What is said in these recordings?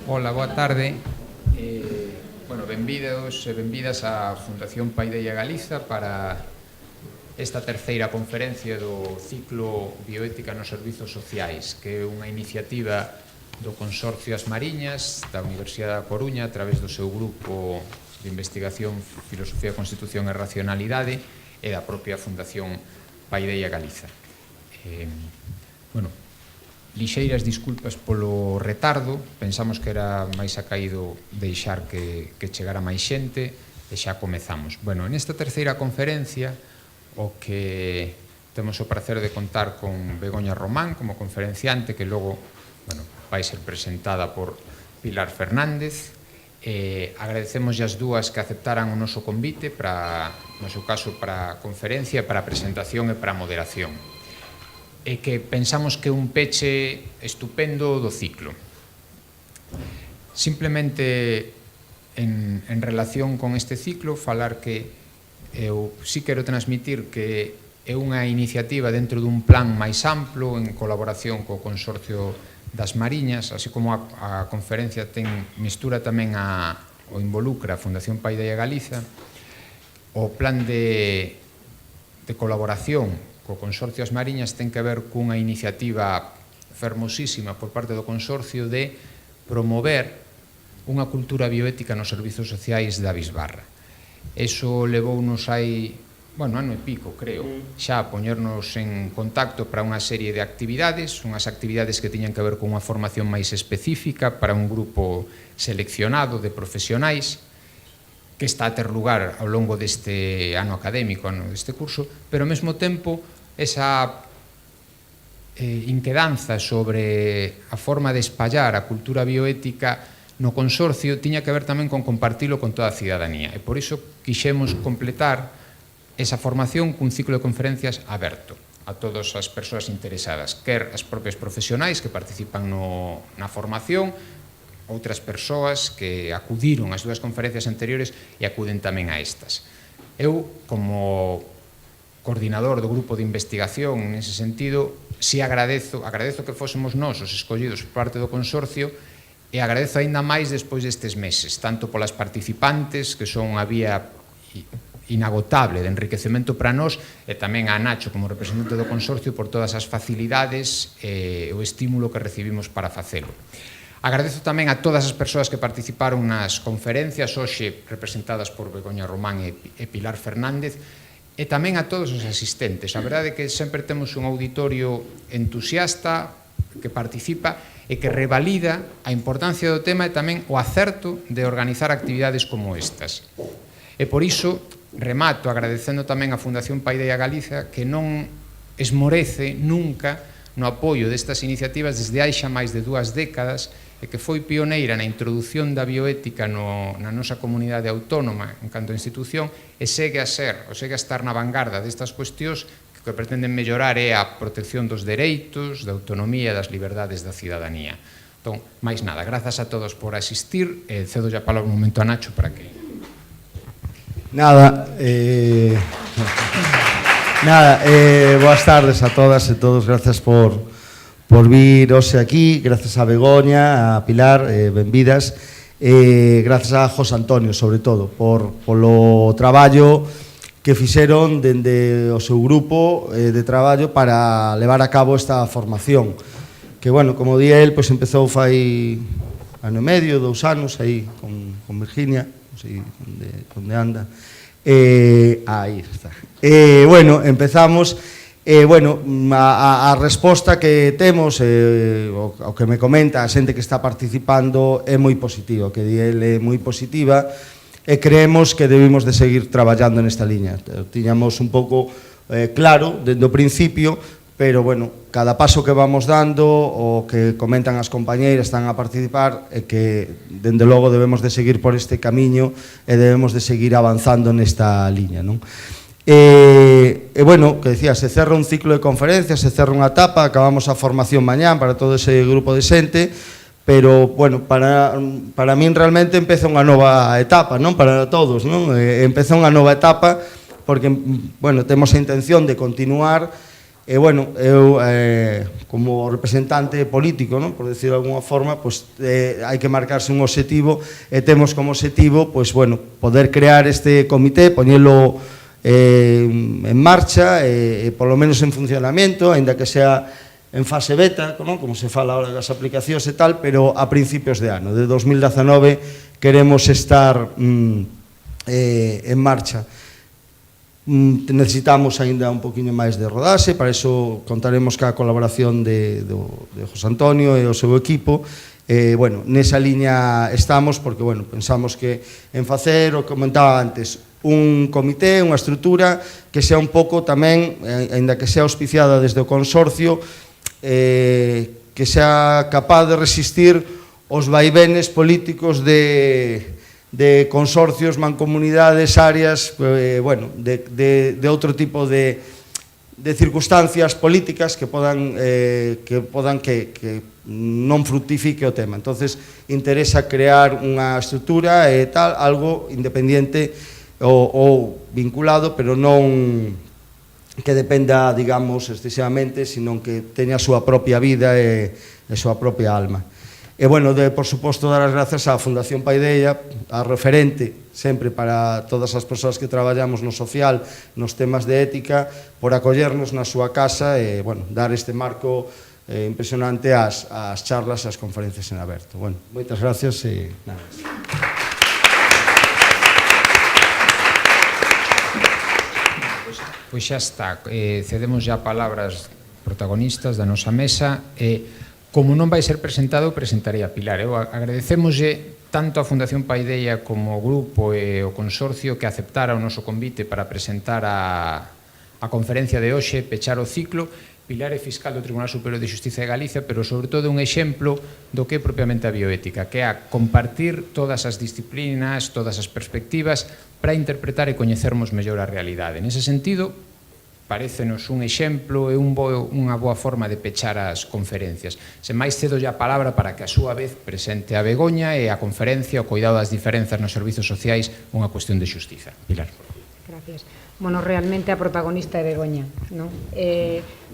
Ola, boa tarde. Benvidos e benvidas á Fundación Paideia Galiza para esta terceira conferencia do ciclo Bioética nos Servizos Sociais, que é unha iniciativa do Consorcio As Mariñas da Universidade da Coruña a través do seu grupo de investigación Filosofía, Constitución e Racionalidade e da propia Fundación Paideia Galiza. Lixeiras disculpas polo retardo, pensamos que era máis acaído deixar que chegara máis xente e xa comezamos. Nesta terceira conferencia o que temos o prazer de contar con Begoña Román como conferenciante, que logo vai ser presentada por Pilar Fernández. Agradecemos as dúas que aceptaran o noso convite, no seu caso para a conferencia, para a presentación e para a moderación. E que pensamos que é un peche estupendo do ciclo. Simplemente, en relación con este ciclo, falar que eu sí quero transmitir que é unha iniciativa dentro dun plan máis amplo en colaboración co Consorcio das Mariñas, así como a conferencia mistura tamén o involucra a Fundación Paideia Galiza. O plan de colaboración co Consorcio As Mariñas ten que ver cunha iniciativa fermosísima por parte do Consorcio de promover unha cultura bioética nos servizos sociais da Bisbarra. Eso levounos ano e pico, creo, xa a poñernos en contacto para unha serie de actividades, unhas actividades que tiñan que ver con unha formación máis específica para un grupo seleccionado de profesionais que está a ter lugar ao longo deste ano académico, deste curso, pero ao mesmo tempo esa inquedanza sobre a forma de espallar a cultura bioética no consorcio tiña que ver tamén con compartilo con toda a cidadanía, e por iso quixemos completar esa formación cun ciclo de conferencias aberto a todas as persoas interesadas, quer as propias profesionais que participan na formación, outras persoas que acudiron ás dúas conferencias anteriores e acuden tamén a estas. Eu, como coordinador do grupo de investigación, nese sentido, si agradezo que fósemos nós os escollidos por parte do consorcio, e agradezo aínda máis despois destes meses, tanto polas participantes, que son unha vía inagotable de enriquecemento para nós, e tamén a Nacho como representante do consorcio por todas as facilidades e o estímulo que recibimos para facelo. Agradezo tamén a todas as persoas que participaron nas conferencias, hoxe representadas por Begoña Román e Pilar Fernández, e tamén a todos os asistentes. A verdade é que sempre temos un auditorio entusiasta que participa e que revalida a importancia do tema e tamén o acerto de organizar actividades como estas. E por iso remato agradecendo tamén a Fundación Paideia Galiza, que non esmorece nunca no apoio destas iniciativas desde hai xa máis de 2 décadas, e que foi pioneira na introdución da bioética na nosa comunidade autónoma en canto a institución, e segue a estar na vanguarda destas cuestións que pretenden mellorar é a protección dos dereitos, da autonomía e das liberdades da cidadanía. Entón, máis nada, grazas a todos por asistir, e cedo ya a palabra un momento a Nacho para que... Boas tardes a todas e todos, grazas por vir hoxe aquí, grazas a Begoña, a Pilar, benvidas, grazas a José Antonio, sobre todo, polo traballo que fixeron dende o seu grupo de traballo para levar a cabo esta formación, que, como di el, empezou fai ano e medio, 2 anos, aí con Virginia, non sei onde anda, aí está. Empezamos. A resposta que temos, o que me comenta a xente que está participando, é moi positiva, o que di ele é moi positiva, e creemos que debemos de seguir traballando nesta liña. Tiñamos un pouco claro dende o principio, pero cada paso que vamos dando, o que comentan as compañeiras que están a participar, é que dende logo debemos de seguir por este camiño e debemos de seguir avanzando nesta liña, non? Que decía, se cerra un ciclo de conferencias, se cerra unha etapa, acabamos a formación mañán para todo ese grupo de xente, pero, para min realmente empeza unha nova etapa, non? Para todos, non? Empeza unha nova etapa, porque, temos a intención de continuar, eu como representante político, non? Por decirlo de alguna forma, pues, hai que marcarse un objetivo e temos como objetivo pues, bueno, poder crear este comité, poñelo en marcha e polo menos en funcionamento, aínda que sea en fase beta, non? Como se fala ahora das aplicacións e tal, pero a principios de ano, de 2019 queremos estar en marcha. Necesitamos aínda un poquinho máis de rodaxe, para iso contaremos ca colaboración de José Antonio e o seu equipo. Bueno, nesa liña estamos porque, bueno, pensamos que en facer, o que comentaba antes, un comité, unha estrutura que sea un pouco tamén, aínda que sea auspiciada desde o consorcio, que sea capaz de resistir os vaivenes políticos de consorcios, mancomunidades, áreas, bueno, de outro tipo de circunstancias políticas que podan que non fructifique o tema. Entonces, interesa crear unha estrutura e tal, algo independiente ou vinculado, pero non que dependa, digamos, excesivamente, sino que teña a súa propia vida e a súa propia alma. E, bueno, por suposto, dar as grazas á Fundación Paideia, a referente sempre para todas as persoas que traballamos no social, nos temas de ética, por acollernos na súa casa e, bueno, dar este marco impresionante ás charlas e ás conferencias en aberto. Bueno, moitas gracias e nada. Pois xa está, cedemos ya palabras protagonistas da nosa mesa e como non vai ser presentado, presentarei a Pilar. Eu agradecemoslle tanto a Fundación Paideia como o grupo e o consorcio que aceptara o noso convite para presentar a conferencia de hoxe, pechar o ciclo. Pilar é fiscal do Tribunal Superior de Xustiza de Galicia, pero sobre todo un exemplo do que é propiamente a bioética, que é a compartir todas as disciplinas, todas as perspectivas para interpretar e coñecermos mellor a realidade. Nese sentido, parécenos un exemplo e unha boa forma de pechar as conferencias. Sen máis, cedo a palabra para que a súa vez presente a Begoña e a conferencia o cuidado das diferenzas nos servizos sociais, unha cuestión de xustiza. Pilar. Gracias. Bueno, realmente a protagonista é Begoña, ¿no?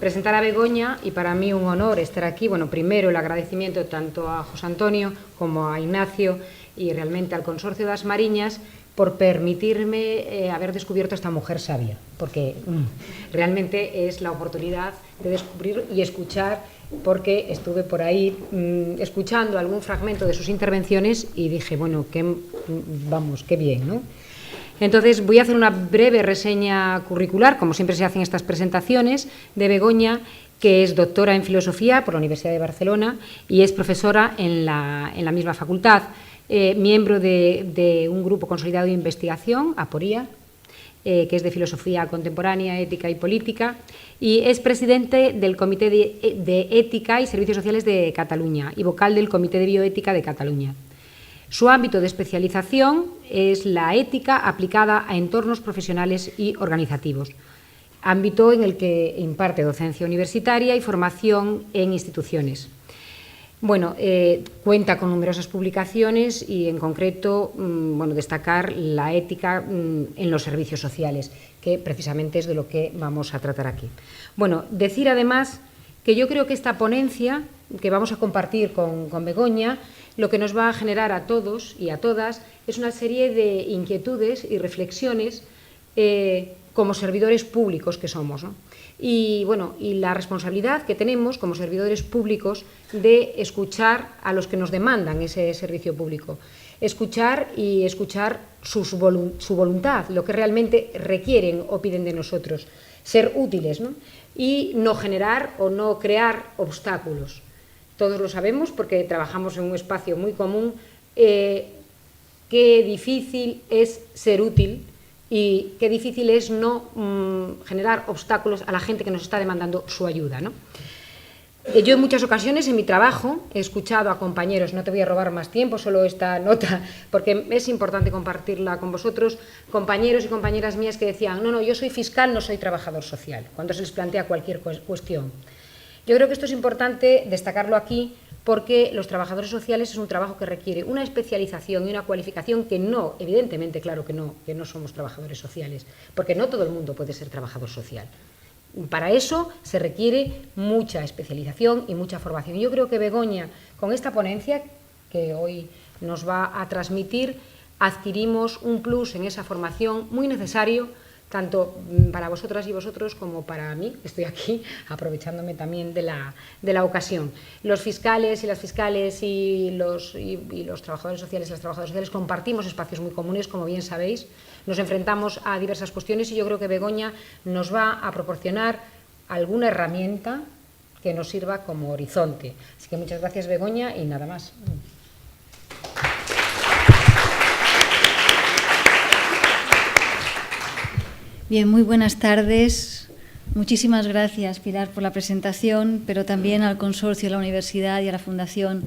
Presentar a Begoña, y para mí un honor estar aquí. Bueno, primero el agradecimiento tanto a José Antonio como a Ignacio y realmente al Consorcio das Mariñas por permitirme haber descubierto a esta mujer sabia, porque realmente es la oportunidad de descubrir y escuchar, porque estuve por ahí escuchando algún fragmento de sus intervenciones y dije, bueno, vamos, qué bien, ¿no? Entonces voy a hacer una breve reseña curricular, como siempre se hacen estas presentaciones, de Begoña, que es doctora en Filosofía por la Universidad de Barcelona y es profesora en la misma facultad, miembro de un grupo consolidado de investigación, Aporía, que es de Filosofía Contemporánea, Ética y Política, y es presidente del Comité de Ética y Servicios Sociales de Cataluña y vocal del Comité de Bioética de Cataluña. Su ámbito de especialización es la ética aplicada a entornos profesionales y organizativos, ámbito en el que imparte docencia universitaria y formación en instituciones. Bueno, cuenta con numerosas publicaciones y en concreto, bueno, destacar la ética en los servicios sociales, que precisamente es de lo que vamos a tratar aquí. Bueno, decir además que yo creo que esta ponencia que vamos a compartir con Begoña, lo que nos va a generar a todos y a todas es una serie de inquietudes y reflexiones como servidores públicos que somos, ¿no? Y, bueno, y la responsabilidad que tenemos como servidores públicos de escuchar a los que nos demandan ese servicio público, escuchar su voluntad, lo que realmente requieren o piden de nosotros, ser útiles, ¿no? Y no generar o no crear obstáculos. Todos lo sabemos porque trabajamos en un espacio muy común, qué difícil es ser útil y qué difícil es no generar obstáculos a la gente que nos está demandando su ayuda, ¿no? Yo en muchas ocasiones en mi trabajo he escuchado a compañeros, no te voy a robar más tiempo, solo esta nota, porque es importante compartirla con vosotros, compañeros y compañeras mías que decían, no, yo soy fiscal, no soy trabajador social, cuando se les plantea cualquier cuestión. Yo creo que esto es importante destacarlo aquí porque los trabajadores sociales es un trabajo que requiere una especialización y una cualificación que no, evidentemente, claro que no somos trabajadores sociales, porque no todo el mundo puede ser trabajador social. Para eso se requiere mucha especialización y mucha formación. Yo creo que Begoña, con esta ponencia que hoy nos va a transmitir, adquirimos un plus en esa formación muy necesario, tanto para vosotras y vosotros como para mí, que estoy aquí aprovechándome también de la ocasión. Los fiscales y las fiscales y los trabajadores sociales y las trabajadoras sociales compartimos espacios muy comunes, como bien sabéis. Nos enfrentamos a diversas cuestiones y yo creo que Begoña nos va a proporcionar alguna herramienta que nos sirva como horizonte. Así que muchas gracias, Begoña, y nada más. Bien, muy buenas tardes. Muchísimas gracias, Pilar, por la presentación, pero también al consorcio de la universidad y a la Fundación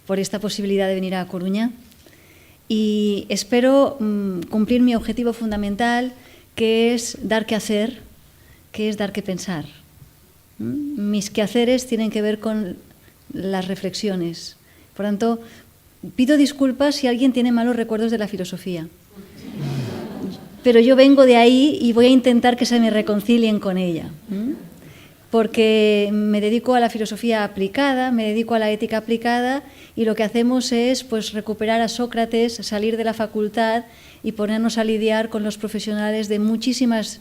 por esta posibilidad de venir a Coruña. Y espero cumplir mi objetivo fundamental, que es dar que hacer, que es dar que pensar. Mis quehaceres tienen que ver con las reflexiones. Por tanto, pido disculpas si alguien tiene malos recuerdos de la filosofía. Pero yo vengo de ahí y voy a intentar que se me reconcilien con ella, porque me dedico a la filosofía aplicada, me dedico a la ética aplicada y lo que hacemos es pues, recuperar a Sócrates, salir de la facultad y ponernos a lidiar con los profesionales de muchísimas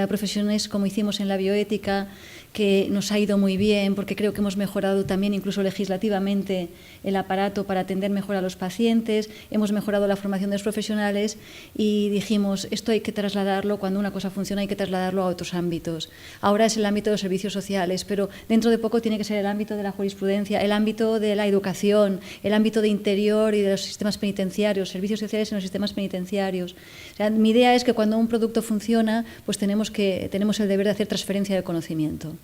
profesiones, como hicimos en la bioética, que nos ha ido muy bien, porque creo que hemos mejorado también incluso legislativamente el aparato para atender mejor a los pacientes, hemos mejorado la formación de los profesionales y dijimos, esto hay que trasladarlo, cuando una cosa funciona hay que trasladarlo a otros ámbitos. Ahora es el ámbito de los servicios sociales, pero dentro de poco tiene que ser el ámbito de la jurisprudencia, el ámbito de la educación, el ámbito de interior y de los sistemas penitenciarios, servicios sociales en los sistemas penitenciarios. O sea, mi idea es que cuando un producto funciona, pues tenemos el deber de hacer transferencia de conocimiento.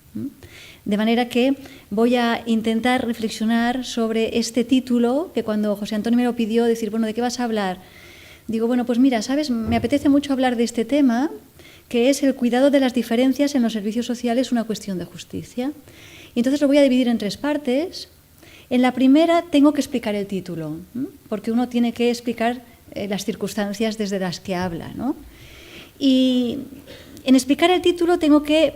De manera que voy a intentar reflexionar sobre este título, que cuando José Antonio me lo pidió, decir, bueno, ¿de qué vas a hablar? Digo, bueno, pues mira, ¿sabes? Me apetece mucho hablar de este tema, que es el cuidado de las diferencias en los servicios sociales, una cuestión de justicia. Y entonces lo voy a dividir en tres partes. En la primera tengo que explicar el título, porque uno tiene que explicar las circunstancias desde las que habla, ¿no? Y en explicar el título tengo que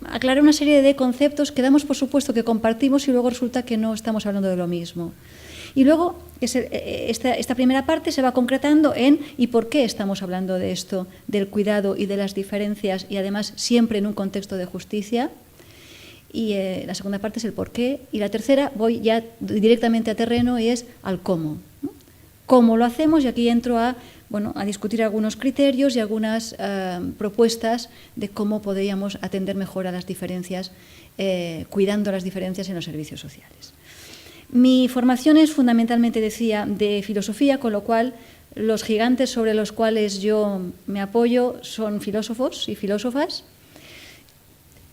aclarar una serie de conceptos que damos por supuesto que compartimos y luego resulta que no estamos hablando de lo mismo. Y luego esta primera parte se va concretando en ¿y por qué estamos hablando de esto, del cuidado y de las diferencias y además siempre en un contexto de justicia? Y la segunda parte es el por qué. Y la tercera voy ya directamente a terreno y es al cómo. ¿Cómo lo hacemos? Y aquí entro a discutir algunos criterios y algunas propuestas de cómo podríamos atender mejor a las diferencias, cuidando las diferencias en los servicios sociales. Mi formación es fundamentalmente, decía, de filosofía, con lo cual los gigantes sobre los cuales yo me apoyo son filósofos y filósofas,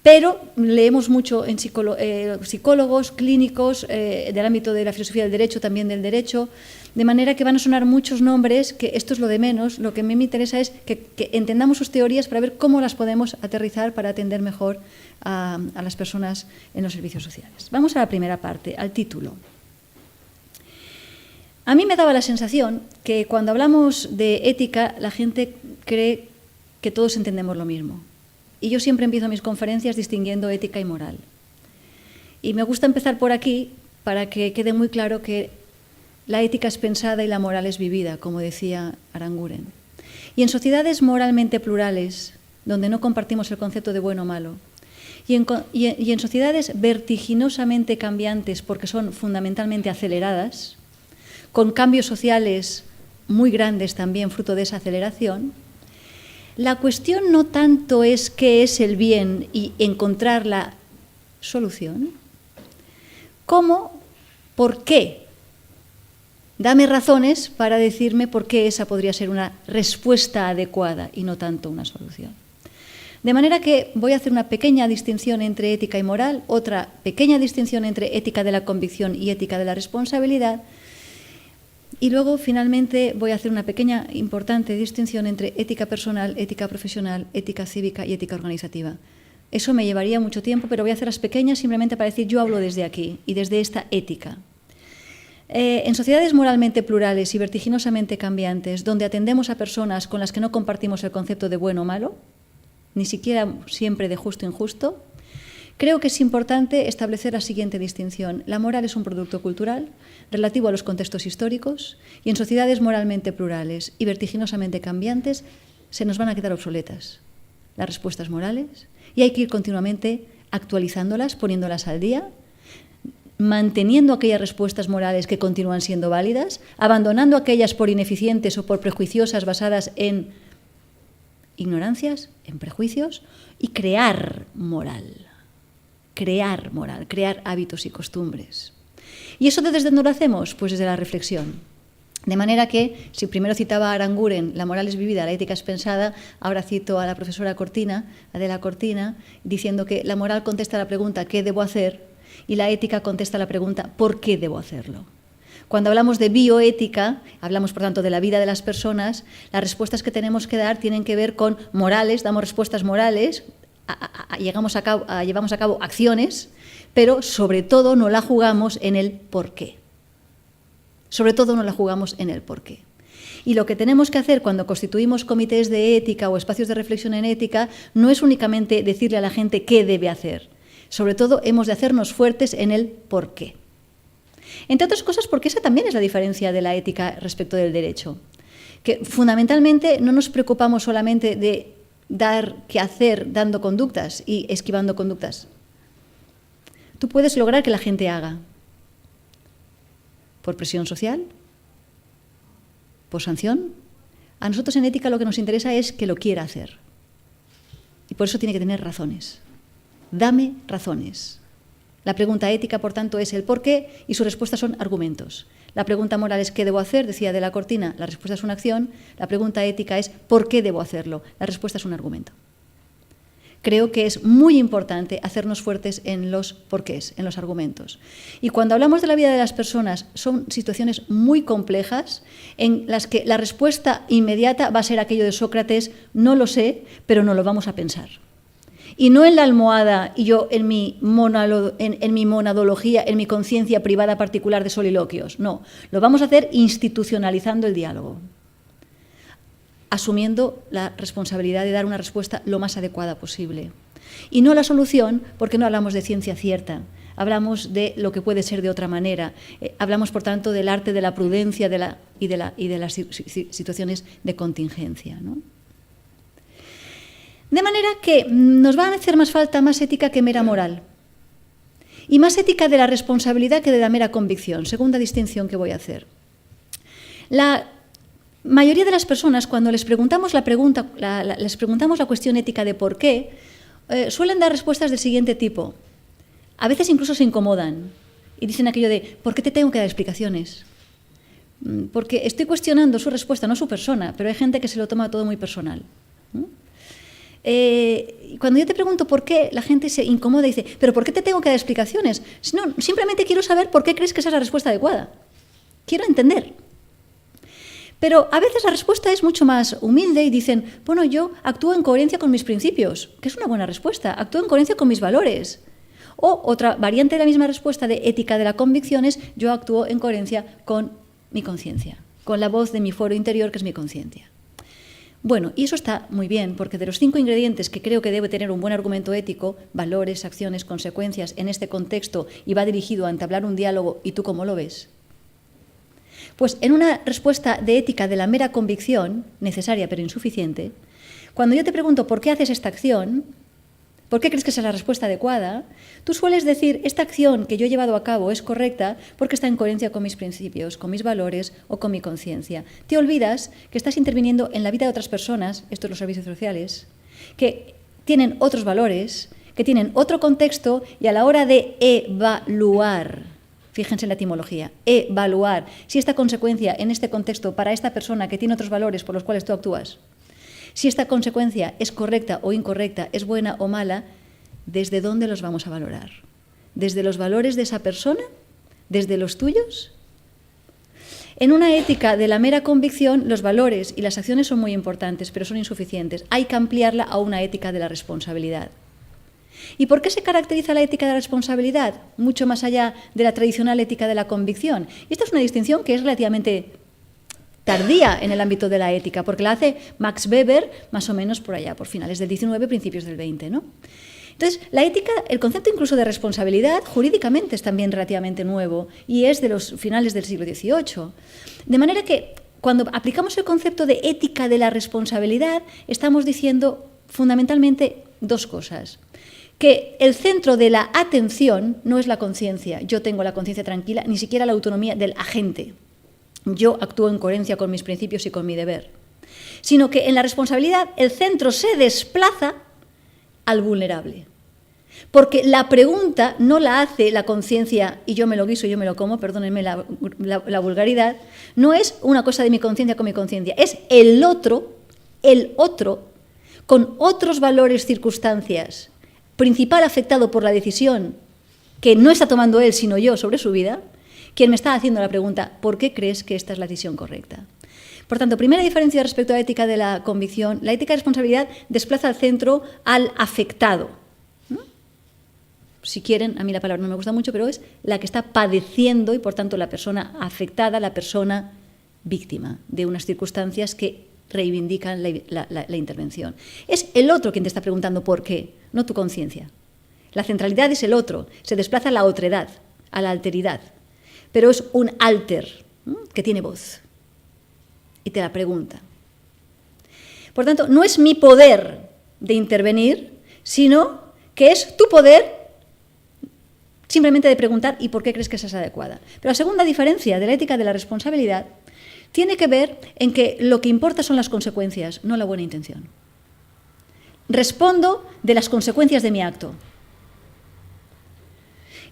pero leemos mucho en psicólogos, clínicos, del ámbito de la filosofía del derecho, también del derecho, de manera que van a sonar muchos nombres, que esto es lo de menos, lo que a mí me interesa es que entendamos sus teorías para ver cómo las podemos aterrizar para atender mejor a las personas en los servicios sociales. Vamos a la primera parte, al título. A mí me daba la sensación que cuando hablamos de ética, la gente cree que todos entendemos lo mismo. Y yo siempre empiezo mis conferencias distinguiendo ética y moral. Y me gusta empezar por aquí para que quede muy claro que la ética es pensada y la moral es vivida, como decía Aranguren. Y en sociedades moralmente plurales, donde no compartimos el concepto de bueno o malo, y en sociedades vertiginosamente cambiantes porque son fundamentalmente aceleradas, con cambios sociales muy grandes también fruto de esa aceleración, la cuestión no tanto es qué es el bien y encontrar la solución, como por qué. Dame razones para decirme por qué esa podría ser una respuesta adecuada y no tanto una solución. De manera que voy a hacer una pequeña distinción entre ética y moral, otra pequeña distinción entre ética de la convicción y ética de la responsabilidad, y luego, finalmente, voy a hacer una pequeña, importante distinción entre ética personal, ética profesional, ética cívica y ética organizativa. Eso me llevaría mucho tiempo, pero voy a hacerlas pequeñas simplemente para decir yo hablo desde aquí y desde esta ética. En sociedades moralmente plurales y vertiginosamente cambiantes, donde atendemos a personas con las que no compartimos el concepto de bueno o malo, ni siquiera siempre de justo o injusto, creo que es importante establecer la siguiente distinción. La moral es un producto cultural relativo a los contextos históricos y en sociedades moralmente plurales y vertiginosamente cambiantes se nos van a quedar obsoletas las respuestas morales y hay que ir continuamente actualizándolas, poniéndolas al día, manteniendo aquellas respuestas morales que continúan siendo válidas, abandonando aquellas por ineficientes o por prejuiciosas basadas en ignorancias, en prejuicios, y crear moral, crear hábitos y costumbres. ¿Y eso desde dónde lo hacemos? Pues desde la reflexión. De manera que, si primero citaba a Aranguren, la moral es vivida, la ética es pensada, ahora cito a la profesora Cortina, Adela Cortina, diciendo que la moral contesta la pregunta ¿qué debo hacer? Y la ética contesta la pregunta ¿por qué debo hacerlo? Cuando hablamos de bioética, hablamos por tanto de la vida de las personas, las respuestas que tenemos que dar tienen que ver con morales, damos respuestas morales, llevamos a cabo acciones, pero sobre todo no la jugamos en el por qué. Sobre todo no la jugamos en el por qué. Y lo que tenemos que hacer cuando constituimos comités de ética o espacios de reflexión en ética no es únicamente decirle a la gente qué debe hacer. Sobre todo hemos de hacernos fuertes en el por qué. Entre otras cosas porque esa también es la diferencia de la ética respecto del derecho. Que fundamentalmente no nos preocupamos solamente de dar qué hacer dando conductas y esquivando conductas. Tú puedes lograr que la gente haga. ¿Por presión social? ¿Por sanción? A nosotros en ética lo que nos interesa es que lo quiera hacer. Y por eso tiene que tener razones. Dame razones. La pregunta ética, por tanto, es el por qué y su respuesta son argumentos. La pregunta moral es ¿qué debo hacer? Decía de la Cortina, la respuesta es una acción. La pregunta ética es ¿por qué debo hacerlo? La respuesta es un argumento. Creo que es muy importante hacernos fuertes en los porqués, en los argumentos. Y cuando hablamos de la vida de las personas, son situaciones muy complejas en las que la respuesta inmediata va a ser aquello de Sócrates, no lo sé, pero no lo vamos a pensar. Y no en la almohada y yo en mi monadología, en mi conciencia privada particular de soliloquios. No, lo vamos a hacer institucionalizando el diálogo, asumiendo la responsabilidad de dar una respuesta lo más adecuada posible. Y no la solución, porque no hablamos de ciencia cierta, hablamos de lo que puede ser de otra manera. Hablamos, por tanto, del arte de la prudencia y de las situaciones de contingencia, ¿no? De manera que nos va a hacer más falta más ética que mera moral. Y más ética de la responsabilidad que de la mera convicción. Segunda distinción que voy a hacer. La mayoría de las personas, cuando les preguntamos la cuestión ética de por qué, suelen dar respuestas del siguiente tipo. A veces incluso se incomodan y dicen aquello de ¿por qué te tengo que dar explicaciones? Porque estoy cuestionando su respuesta, no su persona, pero hay gente que se lo toma todo muy personal. Cuando yo te pregunto por qué, la gente se incomoda y dice ¿pero por qué te tengo que dar explicaciones? No, simplemente quiero saber por qué crees que esa es la respuesta adecuada. Quiero entender. Pero a veces la respuesta es mucho más humilde y dicen, bueno, yo actúo en coherencia con mis principios, que es una buena respuesta, actúo en coherencia con mis valores. O otra variante de la misma respuesta de ética de la convicción es, yo actúo en coherencia con mi conciencia, con la voz de mi foro interior, que es mi conciencia. Bueno, y eso está muy bien, porque de los 5 ingredientes que creo que debe tener un buen argumento ético, valores, acciones, consecuencias, en este contexto, y va dirigido a entablar un diálogo, ¿y tú cómo lo ves? Pues en una respuesta de ética de la mera convicción, necesaria pero insuficiente, cuando yo te pregunto ¿por qué haces esta acción? ¿Por qué crees que esa es la respuesta adecuada? Tú sueles decir, esta acción que yo he llevado a cabo es correcta porque está en coherencia con mis principios, con mis valores o con mi conciencia. Te olvidas que estás interviniendo en la vida de otras personas, estos los servicios sociales, que tienen otros valores, que tienen otro contexto y a la hora de evaluar, fíjense en la etimología, evaluar si esta consecuencia en este contexto para esta persona que tiene otros valores por los cuales tú actúas, si esta consecuencia es correcta o incorrecta, es buena o mala, ¿desde dónde los vamos a valorar? ¿Desde los valores de esa persona? ¿Desde los tuyos? En una ética de la mera convicción, los valores y las acciones son muy importantes, pero son insuficientes. Hay que ampliarla a una ética de la responsabilidad. ¿Y por qué se caracteriza la ética de la responsabilidad? Mucho más allá de la tradicional ética de la convicción. Y esta es una distinción que es relativamente tardía en el ámbito de la ética, porque la hace Max Weber más o menos por allá, por finales del 19, principios del 20, ¿no? Entonces, la ética, el concepto incluso de responsabilidad, jurídicamente es también relativamente nuevo y es de los finales del siglo XVIII. De manera que, cuando aplicamos el concepto de ética de la responsabilidad, estamos diciendo fundamentalmente dos cosas. Que el centro de la atención no es la conciencia. Yo tengo la conciencia tranquila, ni siquiera la autonomía del agente. Yo actúo en coherencia con mis principios y con mi deber. Sino que en la responsabilidad el centro se desplaza al vulnerable. Porque la pregunta no la hace la conciencia y yo me lo guiso y yo me lo como, perdónenme la vulgaridad, no es una cosa de mi conciencia con mi conciencia, es el otro, con otros valores, circunstancias, principal afectado por la decisión que no está tomando él, sino yo sobre su vida, quien me está haciendo la pregunta, ¿por qué crees que esta es la decisión correcta? Por tanto, primera diferencia respecto a la ética de la convicción, la ética de responsabilidad desplaza al centro al afectado. ¿No? Si quieren, a mí la palabra no me gusta mucho, pero es la que está padeciendo y, por tanto, la persona afectada, la persona víctima de unas circunstancias que reivindican la intervención. Es el otro quien te está preguntando por qué, no tu conciencia. La centralidad es el otro, se desplaza a la otredad, a la alteridad, pero es un alter, ¿no? Que tiene voz y te la pregunta. Por tanto, no es mi poder de intervenir, sino que es tu poder simplemente de preguntar ¿y por qué crees que esa es adecuada? Pero la segunda diferencia de la ética de la responsabilidad tiene que ver en que lo que importa son las consecuencias, no la buena intención. Respondo de las consecuencias de mi acto.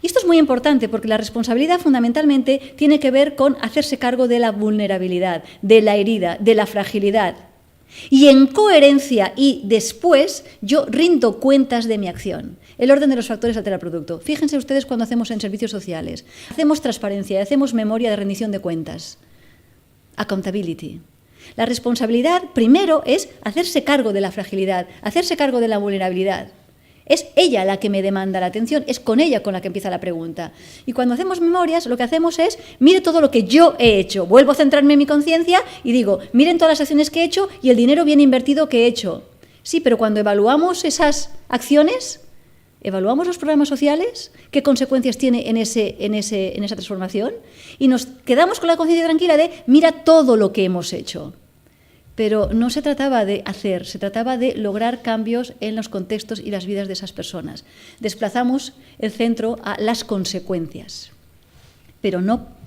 Y esto es muy importante porque la responsabilidad fundamentalmente tiene que ver con hacerse cargo de la vulnerabilidad, de la herida, de la fragilidad. Y en coherencia y después yo rindo cuentas de mi acción. El orden de los factores altera el producto. Fíjense ustedes cuando hacemos en servicios sociales. Hacemos transparencia, hacemos memoria de rendición de cuentas. Accountability. La responsabilidad primero es hacerse cargo de la fragilidad, hacerse cargo de la vulnerabilidad. Es ella la que me demanda la atención, es con ella con la que empieza la pregunta. Y cuando hacemos memorias, lo que hacemos es, mire todo lo que yo he hecho. Vuelvo a centrarme en mi conciencia y digo, miren todas las acciones que he hecho y el dinero bien invertido que he hecho. Sí, pero cuando evaluamos esas acciones, evaluamos los programas sociales, qué consecuencias tiene en esa transformación, y nos quedamos con la conciencia tranquila de, mira todo lo que hemos hecho. Pero no se trataba de hacer, se trataba de lograr cambios en los contextos y las vidas de esas personas. Desplazamos el centro a las consecuencias, pero no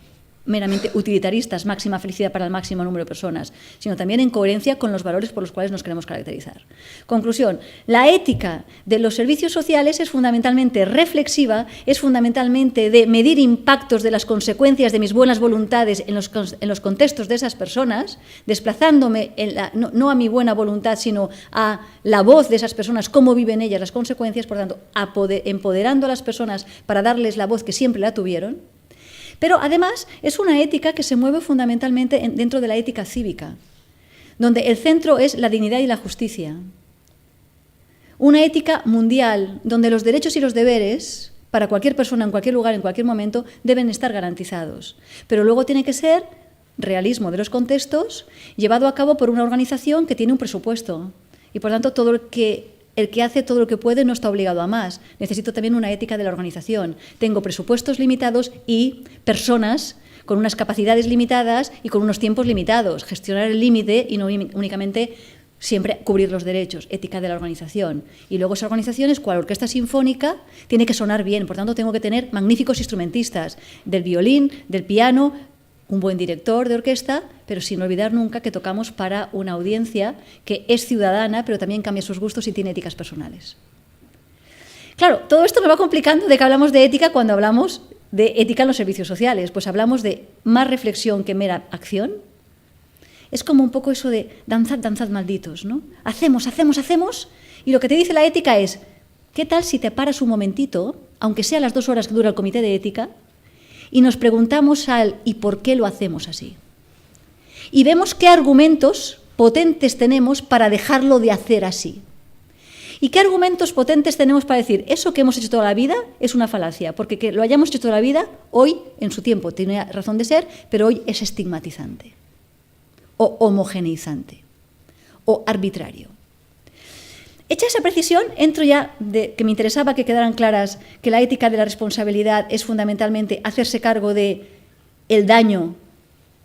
meramente utilitaristas, máxima felicidad para el máximo número de personas, sino también en coherencia con los valores por los cuales nos queremos caracterizar. Conclusión, la ética de los servicios sociales es fundamentalmente reflexiva, es fundamentalmente de medir impactos de las consecuencias de mis buenas voluntades en los contextos de esas personas, desplazándome no a mi buena voluntad, sino a la voz de esas personas, cómo viven ellas las consecuencias, por tanto, empoderando a las personas para darles la voz que siempre la tuvieron. Pero además es una ética que se mueve fundamentalmente dentro de la ética cívica, donde el centro es la dignidad y la justicia. Una ética mundial donde los derechos y los deberes para cualquier persona, en cualquier lugar, en cualquier momento, deben estar garantizados. Pero luego tiene que ser realismo de los contextos llevado a cabo por una organización que tiene un presupuesto. Y por tanto, el que hace todo lo que puede no está obligado a más. Necesito también una ética de la organización. Tengo presupuestos limitados y personas con unas capacidades limitadas y con unos tiempos limitados. Gestionar el límite y no únicamente siempre cubrir los derechos. Ética de la organización. Y luego esa organización es cual orquesta sinfónica, tiene que sonar bien. Por tanto, tengo que tener magníficos instrumentistas, del violín, del piano, un buen director de orquesta, pero sin olvidar nunca que tocamos para una audiencia que es ciudadana, pero también cambia sus gustos y tiene éticas personales. Claro, todo esto me va complicando de que hablamos de ética cuando hablamos de ética en los servicios sociales. Pues hablamos de más reflexión que mera acción. Es como un poco eso de danzad, danzad malditos, ¿no? Hacemos, y lo que te dice la ética es, ¿qué tal si te paras un momentito, aunque sea las 2 horas que dura el comité de ética, y nos preguntamos ¿y por qué lo hacemos así? Y vemos qué argumentos potentes tenemos para dejarlo de hacer así. ¿Y qué argumentos potentes tenemos para decir eso que hemos hecho toda la vida es una falacia? Porque que lo hayamos hecho toda la vida, hoy, en su tiempo, tiene razón de ser, pero hoy es estigmatizante. o homogeneizante o arbitrario. Hecha esa precisión, entro ya, que me interesaba que quedaran claras que la ética de la responsabilidad es fundamentalmente hacerse cargo de el daño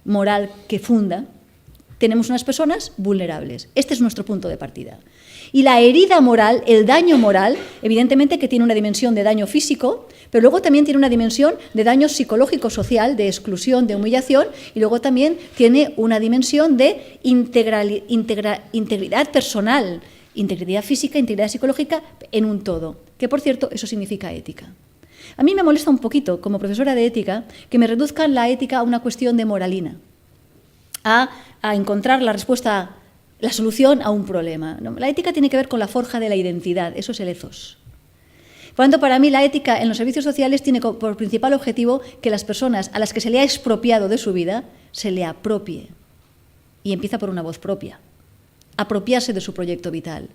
moral que funda. Tenemos unas personas vulnerables. Este es nuestro punto de partida. Y la herida moral, el daño moral, evidentemente que tiene una dimensión de daño físico, pero luego también tiene una dimensión de daño psicológico-social, de exclusión, de humillación, y luego también tiene una dimensión de integridad personal, integridad física, integridad psicológica en un todo, que por cierto eso significa ética. A mí me molesta un poquito, como profesora de ética, que me reduzcan la ética a una cuestión de moralina, a encontrar la respuesta, la solución a un problema. La ética tiene que ver con la forja de la identidad, eso es el ethos. Por lo tanto, para mí la ética en los servicios sociales tiene por principal objetivo que las personas a las que se le ha expropiado de su vida se le apropie. Y empieza por una voz propia. Apropiarse de su proyecto vital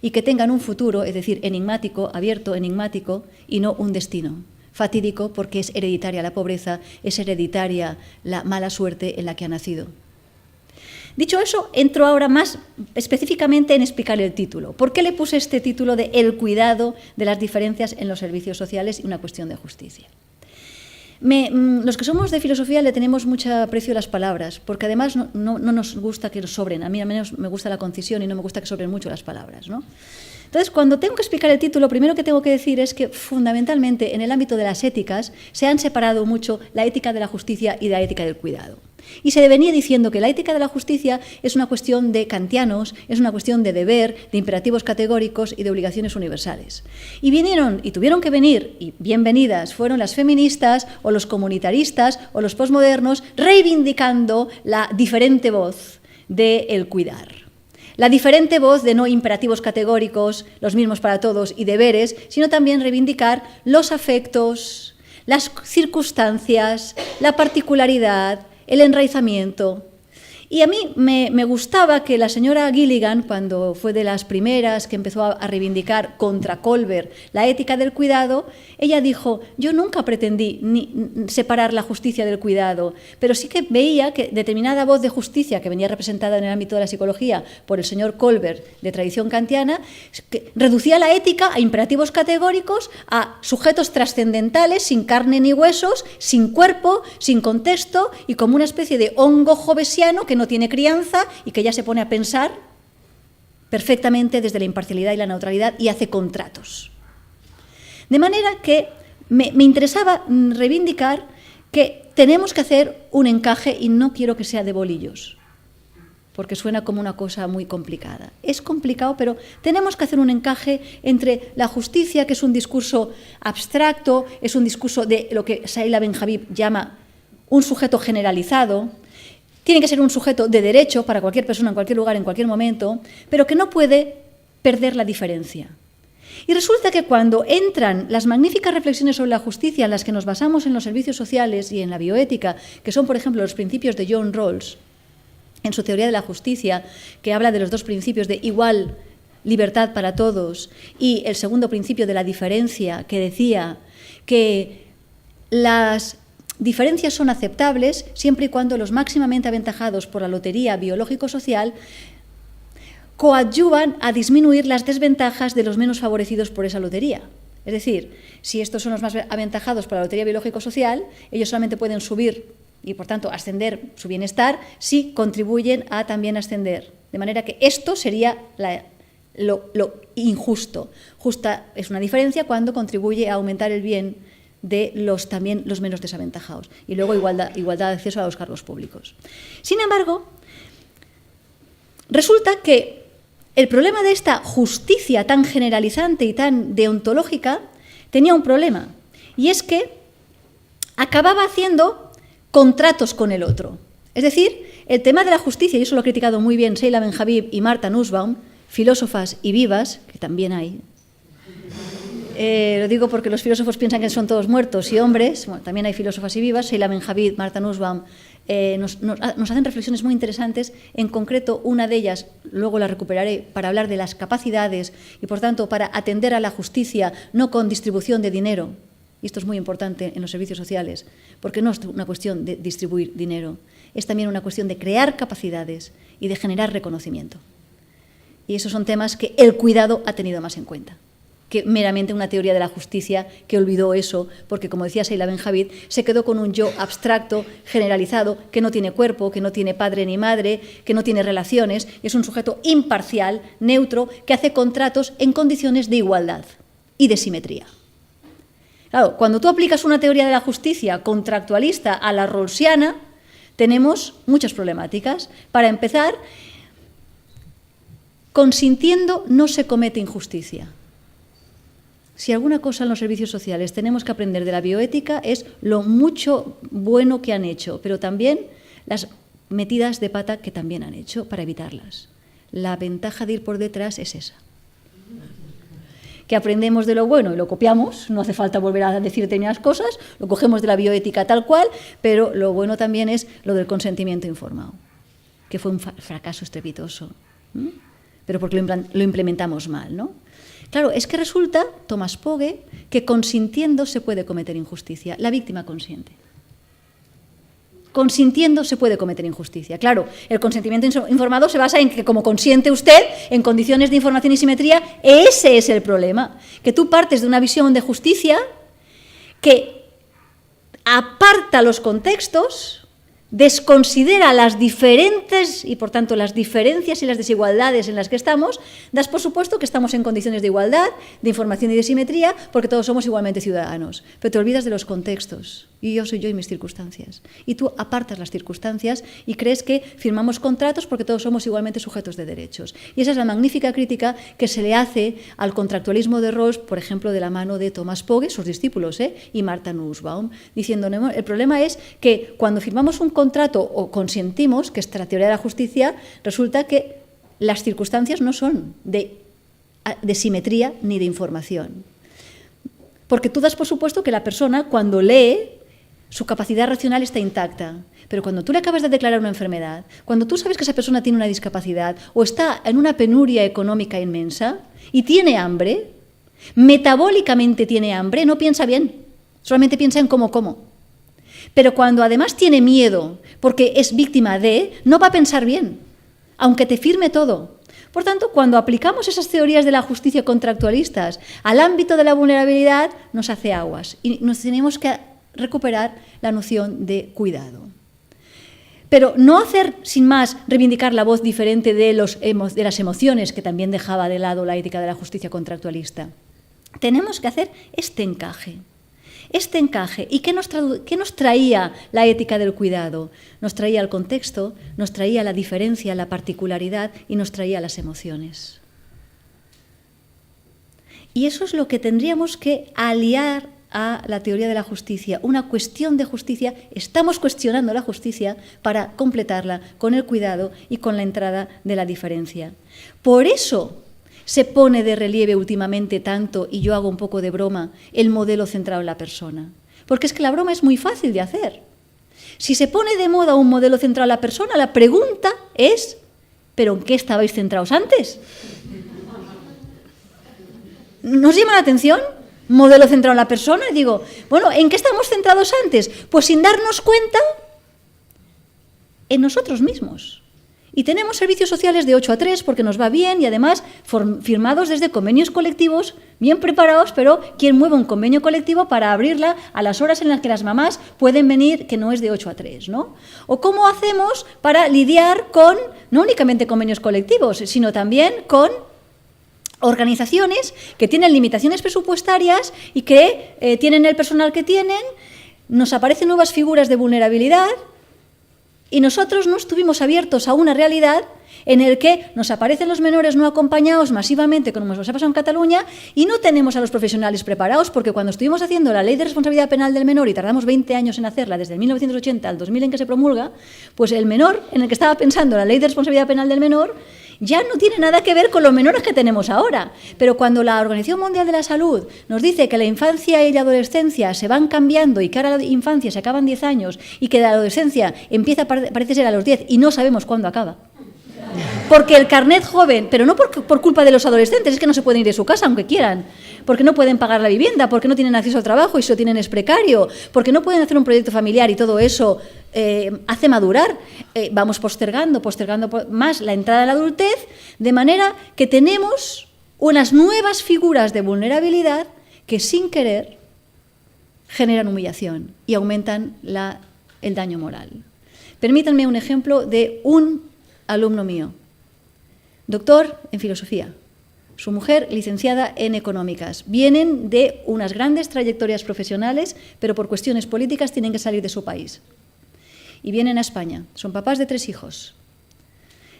y que tengan un futuro, es decir, enigmático, abierto, enigmático, y no un destino fatídico, porque es hereditaria la pobreza, es hereditaria la mala suerte en la que ha nacido. Dicho eso, entro ahora más específicamente en explicar el título. ¿Por qué le puse este título de El cuidado de las diferencias en los servicios sociales y una cuestión de justicia? Los que somos de filosofía le tenemos mucho aprecio a las palabras, porque además no nos gusta que nos sobren. A mí al menos me gusta la concisión y no me gusta que sobren mucho las palabras, ¿no? Entonces, cuando tengo que explicar el título, lo primero que tengo que decir es que fundamentalmente en el ámbito de las éticas se han separado mucho la ética de la justicia y la ética del cuidado. Y se venía diciendo que la ética de la justicia es una cuestión de kantianos, es una cuestión de deber, de imperativos categóricos y de obligaciones universales. Y vinieron, y tuvieron que venir, y bienvenidas, fueron las feministas o los comunitaristas o los posmodernos reivindicando la diferente voz del cuidar. La diferente voz de no imperativos categóricos, los mismos para todos, y deberes, sino también reivindicar los afectos, las circunstancias, la particularidad, el enraizamiento. Y a mí me gustaba que la señora Gilligan, cuando fue de las primeras que empezó a reivindicar contra Colbert la ética del cuidado, ella dijo, yo nunca pretendí separar la justicia del cuidado, pero sí que veía que determinada voz de justicia que venía representada en el ámbito de la psicología por el señor Colbert de tradición kantiana, que reducía la ética a imperativos categóricos, a sujetos trascendentales, sin carne ni huesos, sin cuerpo, sin contexto y como una especie de hongo jovesiano que no tiene crianza y que ya se pone a pensar perfectamente desde la imparcialidad y la neutralidad y hace contratos. De manera que me interesaba reivindicar que tenemos que hacer un encaje y no quiero que sea de bolillos, porque suena como una cosa muy complicada. Es complicado, pero tenemos que hacer un encaje entre la justicia, que es un discurso abstracto, es un discurso de lo que Saila Ben-Habib llama un sujeto generalizado. Tiene que ser un sujeto de derecho para cualquier persona, en cualquier lugar, en cualquier momento, pero que no puede perder la diferencia. Y resulta que cuando entran las magníficas reflexiones sobre la justicia en las que nos basamos en los servicios sociales y en la bioética, que son, por ejemplo, los principios de John Rawls, en su teoría de la justicia, que habla de los dos principios de igual libertad para todos, y el segundo principio de la diferencia, que decía que las diferencias son aceptables siempre y cuando los máximamente aventajados por la lotería biológico-social coadyuvan a disminuir las desventajas de los menos favorecidos por esa lotería. Es decir, si estos son los más aventajados por la lotería biológico-social, ellos solamente pueden subir y, por tanto, ascender su bienestar si contribuyen a también ascender. De manera que esto sería lo injusto. Justa es una diferencia cuando contribuye a aumentar el bien de también los menos desaventajados. Y luego igualdad de acceso a los cargos públicos. Sin embargo, resulta que el problema de esta justicia tan generalizante y tan deontológica tenía un problema, y es que acababa haciendo contratos con el otro. Es decir, el tema de la justicia, y eso lo ha criticado muy bien Saila Ben-Habib y Martha Nussbaum, filósofas y vivas, que también hay. Lo digo porque los filósofos piensan que son todos muertos y hombres. Bueno, también hay filósofas y vivas. Saila Ben-Habib, Martha Nussbaum nos hacen reflexiones muy interesantes. En concreto, una de ellas, luego la recuperaré, para hablar de las capacidades y, por tanto, para atender a la justicia no con distribución de dinero, y esto es muy importante en los servicios sociales, porque no es una cuestión de distribuir dinero, es también una cuestión de crear capacidades y de generar reconocimiento. Y esos son temas que el cuidado ha tenido más en cuenta que meramente una teoría de la justicia que olvidó eso, porque, como decía Sheila Benjavid, se quedó con un yo abstracto, generalizado, que no tiene cuerpo, que no tiene padre ni madre, que no tiene relaciones, es un sujeto imparcial, neutro, que hace contratos en condiciones de igualdad y de simetría. Claro, cuando tú aplicas una teoría de la justicia contractualista a la rawlsiana, tenemos muchas problemáticas. Para empezar, consintiendo no se comete injusticia. Si alguna cosa en los servicios sociales tenemos que aprender de la bioética es lo mucho bueno que han hecho, pero también las metidas de pata que también han hecho para evitarlas. La ventaja de ir por detrás es esa. Que aprendemos de lo bueno y lo copiamos, no hace falta volver a decir determinadas cosas, lo cogemos de la bioética tal cual, pero lo bueno también es lo del consentimiento informado, que fue un fracaso estrepitoso, pero porque lo implementamos mal, ¿no? Claro, es que resulta, Thomas Pogge, que consintiendo se puede cometer injusticia. La víctima consiente. Consintiendo se puede cometer injusticia. Claro, el consentimiento informado se basa en que, como consiente usted, en condiciones de información y simetría, ese es el problema. Que tú partes de una visión de justicia que aparta los contextos, desconsidera las diferentes y, por tanto, las diferencias y las desigualdades en las que estamos, das por supuesto que estamos en condiciones de igualdad, de información y de simetría, porque todos somos igualmente ciudadanos. Pero te olvidas de los contextos. Y yo soy yo y mis circunstancias. Y tú apartas las circunstancias y crees que firmamos contratos porque todos somos igualmente sujetos de derechos. Y esa es la magnífica crítica que se le hace al contractualismo de Rawls, por ejemplo, de la mano de Thomas Pogge, sus discípulos, y Martha Nussbaum, diciendo, no, el problema es que cuando firmamos un contrato o consentimos, que es la teoría de la justicia, resulta que las circunstancias no son de simetría ni de información. Porque tú das por supuesto que la persona, cuando lee, su capacidad racional está intacta. Pero cuando tú le acabas de declarar una enfermedad, cuando tú sabes que esa persona tiene una discapacidad o está en una penuria económica inmensa y tiene hambre, metabólicamente tiene hambre, no piensa bien, solamente piensa en cómo como. Pero cuando además tiene miedo porque es víctima de, no va a pensar bien, aunque te firme todo. Por tanto, cuando aplicamos esas teorías de la justicia contractualistas al ámbito de la vulnerabilidad, nos hace aguas y nos tenemos que recuperar la noción de cuidado. Pero no hacer, sin más, reivindicar la voz diferente de las emociones, que también dejaba de lado la ética de la justicia contractualista. Tenemos que hacer este encaje. Este encaje. ¿Y qué nos traía la ética del cuidado? Nos traía el contexto, nos traía la diferencia, la particularidad y nos traía las emociones. Y eso es lo que tendríamos que aliar a la teoría de la justicia, una cuestión de justicia. Estamos cuestionando la justicia para completarla con el cuidado y con la entrada de la diferencia. Por eso se pone de relieve últimamente tanto, y yo hago un poco de broma, el modelo centrado en la persona. Porque es que la broma es muy fácil de hacer. Si se pone de moda un modelo centrado en la persona, la pregunta es, ¿pero en qué estabais centrados antes? ¿Nos llama la atención? Modelo centrado en la persona, y digo, bueno, ¿en qué estamos centrados antes? Pues sin darnos cuenta, en nosotros mismos. Y tenemos servicios sociales de 8 a 3 porque nos va bien y además firmados desde convenios colectivos, bien preparados, pero ¿quién mueve un convenio colectivo para abrirla a las horas en las que las mamás pueden venir, que no es de 8 a 3, ¿no? O cómo hacemos para lidiar con, no únicamente convenios colectivos, sino también con organizaciones que tienen limitaciones presupuestarias y que tienen el personal que tienen, nos aparecen nuevas figuras de vulnerabilidad y nosotros no estuvimos abiertos a una realidad en el que nos aparecen los menores no acompañados masivamente, como nos ha pasado en Cataluña, y no tenemos a los profesionales preparados, porque cuando estuvimos haciendo la Ley de Responsabilidad Penal del Menor, y tardamos 20 años en hacerla, desde el 1980 al 2000 en que se promulga, pues el menor en el que estaba pensando la Ley de Responsabilidad Penal del Menor ya no tiene nada que ver con los menores que tenemos ahora. Pero cuando la Organización Mundial de la Salud nos dice que la infancia y la adolescencia se van cambiando y que ahora la infancia se acaban 10 años y que la adolescencia empieza, parece ser, a los 10 y no sabemos cuándo acaba. Porque el carnet joven, pero no por culpa de los adolescentes, es que no se pueden ir de su casa aunque quieran, porque no pueden pagar la vivienda, porque no tienen acceso al trabajo y si lo tienen es precario, porque no pueden hacer un proyecto familiar y todo eso hace madurar. Vamos postergando más la entrada en la adultez, de manera que tenemos unas nuevas figuras de vulnerabilidad que sin querer generan humillación y aumentan el daño moral. Permítanme un ejemplo de un alumno mío, doctor en filosofía, su mujer licenciada en económicas. Vienen de unas grandes trayectorias profesionales, pero por cuestiones políticas tienen que salir de su país. Y vienen a España, son papás de 3 hijos.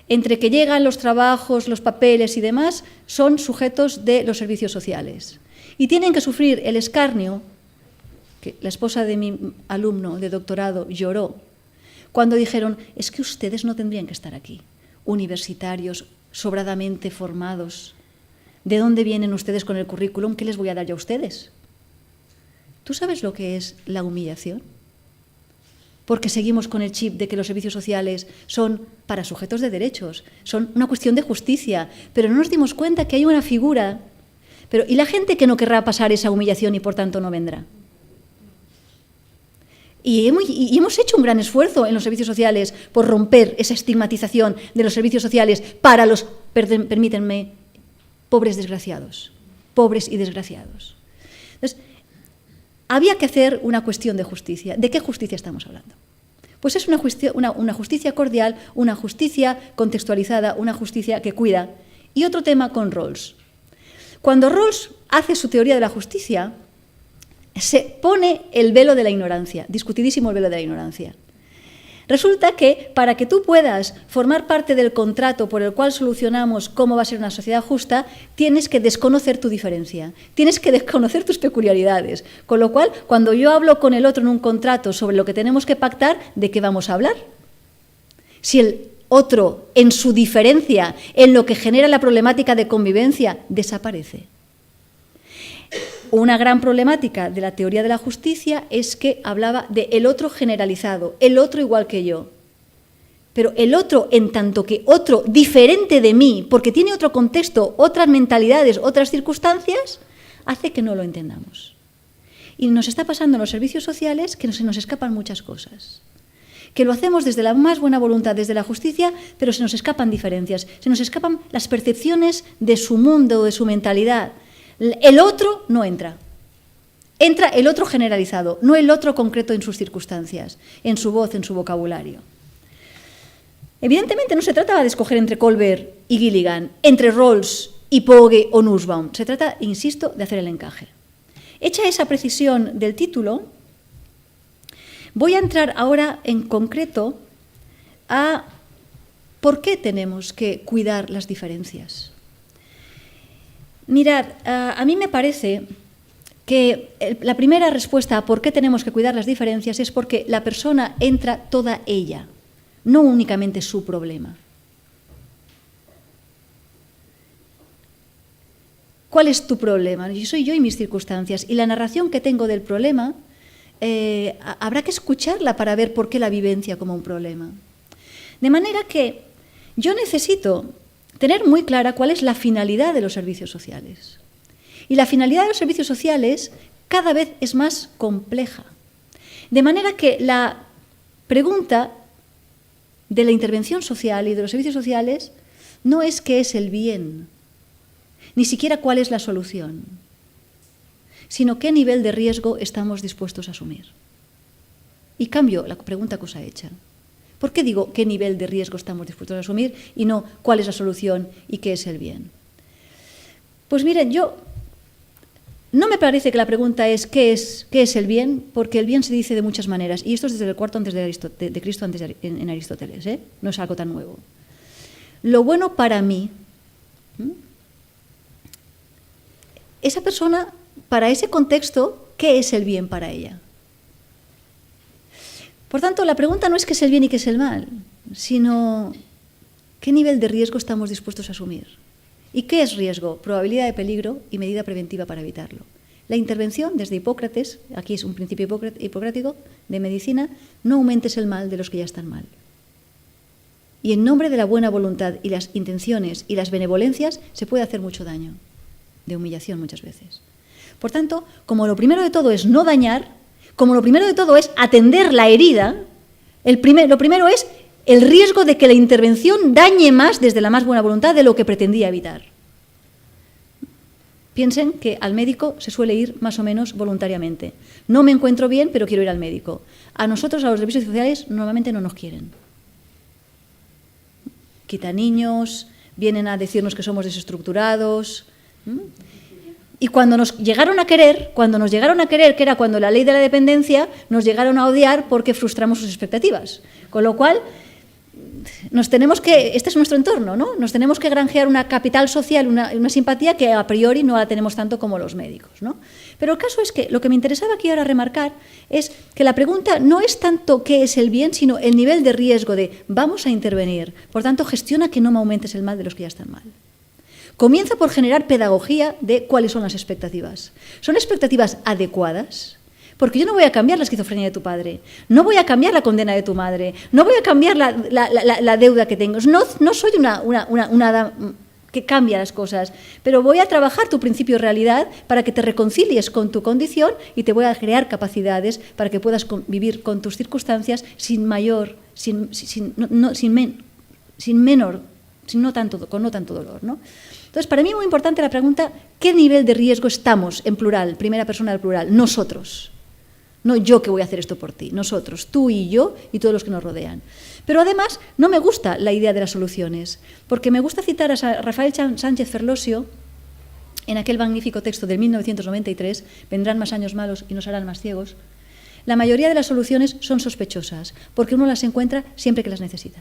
Entre que llegan los trabajos, los papeles y demás, son sujetos de los servicios sociales. Y tienen que sufrir el escarnio, que la esposa de mi alumno de doctorado lloró, cuando dijeron, es que ustedes no tendrían que estar aquí, universitarios, sobradamente formados. ¿De dónde vienen ustedes con el currículum? ¿Qué les voy a dar yo a ustedes? ¿Tú sabes lo que es la humillación? Porque seguimos con el chip de que los servicios sociales son para sujetos de derechos, son una cuestión de justicia, pero no nos dimos cuenta que hay una figura. ¿Y la gente que no querrá pasar esa humillación y por tanto no vendrá? Y hemos hecho un gran esfuerzo en los servicios sociales por romper esa estigmatización de los servicios sociales para los, permítanme, pobres desgraciados, pobres y desgraciados. Entonces, había que hacer una cuestión de justicia. ¿De qué justicia estamos hablando? Pues es una justicia cordial, una justicia contextualizada, una justicia que cuida. Y otro tema con Rawls. Cuando Rawls hace su teoría de la justicia, se pone el velo de la ignorancia, discutidísimo el velo de la ignorancia. Resulta que para que tú puedas formar parte del contrato por el cual solucionamos cómo va a ser una sociedad justa, tienes que desconocer tu diferencia, tienes que desconocer tus peculiaridades. Con lo cual, cuando yo hablo con el otro en un contrato sobre lo que tenemos que pactar, ¿de qué vamos a hablar? Si el otro, en su diferencia, en lo que genera la problemática de convivencia, desaparece. Una gran problemática de la teoría de la justicia es que hablaba de el otro generalizado, el otro igual que yo. Pero el otro, en tanto que otro diferente de mí, porque tiene otro contexto, otras mentalidades, otras circunstancias, hace que no lo entendamos. Y nos está pasando en los servicios sociales que se nos escapan muchas cosas. Que lo hacemos desde la más buena voluntad, desde la justicia, pero se nos escapan diferencias, se nos escapan las percepciones de su mundo, de su mentalidad. El otro no entra. Entra el otro generalizado, no el otro concreto en sus circunstancias, en su voz, en su vocabulario. Evidentemente no se trataba de escoger entre Colbert y Gilligan, entre Rawls y Pogge o Nussbaum. Se trata, insisto, de hacer el encaje. Hecha esa precisión del título, voy a entrar ahora en concreto a por qué tenemos que cuidar las diferencias. Mirad, a mí me parece que la primera respuesta a por qué tenemos que cuidar las diferencias es porque la persona entra toda ella, no únicamente su problema. ¿Cuál es tu problema? Soy yo y mis circunstancias. Y la narración que tengo del problema, habrá que escucharla para ver por qué la vivencia como un problema. De manera que yo necesito tener muy clara cuál es la finalidad de los servicios sociales. Y la finalidad de los servicios sociales cada vez es más compleja. De manera que la pregunta de la intervención social y de los servicios sociales no es qué es el bien, ni siquiera cuál es la solución, sino qué nivel de riesgo estamos dispuestos a asumir. Y cambio la pregunta que os ha hecho. ¿Por qué digo qué nivel de riesgo estamos dispuestos a asumir y no cuál es la solución y qué es el bien? Pues miren, no me parece que la pregunta es ¿qué es el bien? Porque el bien se dice de muchas maneras, y esto es desde el cuarto antes de Cristo en Aristóteles, no es algo tan nuevo. Lo bueno para mí, esa persona, para ese contexto, ¿qué es el bien para ella? Por tanto, la pregunta no es qué es el bien y qué es el mal, sino qué nivel de riesgo estamos dispuestos a asumir. ¿Y qué es riesgo? Probabilidad de peligro y medida preventiva para evitarlo. La intervención, desde Hipócrates, aquí es un principio hipocrático de medicina, no aumentes el mal de los que ya están mal. Y en nombre de la buena voluntad y las intenciones y las benevolencias se puede hacer mucho daño, de humillación muchas veces. Por tanto, como lo primero de todo es no dañar, como lo primero de todo es atender la herida, lo primero es el riesgo de que la intervención dañe más desde la más buena voluntad de lo que pretendía evitar. Piensen que al médico se suele ir más o menos voluntariamente. No me encuentro bien, pero quiero ir al médico. A nosotros, a los servicios sociales, normalmente no nos quieren. Quitan niños, vienen a decirnos que somos desestructurados. Y cuando nos llegaron a querer, que era cuando la ley de la dependencia, nos llegaron a odiar porque frustramos sus expectativas. Con lo cual, este es nuestro entorno, ¿no? Nos tenemos que granjear una capital social, una simpatía que a priori no la tenemos tanto como los médicos, ¿no? Pero el caso es que lo que me interesaba aquí ahora remarcar es que la pregunta no es tanto qué es el bien, sino el nivel de riesgo de vamos a intervenir. Por tanto, gestiona que no me aumentes el mal de los que ya están mal. Comienza por generar pedagogía de cuáles son las expectativas. ¿Son expectativas adecuadas? Porque yo no voy a cambiar la esquizofrenia de tu padre, no voy a cambiar la condena de tu madre, no voy a cambiar la deuda que tengo. No soy una hada que cambia las cosas, pero voy a trabajar tu principio de realidad para que te reconcilies con tu condición y te voy a crear capacidades para que puedas vivir con tus circunstancias con no tanto dolor, ¿no? Entonces, para mí es muy importante la pregunta, ¿qué nivel de riesgo estamos en plural, primera persona del plural? Nosotros. No yo que voy a hacer esto por ti, nosotros, tú y yo y todos los que nos rodean. Pero además no me gusta la idea de las soluciones, porque me gusta citar a Rafael Sánchez Ferlosio en aquel magnífico texto de 1993, vendrán más años malos y nos harán más ciegos. La mayoría de las soluciones son sospechosas, porque uno las encuentra siempre que las necesita.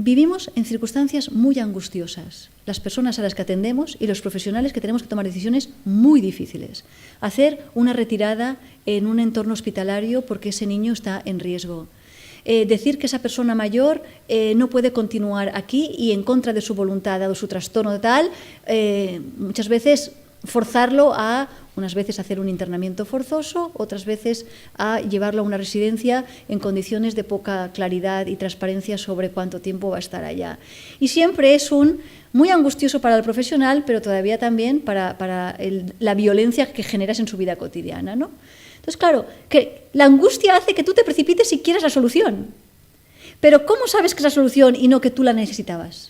Vivimos en circunstancias muy angustiosas, las personas a las que atendemos y los profesionales que tenemos que tomar decisiones muy difíciles. Hacer una retirada en un entorno hospitalario porque ese niño está en riesgo. Decir que esa persona mayor no puede continuar aquí y en contra de su voluntad, dado su trastorno tal, muchas veces forzarlo a, unas veces hacer un internamiento forzoso, otras veces a llevarlo a una residencia en condiciones de poca claridad y transparencia sobre cuánto tiempo va a estar allá. Y siempre es muy angustioso para el profesional, pero todavía también para la violencia que generas en su vida cotidiana, ¿no? Entonces, claro, que la angustia hace que tú te precipites y quieras la solución. Pero ¿cómo sabes que es la solución y no que tú la necesitabas?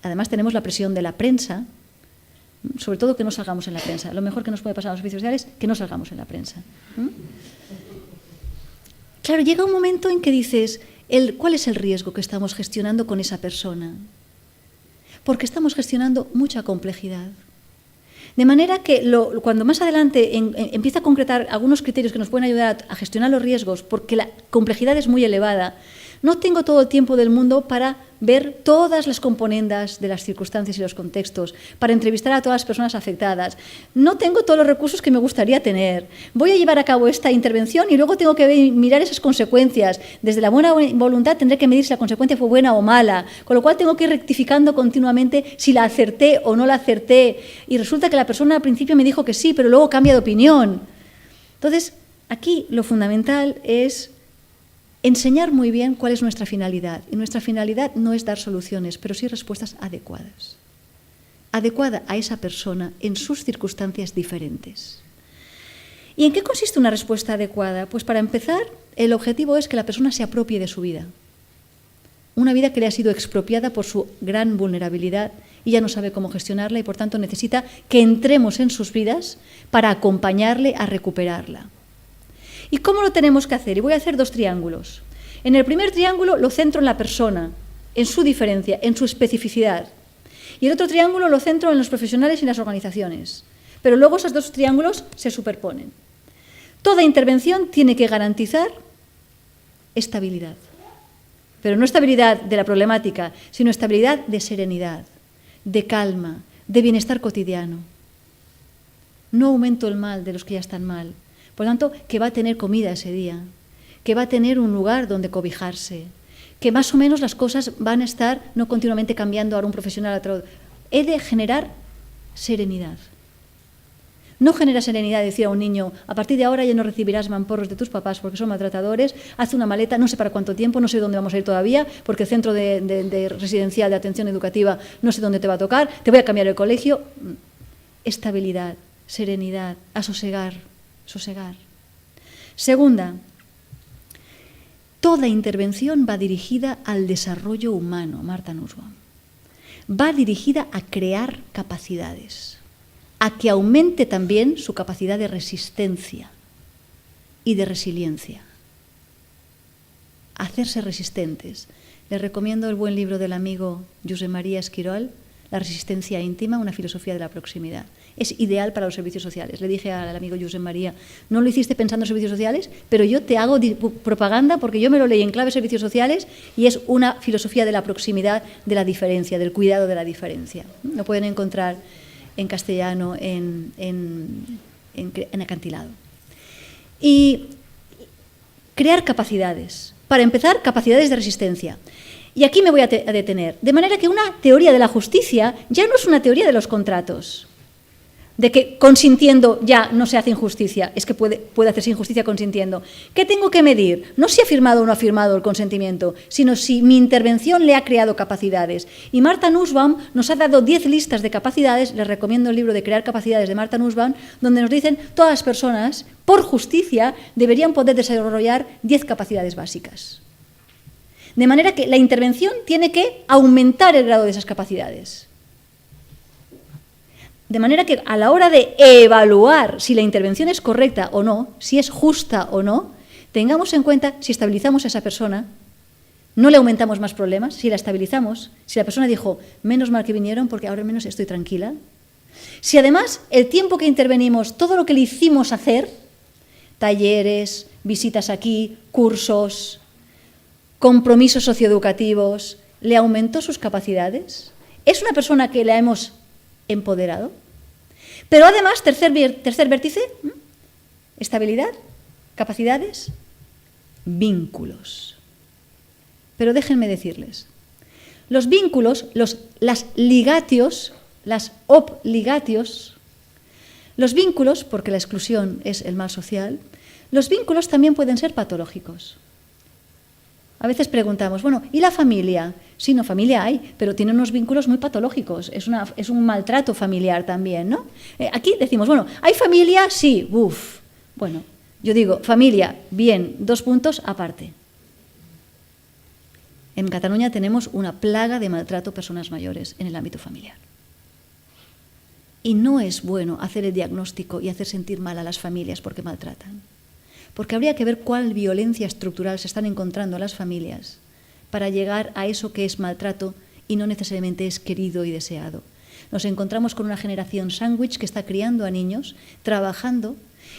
Además tenemos la presión de la prensa, sobre todo que no salgamos en la prensa. Lo mejor que nos puede pasar a los servicios sociales es que no salgamos en la prensa. Claro, llega un momento en que dices, ¿cuál es el riesgo que estamos gestionando con esa persona? Porque estamos gestionando mucha complejidad. De manera que cuando más adelante empieza a concretar algunos criterios que nos pueden ayudar a gestionar los riesgos, porque la complejidad es muy elevada, no tengo todo el tiempo del mundo para ver todas las componendas de las circunstancias y los contextos, para entrevistar a todas las personas afectadas. No tengo todos los recursos que me gustaría tener. Voy a llevar a cabo esta intervención y luego tengo que mirar esas consecuencias. Desde la buena voluntad tendré que medir si la consecuencia fue buena o mala, con lo cual tengo que ir rectificando continuamente si la acerté o no la acerté. Y resulta que la persona al principio me dijo que sí, pero luego cambia de opinión. Entonces, aquí lo fundamental es enseñar muy bien cuál es nuestra finalidad. Y nuestra finalidad no es dar soluciones, pero sí respuestas adecuadas. Adecuada a esa persona en sus circunstancias diferentes. ¿Y en qué consiste una respuesta adecuada? Pues para empezar, el objetivo es que la persona se apropie de su vida. Una vida que le ha sido expropiada por su gran vulnerabilidad y ya no sabe cómo gestionarla y por tanto necesita que entremos en sus vidas para acompañarle a recuperarla. ¿Y cómo lo tenemos que hacer? Y voy a hacer 2 triángulos. En el primer triángulo lo centro en la persona, en su diferencia, en su especificidad. Y el otro triángulo lo centro en los profesionales y en las organizaciones. Pero luego esos 2 triángulos se superponen. Toda intervención tiene que garantizar estabilidad. Pero no estabilidad de la problemática, sino estabilidad de serenidad, de calma, de bienestar cotidiano. No aumento el mal de los que ya están mal. Por lo tanto, que va a tener comida ese día, que va a tener un lugar donde cobijarse, que más o menos las cosas van a estar no continuamente cambiando ahora un profesional a otro. He de generar serenidad. No genera serenidad decir a un niño, a partir de ahora ya no recibirás mamporros de tus papás porque son maltratadores, haz una maleta, no sé para cuánto tiempo, no sé dónde vamos a ir todavía, porque el centro de residencial de atención educativa no sé dónde te va a tocar, te voy a cambiar el colegio. Estabilidad, serenidad, sosegar. Segunda, toda intervención va dirigida al desarrollo humano, Martha Nussbaum. Va dirigida a crear capacidades, a que aumente también su capacidad de resistencia y de resiliencia. Hacerse resistentes. Les recomiendo el buen libro del amigo Josep María Esquirol, La resistencia íntima, una filosofía de la proximidad. Es ideal para los servicios sociales. Le dije al amigo Josep María, no lo hiciste pensando en servicios sociales, pero yo te hago propaganda porque yo me lo leí en clave servicios sociales y es una filosofía de la proximidad, de la diferencia, del cuidado de la diferencia. Lo pueden encontrar en castellano, en Acantilado. Y crear capacidades. Para empezar, capacidades de resistencia. Y aquí me voy a detener. De manera que una teoría de la justicia ya no es una teoría de los contratos, de que consintiendo ya no se hace injusticia, es que puede hacerse injusticia consintiendo. ¿Qué tengo que medir? No si ha firmado o no ha firmado el consentimiento, sino si mi intervención le ha creado capacidades. Y Martha Nussbaum nos ha dado 10 listas de capacidades, les recomiendo el libro de Crear capacidades de Martha Nussbaum, donde nos dicen todas las personas, por justicia, deberían poder desarrollar 10 capacidades básicas. De manera que la intervención tiene que aumentar el grado de esas capacidades. De manera que a la hora de evaluar si la intervención es correcta o no, si es justa o no, tengamos en cuenta si estabilizamos a esa persona, no le aumentamos más problemas, si la estabilizamos, si la persona dijo, menos mal que vinieron porque ahora al menos estoy tranquila. Si además el tiempo que intervenimos, todo lo que le hicimos hacer, talleres, visitas aquí, cursos, compromisos socioeducativos, le aumentó sus capacidades, es una persona que la hemos empoderado. Pero además, tercer vértice, estabilidad, capacidades, vínculos. Pero déjenme decirles, los vínculos, las ligatios, las obligatios, los vínculos, porque la exclusión es el mal social, los vínculos también pueden ser patológicos. A veces preguntamos, bueno, ¿y la familia? Sí, no, familia hay, pero tiene unos vínculos muy patológicos, es un maltrato familiar también, ¿no? Aquí decimos, bueno, ¿hay familia? Sí, uff. Bueno, yo digo, familia, bien, 2 puntos aparte. En Cataluña tenemos una plaga de maltrato a personas mayores en el ámbito familiar. Y no es bueno hacer el diagnóstico y hacer sentir mal a las familias porque maltratan. Porque habría que ver cuál violencia estructural se están encontrando las familias para llegar a eso que es maltrato y no necesariamente es querido y deseado. Nos encontramos con una generación sándwich que está criando a niños, trabajando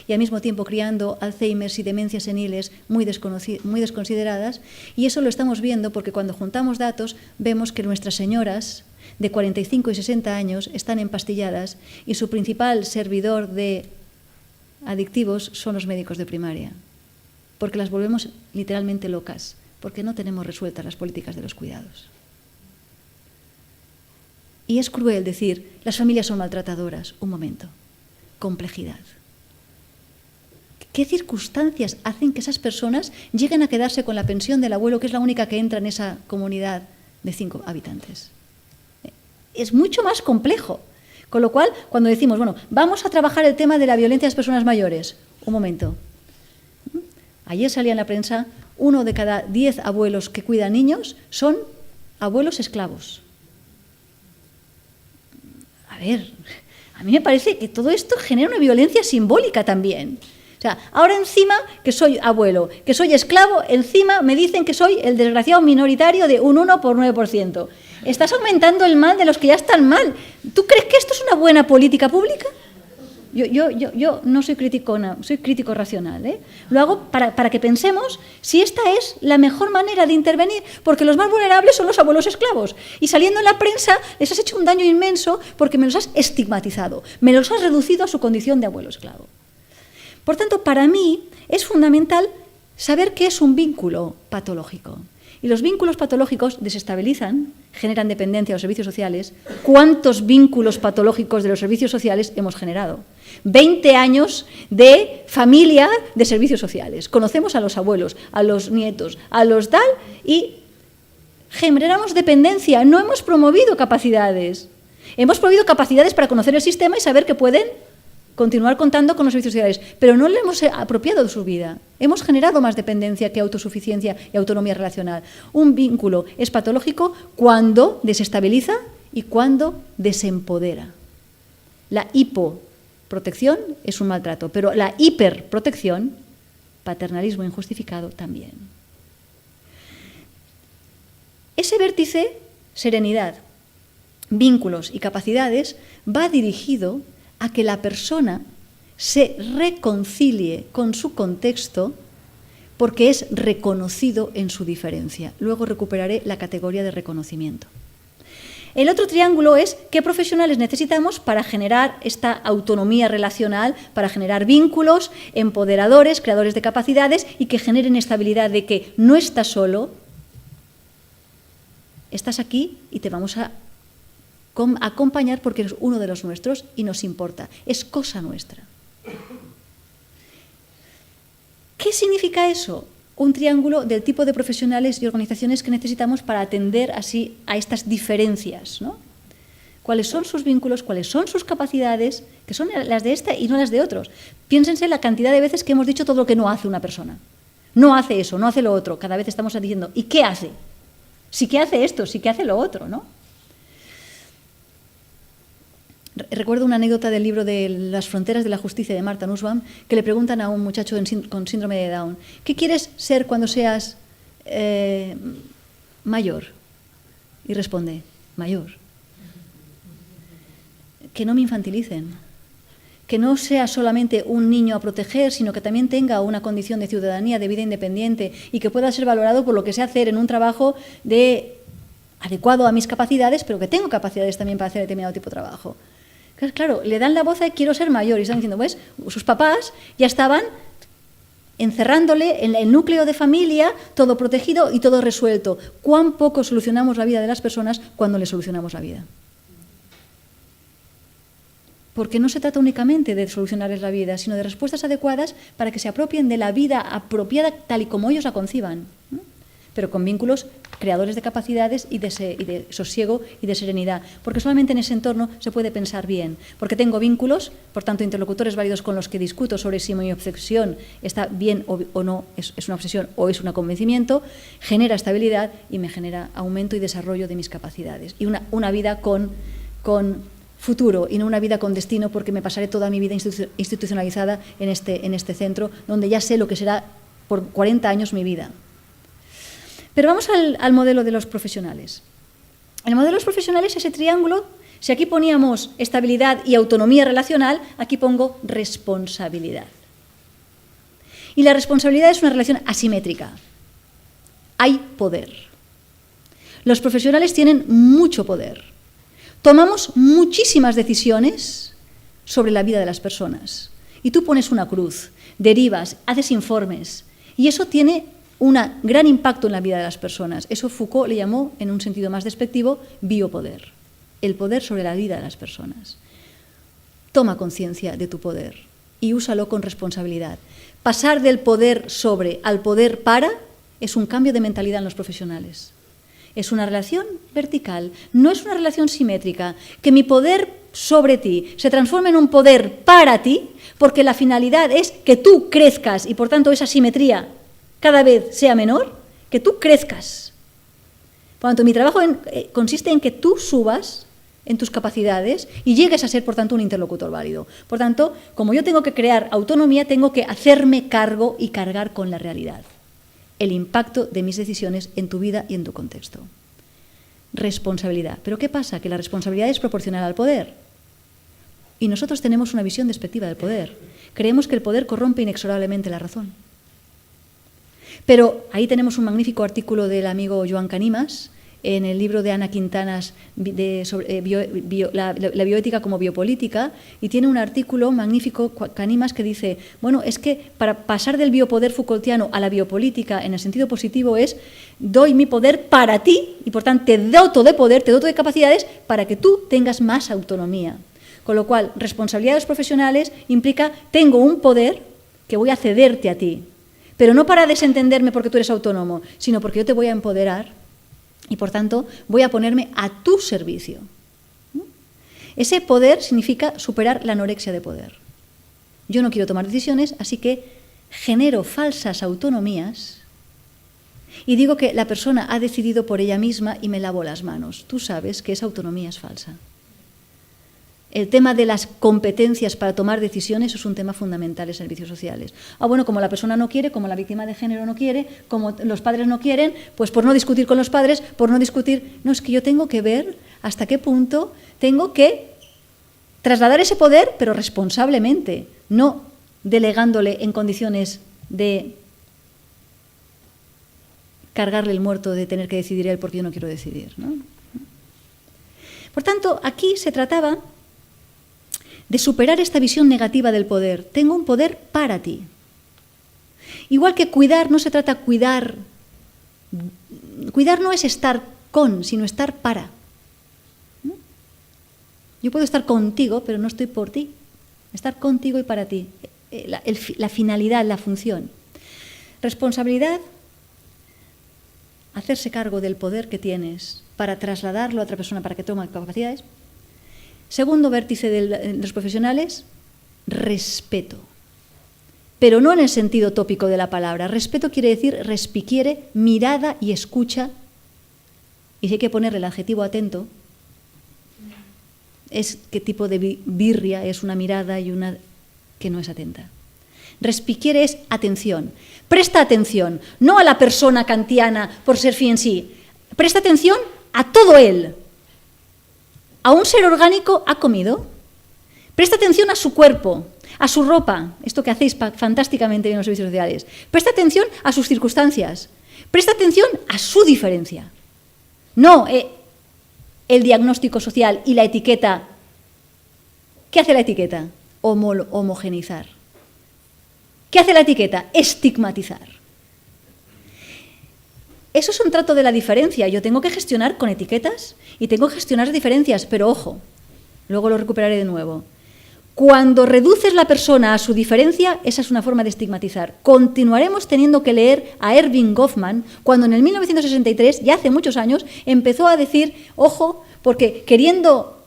y al mismo tiempo criando Alzheimer's y demencias seniles muy desconsideradas, y eso lo estamos viendo porque cuando juntamos datos vemos que nuestras señoras de 45 y 60 años están empastilladas y su principal servidor de adictivos son los médicos de primaria, porque las volvemos literalmente locas, porque no tenemos resueltas las políticas de los cuidados. Y es cruel decir, las familias son maltratadoras. Un momento, complejidad. ¿Qué circunstancias hacen que esas personas lleguen a quedarse con la pensión del abuelo, que es la única que entra en esa comunidad de 5 habitantes? Es mucho más complejo. Con lo cual, cuando decimos, bueno, vamos a trabajar el tema de la violencia de las personas mayores. Un momento. Ayer salía en la prensa, 1 de cada 10 abuelos que cuidan niños son abuelos esclavos. A ver, a mí me parece que todo esto genera una violencia simbólica también. O sea, ahora encima que soy abuelo, que soy esclavo, encima me dicen que soy el desgraciado minoritario de un 1 por 9%. Estás aumentando el mal de los que ya están mal. ¿Tú crees que esto es una buena política pública? Yo no soy criticona, soy crítico racional, ¿eh? Lo hago para que pensemos si esta es la mejor manera de intervenir, porque los más vulnerables son los abuelos esclavos. Y saliendo en la prensa les has hecho un daño inmenso porque me los has estigmatizado, me los has reducido a su condición de abuelo esclavo. Por tanto, para mí es fundamental saber qué es un vínculo patológico. Y los vínculos patológicos desestabilizan, generan dependencia a los servicios sociales. ¿Cuántos vínculos patológicos de los servicios sociales hemos generado? 20 años de familia de servicios sociales. Conocemos a los abuelos, a los nietos, a los tal, y generamos dependencia. No hemos promovido capacidades. Hemos promovido capacidades para conocer el sistema y saber que pueden continuar contando con los servicios sociales, pero no le hemos apropiado de su vida. Hemos generado más dependencia que autosuficiencia y autonomía relacional. Un vínculo es patológico cuando desestabiliza y cuando desempodera. La hipoprotección es un maltrato, pero la hiperprotección, paternalismo injustificado, también. Ese vértice, serenidad, vínculos y capacidades, va dirigido a que la persona se reconcilie con su contexto porque es reconocido en su diferencia. Luego recuperaré la categoría de reconocimiento. El otro triángulo es qué profesionales necesitamos para generar esta autonomía relacional, para generar vínculos, empoderadores, creadores de capacidades y que generen estabilidad de que no estás solo, estás aquí y te vamos a acompañar porque eres uno de los nuestros y nos importa, es cosa nuestra. ¿Qué significa eso? Un triángulo del tipo de profesionales y organizaciones que necesitamos para atender así a estas diferencias, ¿no? ¿Cuáles son sus vínculos? ¿Cuáles son sus capacidades? Que son las de esta y no las de otros. Piénsense la cantidad de veces que hemos dicho todo lo que no hace una persona. No hace eso, no hace lo otro. Cada vez estamos diciendo, ¿y qué hace? Sí que hace esto, sí que hace lo otro, ¿no? Recuerdo una anécdota del libro de Las fronteras de la justicia de Martha Nussbaum, que le preguntan a un muchacho con síndrome de Down, ¿qué quieres ser cuando seas mayor? Y responde, mayor. Que no me infantilicen, que no sea solamente un niño a proteger, sino que también tenga una condición de ciudadanía, de vida independiente y que pueda ser valorado por lo que sé hacer en un trabajo adecuado a mis capacidades, pero que tengo capacidades también para hacer determinado tipo de trabajo. Claro, le dan la voz a quiero ser mayor y están diciendo, pues, sus papás ya estaban encerrándole en el núcleo de familia, todo protegido y todo resuelto. ¿Cuán poco solucionamos la vida de las personas cuando les solucionamos la vida? Porque no se trata únicamente de solucionarles la vida, sino de respuestas adecuadas para que se apropien de la vida apropiada tal y como ellos la conciban, ¿no? Pero con vínculos creadores de capacidades y de sosiego y de serenidad, porque solamente en ese entorno se puede pensar bien, porque tengo vínculos, por tanto interlocutores válidos con los que discuto sobre si mi obsesión está bien o no, es una obsesión o es un convencimiento, genera estabilidad y me genera aumento y desarrollo de mis capacidades y una vida con futuro y no una vida con destino, porque me pasaré toda mi vida institucionalizada en este centro, donde ya sé lo que será por 40 años mi vida. Pero vamos al modelo de los profesionales. El modelo de los profesionales, ese triángulo, si aquí poníamos estabilidad y autonomía relacional, aquí pongo responsabilidad. Y la responsabilidad es una relación asimétrica. Hay poder. Los profesionales tienen mucho poder. Tomamos muchísimas decisiones sobre la vida de las personas. Y tú pones una cruz, derivas, haces informes, y eso tiene un gran impacto en la vida de las personas. Eso Foucault le llamó, en un sentido más despectivo, biopoder. El poder sobre la vida de las personas. Toma conciencia de tu poder y úsalo con responsabilidad. Pasar del poder sobre al poder para es un cambio de mentalidad en los profesionales. Es una relación vertical, no es una relación simétrica. Que mi poder sobre ti se transforme en un poder para ti, porque la finalidad es que tú crezcas y por tanto esa simetría cada vez sea menor, que tú crezcas. Por tanto, mi trabajo consiste en que tú subas en tus capacidades y llegues a ser, por tanto, un interlocutor válido. Por tanto, como yo tengo que crear autonomía, tengo que hacerme cargo y cargar con la realidad, el impacto de mis decisiones en tu vida y en tu contexto. Responsabilidad. ¿Pero qué pasa? Que la responsabilidad es proporcional al poder. Y nosotros tenemos una visión despectiva del poder. Creemos que el poder corrompe inexorablemente la razón. Pero ahí tenemos un magnífico artículo del amigo Joan Canimas en el libro de Ana Quintanas sobre la bioética como biopolítica, y tiene un artículo magnífico, Canimas, que dice, bueno, es que para pasar del biopoder Foucaultiano a la biopolítica en el sentido positivo es, doy mi poder para ti y por tanto te doto de poder, te doto de capacidades para que tú tengas más autonomía. Con lo cual, responsabilidades profesionales implica, tengo un poder que voy a cederte a ti, pero no para desentenderme porque tú eres autónomo, sino porque yo te voy a empoderar y, por tanto, voy a ponerme a tu servicio. Ese poder significa superar la anorexia de poder. Yo no quiero tomar decisiones, así que genero falsas autonomías y digo que la persona ha decidido por ella misma y me lavo las manos. Tú sabes que esa autonomía es falsa. El tema de las competencias para tomar decisiones es un tema fundamental en servicios sociales. Bueno, como la persona no quiere, como la víctima de género no quiere, como los padres no quieren, pues por no discutir con los padres, por no discutir... No, es que yo tengo que ver hasta qué punto tengo que trasladar ese poder, pero responsablemente, no delegándole en condiciones de cargarle el muerto, de tener que decidir él porque yo no quiero decidir, ¿no? Por tanto, aquí se trataba de superar esta visión negativa del poder. Tengo un poder para ti. Igual que cuidar, no se trata de cuidar. Cuidar no es estar con, sino estar para. ¿No? Yo puedo estar contigo, pero no estoy por ti. Estar contigo y para ti. La finalidad, la función. Responsabilidad, hacerse cargo del poder que tienes para trasladarlo a otra persona para que tome capacidades. Segundo vértice de los profesionales, respeto. Pero no en el sentido tópico de la palabra. Respeto quiere decir respiquiere, mirada y escucha. Y si hay que ponerle el adjetivo atento, es qué tipo de birria es una mirada y una que no es atenta. Respiquiere es atención. Presta atención, no a la persona kantiana por ser fin en sí. Presta atención a todo él. ¿A un ser orgánico ha comido? Presta atención a su cuerpo, a su ropa, esto que hacéis fantásticamente bien en los servicios sociales. Presta atención a sus circunstancias. Presta atención a su diferencia. No el diagnóstico social y la etiqueta. ¿Qué hace la etiqueta? Homogeneizar. ¿Qué hace la etiqueta? Estigmatizar. Eso es un trato de la diferencia. Yo tengo que gestionar con etiquetas y tengo que gestionar diferencias, pero ojo, luego lo recuperaré de nuevo. Cuando reduces la persona a su diferencia, esa es una forma de estigmatizar. Continuaremos teniendo que leer a Erving Goffman, cuando en el 1963, ya hace muchos años, empezó a decir, ojo, porque queriendo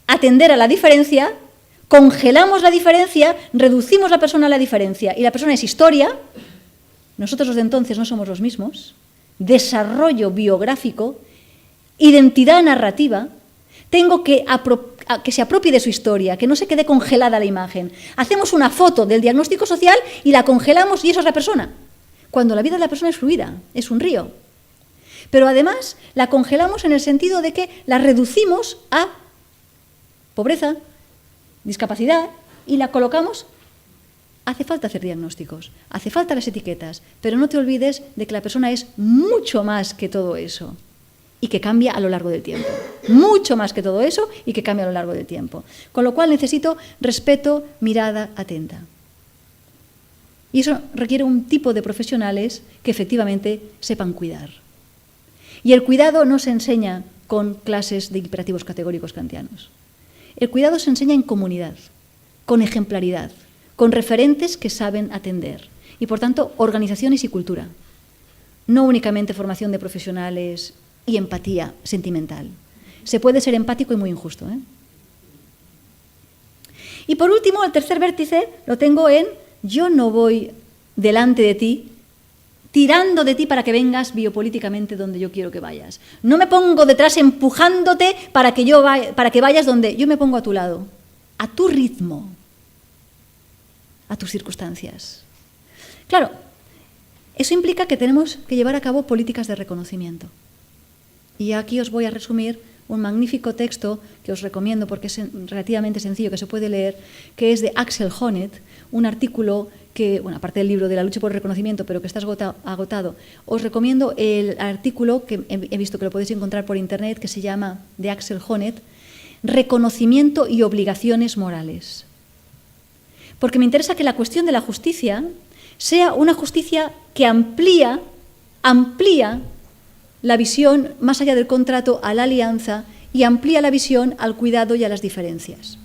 atender a la diferencia, congelamos la diferencia, reducimos la persona a la diferencia, y la persona es historia, nosotros los de entonces no somos los mismos, desarrollo biográfico, identidad narrativa, tengo que se apropie de su historia, que no se quede congelada la imagen. Hacemos una foto del diagnóstico social y la congelamos y eso es la persona. Cuando la vida de la persona es fluida, es un río. Pero además la congelamos en el sentido de que la reducimos a pobreza, discapacidad y la colocamos. Hace falta hacer diagnósticos, hace falta las etiquetas, pero no te olvides de que la persona es mucho más que todo eso y que cambia a lo largo del tiempo. Mucho más que todo eso y que cambia a lo largo del tiempo. Con lo cual necesito respeto, mirada atenta. Y eso requiere un tipo de profesionales que efectivamente sepan cuidar. Y el cuidado no se enseña con clases de imperativos categóricos kantianos. El cuidado se enseña en comunidad, con ejemplaridad, con referentes que saben atender y, por tanto, organizaciones y cultura. No únicamente formación de profesionales y empatía sentimental. Se puede ser empático y muy injusto, ¿eh? Y por último, el tercer vértice lo tengo en yo no voy delante de ti, tirando de ti para que vengas biopolíticamente donde yo quiero que vayas. No me pongo detrás empujándote para que vayas donde yo me pongo a tu lado, a tu ritmo, a tus circunstancias. Claro, eso implica que tenemos que llevar a cabo políticas de reconocimiento. Y aquí os voy a resumir un magnífico texto que os recomiendo porque es relativamente sencillo, que se puede leer, que es de Axel Honneth, un artículo que, bueno, aparte del libro de la lucha por el reconocimiento, pero que está agotado, os recomiendo el artículo que he visto que lo podéis encontrar por internet, que se llama, de Axel Honneth, Reconocimiento y obligaciones morales. Porque me interesa que la cuestión de la justicia sea una justicia que amplía la visión más allá del contrato a la alianza y amplía la visión al cuidado y a las diferencias.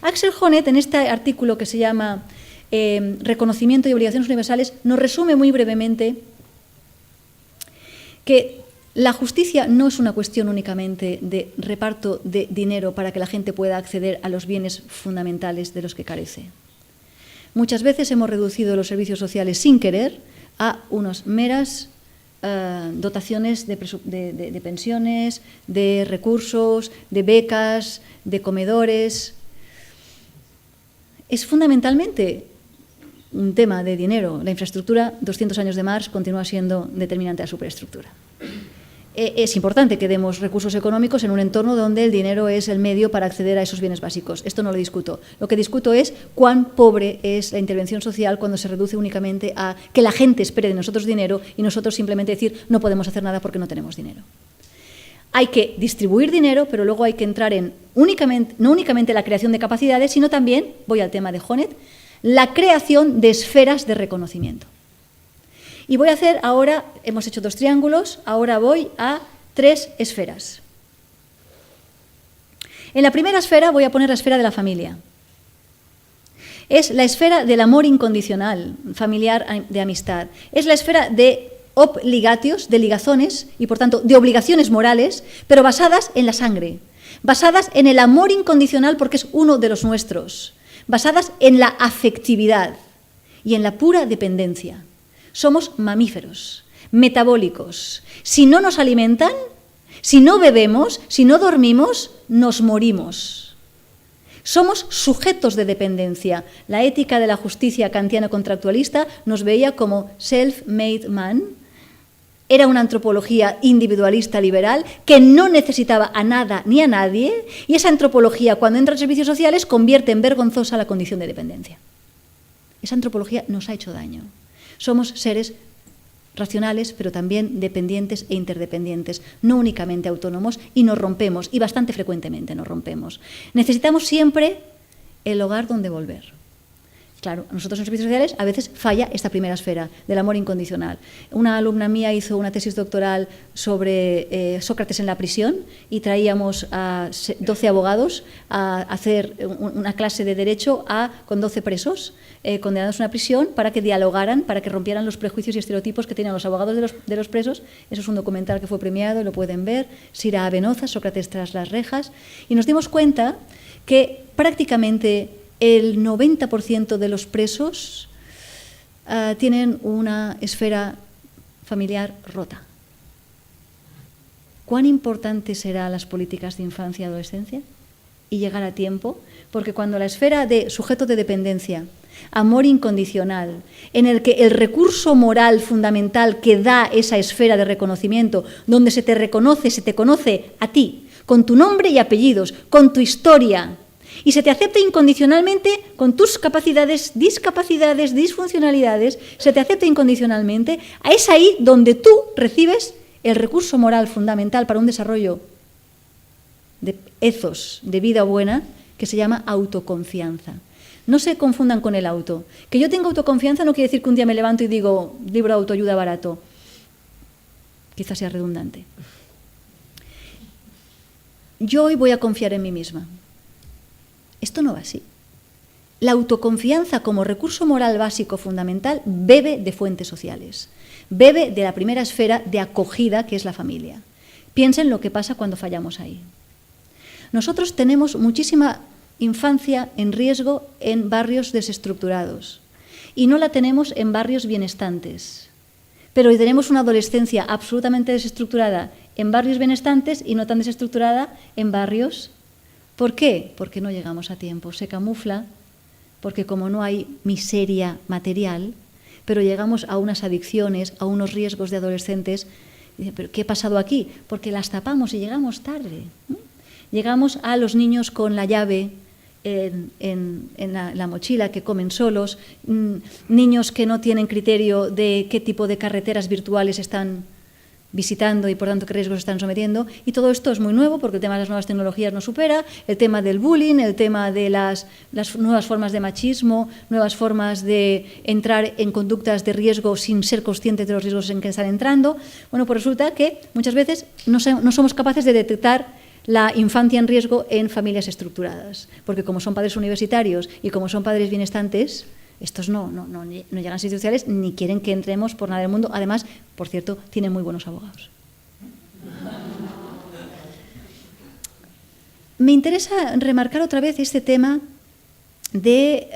Axel Honneth, en este artículo que se llama Reconocimiento y obligaciones universales, nos resume muy brevemente que la justicia no es una cuestión únicamente de reparto de dinero para que la gente pueda acceder a los bienes fundamentales de los que carece. Muchas veces hemos reducido los servicios sociales sin querer a unas meras dotaciones de pensiones, de recursos, de becas, de comedores. Es fundamentalmente un tema de dinero. La infraestructura, 200 años de Marx, continúa siendo determinante a la superestructura. Es importante que demos recursos económicos en un entorno donde el dinero es el medio para acceder a esos bienes básicos. Esto no lo discuto. Lo que discuto es cuán pobre es la intervención social cuando se reduce únicamente a que la gente espere de nosotros dinero y nosotros simplemente decir no podemos hacer nada porque no tenemos dinero. Hay que distribuir dinero, pero luego hay que entrar en no únicamente la creación de capacidades, sino también, voy al tema de Honneth, la creación de esferas de reconocimiento. Y voy a hacer ahora, hemos hecho 2 triángulos, ahora voy a 3 esferas. En la primera esfera voy a poner la esfera de la familia. Es la esfera del amor incondicional, familiar, de amistad. Es la esfera de obligatios, de ligazones y, por tanto, de obligaciones morales, pero basadas en la sangre, basadas en el amor incondicional porque es uno de los nuestros, basadas en la afectividad y en la pura dependencia. Somos mamíferos, metabólicos. Si no nos alimentan, si no bebemos, si no dormimos, nos morimos. Somos sujetos de dependencia. La ética de la justicia kantiana contractualista nos veía como self-made man. Era una antropología individualista liberal que no necesitaba a nada ni a nadie, y esa antropología, cuando entra en servicios sociales, convierte en vergonzosa la condición de dependencia. Esa antropología nos ha hecho daño. Somos seres racionales, pero también dependientes e interdependientes, no únicamente autónomos, y nos rompemos, y bastante frecuentemente nos rompemos. Necesitamos siempre el hogar donde volver. Claro, nosotros en servicios sociales a veces falla esta primera esfera del amor incondicional. Una alumna mía hizo una tesis doctoral sobre Sócrates en la prisión y traíamos a 12 abogados a hacer una clase de derecho con 12 presos condenados a una prisión para que dialogaran, para que rompieran los prejuicios y estereotipos que tenían los abogados de los presos. Eso es un documental que fue premiado, lo pueden ver, Sira Venoza, Sócrates tras las rejas, y nos dimos cuenta que prácticamente el 90% de los presos tienen una esfera familiar rota. ¿Cuán importante serán las políticas de infancia y adolescencia? Y llegar a tiempo, porque cuando la esfera de sujeto de dependencia, amor incondicional, en el que el recurso moral fundamental que da esa esfera de reconocimiento, donde se te reconoce, se te conoce a ti, con tu nombre y apellidos, con tu historia, y se te acepta incondicionalmente con tus capacidades, discapacidades, disfuncionalidades, se te acepta incondicionalmente, es ahí donde tú recibes el recurso moral fundamental para un desarrollo de ethos, de vida buena, que se llama autoconfianza. No se confundan con el auto. Que yo tenga autoconfianza no quiere decir que un día me levanto y digo, libro de autoayuda barato. Quizás sea redundante. Yo hoy voy a confiar en mí misma. Esto no va así. La autoconfianza como recurso moral básico fundamental bebe de fuentes sociales, bebe de la primera esfera de acogida que es la familia. Piensen lo que pasa cuando fallamos ahí. Nosotros tenemos muchísima infancia en riesgo en barrios desestructurados y no la tenemos en barrios bienestantes, pero tenemos una adolescencia absolutamente desestructurada en barrios benestantes y no tan desestructurada en barrios. ¿Por qué? Porque no llegamos a tiempo. Se camufla porque como no hay miseria material, pero llegamos a unas adicciones, a unos riesgos de adolescentes. ¿Pero qué ha pasado aquí? Porque las tapamos y llegamos tarde. Llegamos a los niños con la llave en la mochila, que comen solos, niños que no tienen criterio de qué tipo de carreteras virtuales están visitando y por tanto qué riesgos están sometiendo. Y todo esto es muy nuevo porque el tema de las nuevas tecnologías nos supera, el tema del bullying, el tema de las nuevas formas de machismo, nuevas formas de entrar en conductas de riesgo sin ser conscientes de los riesgos en que están entrando. Bueno, pues resulta que muchas veces no somos capaces de detectar la infancia en riesgo en familias estructuradas, porque como son padres universitarios y como son padres bienestantes, estos no llegan a sitios sociales ni quieren que entremos por nada del mundo. Además, por cierto, tienen muy buenos abogados. Me interesa remarcar otra vez este tema de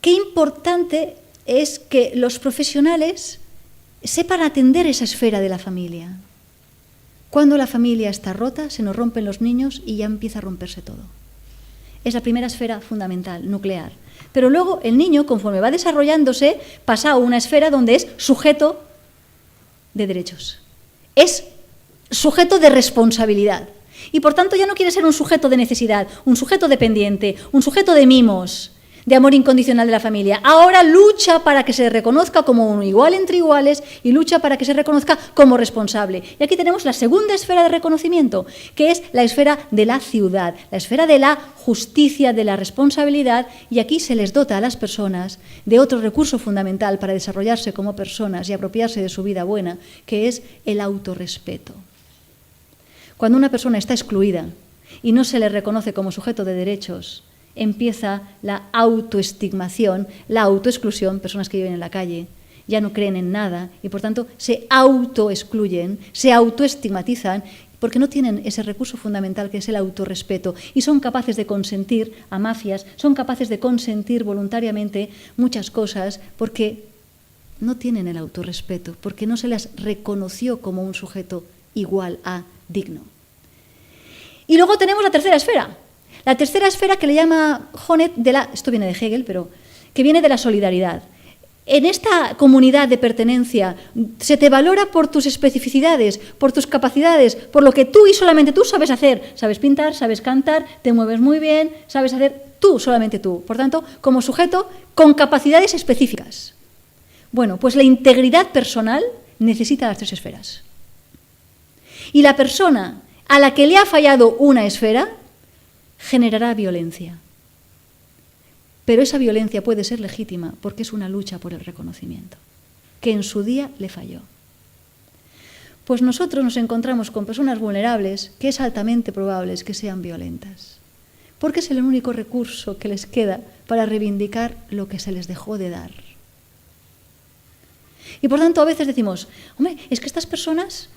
qué importante es que los profesionales sepan atender esa esfera de la familia. Cuando la familia está rota, se nos rompen los niños y ya empieza a romperse todo. Es la primera esfera fundamental, nuclear. Pero luego el niño, conforme va desarrollándose, pasa a una esfera donde es sujeto de derechos. Es sujeto de responsabilidad. Y por tanto ya no quiere ser un sujeto de necesidad, un sujeto dependiente, un sujeto de mimos, de amor incondicional de la familia. Ahora lucha para que se reconozca como un igual entre iguales y lucha para que se reconozca como responsable. Y aquí tenemos la segunda esfera de reconocimiento, que es la esfera de la ciudad, la esfera de la justicia, de la responsabilidad, y aquí se les dota a las personas de otro recurso fundamental para desarrollarse como personas y apropiarse de su vida buena, que es el autorrespeto. Cuando una persona está excluida y no se le reconoce como sujeto de derechos, empieza la autoestigmación, la autoexclusión, personas que viven en la calle, ya no creen en nada y por tanto se autoexcluyen, se autoestigmatizan porque no tienen ese recurso fundamental que es el autorrespeto y son capaces de consentir a mafias, son capaces de consentir voluntariamente muchas cosas porque no tienen el autorrespeto, porque no se les reconoció como un sujeto igual a digno. Y luego tenemos la tercera esfera. La tercera esfera que le llama Honneth, esto viene de Hegel, pero que viene de la solidaridad. En esta comunidad de pertenencia se te valora por tus especificidades, por tus capacidades, por lo que tú y solamente tú sabes hacer. Sabes pintar, sabes cantar, te mueves muy bien, sabes hacer tú, solamente tú. Por tanto, como sujeto con capacidades específicas. Bueno, pues la integridad personal necesita las tres esferas. Y la persona a la que le ha fallado una esfera generará violencia. Pero esa violencia puede ser legítima porque es una lucha por el reconocimiento, que en su día le falló. Pues nosotros nos encontramos con personas vulnerables que es altamente probable que sean violentas, porque es el único recurso que les queda para reivindicar lo que se les dejó de dar. Y por tanto a veces decimos, hombre, es que estas personas,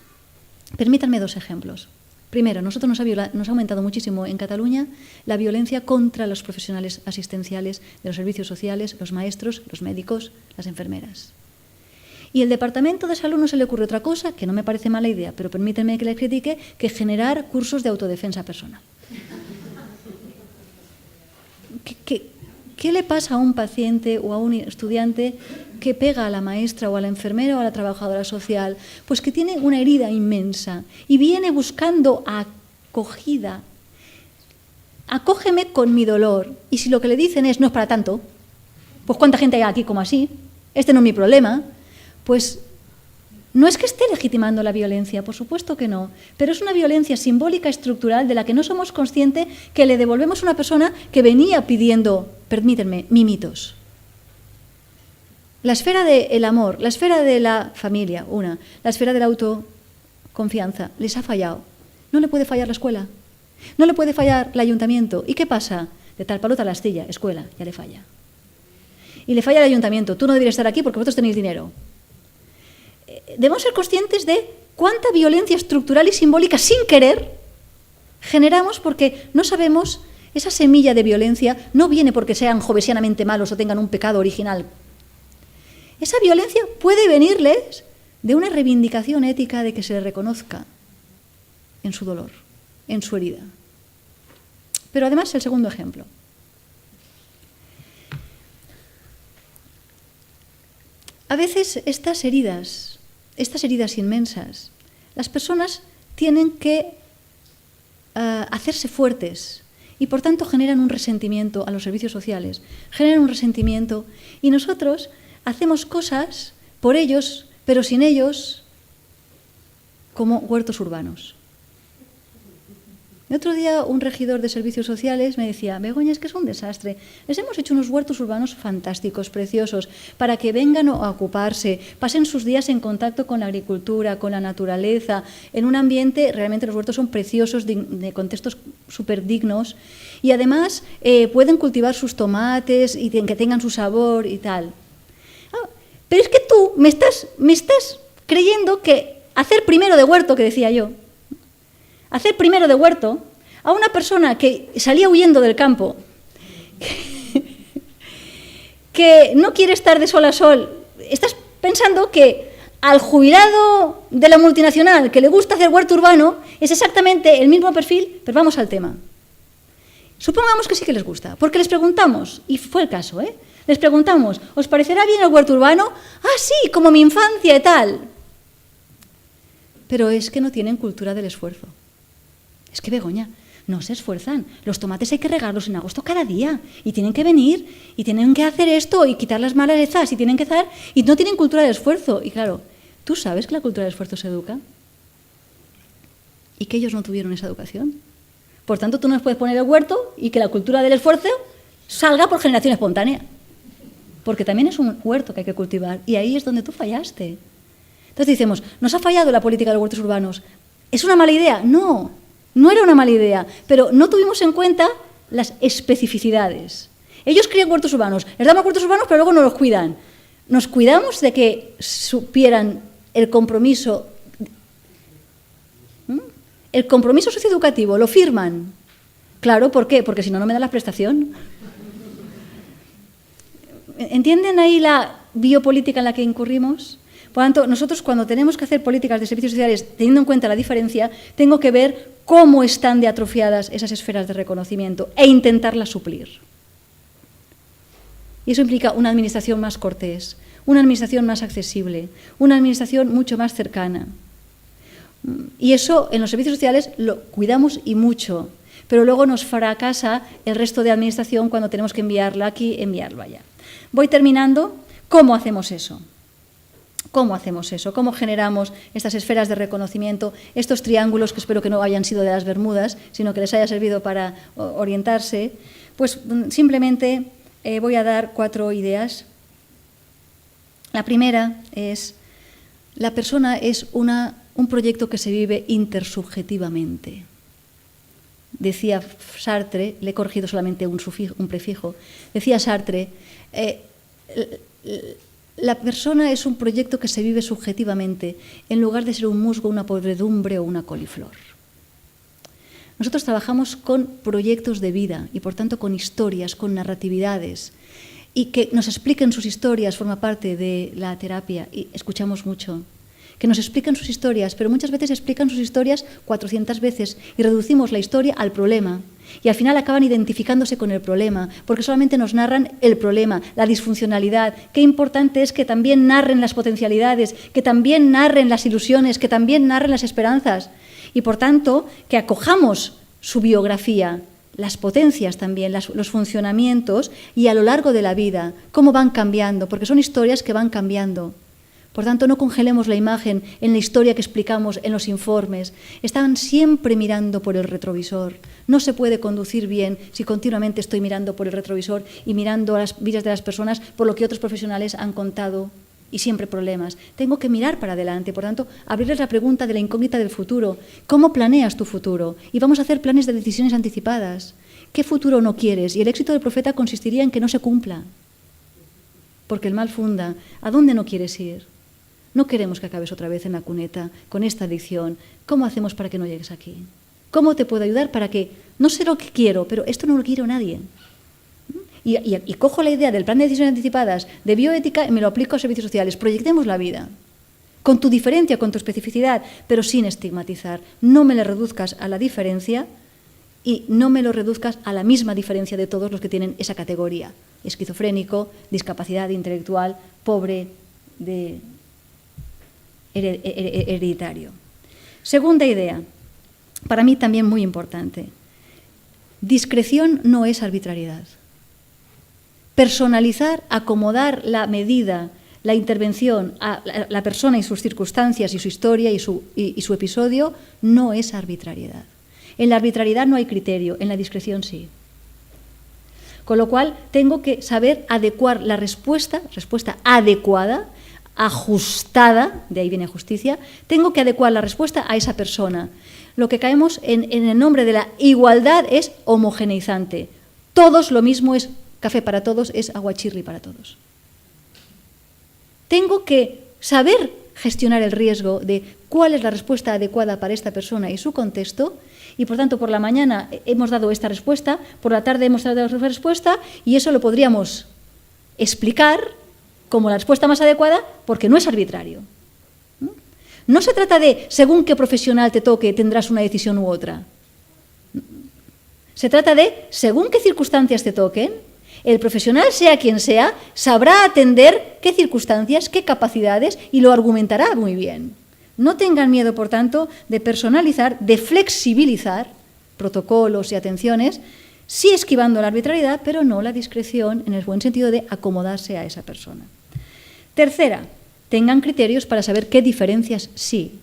permítanme dos ejemplos. Primero, nosotros nos ha aumentado muchísimo en Cataluña la violencia contra los profesionales asistenciales de los servicios sociales, los maestros, los médicos, las enfermeras. Y el Departamento de Salud no se le ocurre otra cosa, que no me parece mala idea, pero permítanme que le critique, que generar cursos de autodefensa personal. ¿Qué le pasa a un paciente o a un estudiante que pega a la maestra o a la enfermera o a la trabajadora social? Pues que tiene una herida inmensa y viene buscando acogida. Acógeme con mi dolor. Y si lo que le dicen es no es para tanto, pues ¿cuánta gente hay aquí como así? Este no es mi problema. Pues no es que esté legitimando la violencia, por supuesto que no, pero es una violencia simbólica estructural de la que no somos conscientes, que le devolvemos a una persona que venía pidiendo, permítanme, mimitos. La esfera del amor, la esfera de la familia, la esfera de la autoconfianza, les ha fallado. No le puede fallar la escuela, no le puede fallar el ayuntamiento. ¿Y qué pasa? De tal palo tal astilla, escuela, ya le falla. Y le falla el ayuntamiento, tú no deberías estar aquí porque vosotros tenéis dinero. Debemos ser conscientes de cuánta violencia estructural y simbólica sin querer generamos porque no sabemos, esa semilla de violencia no viene porque sean jovesianamente malos o tengan un pecado original. Esa violencia puede venirles de una reivindicación ética de que se les reconozca en su dolor, en su herida. Pero además el segundo ejemplo. A veces estas heridas inmensas, las personas tienen que hacerse fuertes y por tanto generan un resentimiento a los servicios sociales, generan un resentimiento y nosotros hacemos cosas por ellos, pero sin ellos, como huertos urbanos. El otro día un regidor de servicios sociales me decía, Begoña, es que es un desastre. Les hemos hecho unos huertos urbanos fantásticos, preciosos, para que vengan a ocuparse, pasen sus días en contacto con la agricultura, con la naturaleza, en un ambiente, realmente los huertos son preciosos, de contextos súper dignos, y además pueden cultivar sus tomates y que tengan su sabor y tal. Pero es que tú me estás creyendo que hacer primero de huerto, que decía yo, hacer primero de huerto a una persona que salía huyendo del campo, que no quiere estar de sol a sol, estás pensando que al jubilado de la multinacional que le gusta hacer huerto urbano es exactamente el mismo perfil, pero vamos al tema. Supongamos que sí que les gusta, porque les preguntamos, y fue el caso, les preguntamos, ¿os parecerá bien el huerto urbano? Ah, sí, como mi infancia y tal. Pero es que no tienen cultura del esfuerzo. Es que, Begoña, no se esfuerzan. Los tomates hay que regarlos en agosto cada día. Y tienen que venir, y tienen que hacer esto, y quitar las malezas, y tienen que hacer... Y no tienen cultura del esfuerzo. Y claro, ¿tú sabes que la cultura del esfuerzo se educa? Y que ellos no tuvieron esa educación. Por tanto, tú no puedes poner el huerto y que la cultura del esfuerzo salga por generación espontánea. Porque también es un huerto que hay que cultivar. Y ahí es donde tú fallaste. Entonces decimos, ¿nos ha fallado la política de los huertos urbanos? ¿Es una mala idea? No. No era una mala idea, pero no tuvimos en cuenta las especificidades. Ellos crían huertos urbanos, les damos huertos urbanos, pero luego no los cuidan. Nos cuidamos de que supieran el compromiso socioeducativo, lo firman. Claro, ¿por qué? Porque si no, no me dan la prestación. ¿Entienden ahí la biopolítica en la que incurrimos? Por lo tanto, nosotros cuando tenemos que hacer políticas de servicios sociales, teniendo en cuenta la diferencia, tengo que ver cómo están de atrofiadas esas esferas de reconocimiento e intentarlas suplir. Y eso implica una administración más cortés, una administración más accesible, una administración mucho más cercana. Y eso en los servicios sociales lo cuidamos y mucho, pero luego nos fracasa el resto de administración cuando tenemos que enviarla aquí, enviarlo allá. Voy terminando. ¿Cómo hacemos eso? ¿Cómo hacemos eso? ¿Cómo generamos estas esferas de reconocimiento, estos triángulos que espero que no hayan sido de las Bermudas, sino que les haya servido para orientarse? Pues simplemente voy a dar 4 ideas. La primera es, la persona es un proyecto que se vive intersubjetivamente. Decía Sartre, le he corregido solamente un prefijo, decía Sartre, la persona es un proyecto que se vive subjetivamente, en lugar de ser un musgo, una podredumbre o una coliflor. Nosotros trabajamos con proyectos de vida y, por tanto, con historias, con narratividades. Y que nos expliquen sus historias forma parte de la terapia y escuchamos mucho. Que nos expliquen sus historias, pero muchas veces explican sus historias 400 veces y reducimos la historia al problema. Y al final acaban identificándose con el problema, porque solamente nos narran el problema, la disfuncionalidad. Qué importante es que también narren las potencialidades, que también narren las ilusiones, que también narren las esperanzas. Y por tanto, que acojamos su biografía, las potencias también, los funcionamientos y a lo largo de la vida, cómo van cambiando, porque son historias que van cambiando. Por tanto, no congelemos la imagen en la historia que explicamos en los informes. Están siempre mirando por el retrovisor. No se puede conducir bien si continuamente estoy mirando por el retrovisor y mirando a las vidas de las personas por lo que otros profesionales han contado y siempre problemas. Tengo que mirar para adelante. Por tanto, abrirles la pregunta de la incógnita del futuro. ¿Cómo planeas tu futuro? Y vamos a hacer planes de decisiones anticipadas. ¿Qué futuro no quieres? Y el éxito del profeta consistiría en que no se cumpla. Porque el mal funda. ¿A dónde no quieres ir? No queremos que acabes otra vez en la cuneta con esta adicción. ¿Cómo hacemos para que no llegues aquí? ¿Cómo te puedo ayudar para que, no sé lo que quiero, pero esto no lo quiero nadie? Y cojo la idea del plan de decisiones anticipadas, de bioética, y me lo aplico a servicios sociales. Proyectemos la vida, con tu diferencia, con tu especificidad, pero sin estigmatizar. No me le reduzcas a la diferencia y no me lo reduzcas a la misma diferencia de todos los que tienen esa categoría. Esquizofrénico, discapacidad intelectual, pobre, hereditario. Segunda idea, para mí también muy importante. Discreción no es arbitrariedad. Personalizar, acomodar la medida, la intervención a la persona y sus circunstancias y su historia y su episodio no es arbitrariedad. En la arbitrariedad no hay criterio, en la discreción sí. Con lo cual tengo que saber adecuar la respuesta adecuada, ajustada, de ahí viene justicia, tengo que adecuar la respuesta a esa persona. Lo que caemos en el nombre de la igualdad es homogeneizante. Todos lo mismo, es café para todos, es aguachirri para todos. Tengo que saber gestionar el riesgo de cuál es la respuesta adecuada para esta persona y su contexto, y por tanto por la mañana hemos dado esta respuesta, por la tarde hemos dado otra respuesta, y eso lo podríamos explicar como la respuesta más adecuada porque no es arbitrario. No se trata de según qué profesional te toque tendrás una decisión u otra. Se trata de según qué circunstancias te toquen, el profesional, sea quien sea, sabrá atender qué circunstancias, qué capacidades y lo argumentará muy bien. No tengan miedo, por tanto, de personalizar, de flexibilizar protocolos y atenciones, sí esquivando la arbitrariedad, pero no la discreción en el buen sentido de acomodarse a esa persona. Tercera, tengan criterios para saber qué diferencias sí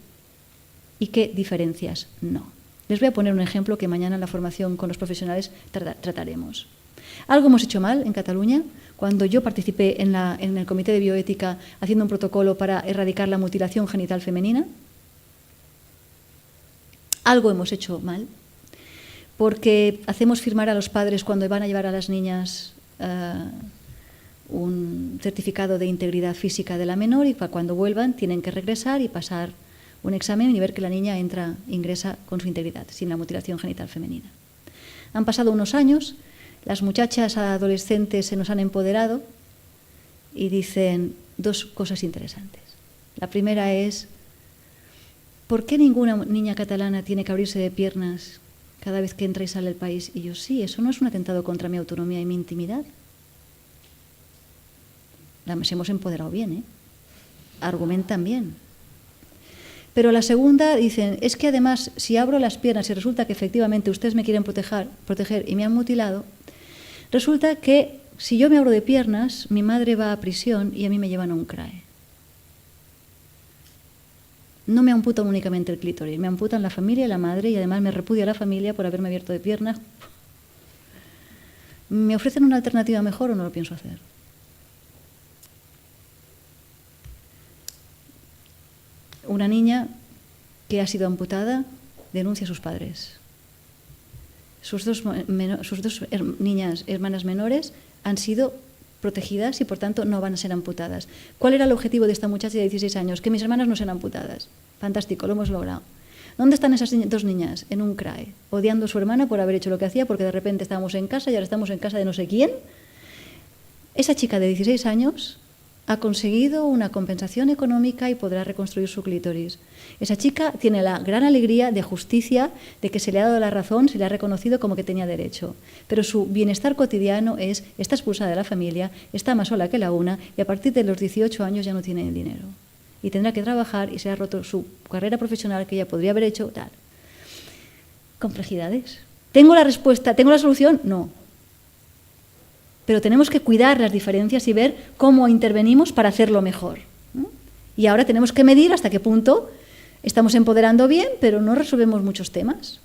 y qué diferencias no. Les voy a poner un ejemplo que mañana en la formación con los profesionales trataremos. Algo hemos hecho mal en Cataluña. Cuando yo participé en el Comité de Bioética haciendo un protocolo para erradicar la mutilación genital femenina, algo hemos hecho mal, porque hacemos firmar a los padres cuando van a llevar a las niñas un certificado de integridad física de la menor, y cuando vuelvan tienen que regresar y pasar un examen y ver que la niña ingresa con su integridad, sin la mutilación genital femenina. Han pasado unos años. Las muchachas adolescentes se nos han empoderado y dicen dos cosas interesantes. La primera es, ¿por qué ninguna niña catalana tiene que abrirse de piernas cada vez que entra y sale del país? Y yo, sí, eso no es un atentado contra mi autonomía y mi intimidad. Las hemos empoderado bien, ¿eh? Argumentan bien. Pero la segunda, dicen, es que además, si abro las piernas y resulta que efectivamente ustedes me quieren proteger y me han mutilado, resulta que si yo me abro de piernas, mi madre va a prisión y a mí me llevan a un CRAE. No me amputan únicamente el clítoris, me amputan la familia y la madre, y además me repudia la familia por haberme abierto de piernas. ¿Me ofrecen una alternativa mejor o no lo pienso hacer? Una niña que ha sido amputada denuncia a sus padres. Sus dos niñas, hermanas menores, han sido protegidas y por tanto no van a ser amputadas. ¿Cuál era el objetivo de esta muchacha de 16 años? Que mis hermanas no sean amputadas. Fantástico, lo hemos logrado. ¿Dónde están esas dos niñas? En un CRAE, odiando a su hermana por haber hecho lo que hacía, porque de repente estábamos en casa y ahora estamos en casa de no sé quién. Esa chica de 16 años ha conseguido una compensación económica y podrá reconstruir su clítoris. Esa chica tiene la gran alegría de justicia, de que se le ha dado la razón, se le ha reconocido como que tenía derecho. Pero su bienestar cotidiano está expulsada de la familia, está más sola que la una, y a partir de los 18 años ya no tiene dinero. Y tendrá que trabajar y se ha roto su carrera profesional que ella podría haber hecho, tal. Complejidades. ¿Tengo la respuesta? ¿Tengo la solución? No. Pero tenemos que cuidar las diferencias y ver cómo intervenimos para hacerlo mejor. Y ahora tenemos que medir hasta qué punto estamos empoderando bien, pero no resolvemos muchos temas.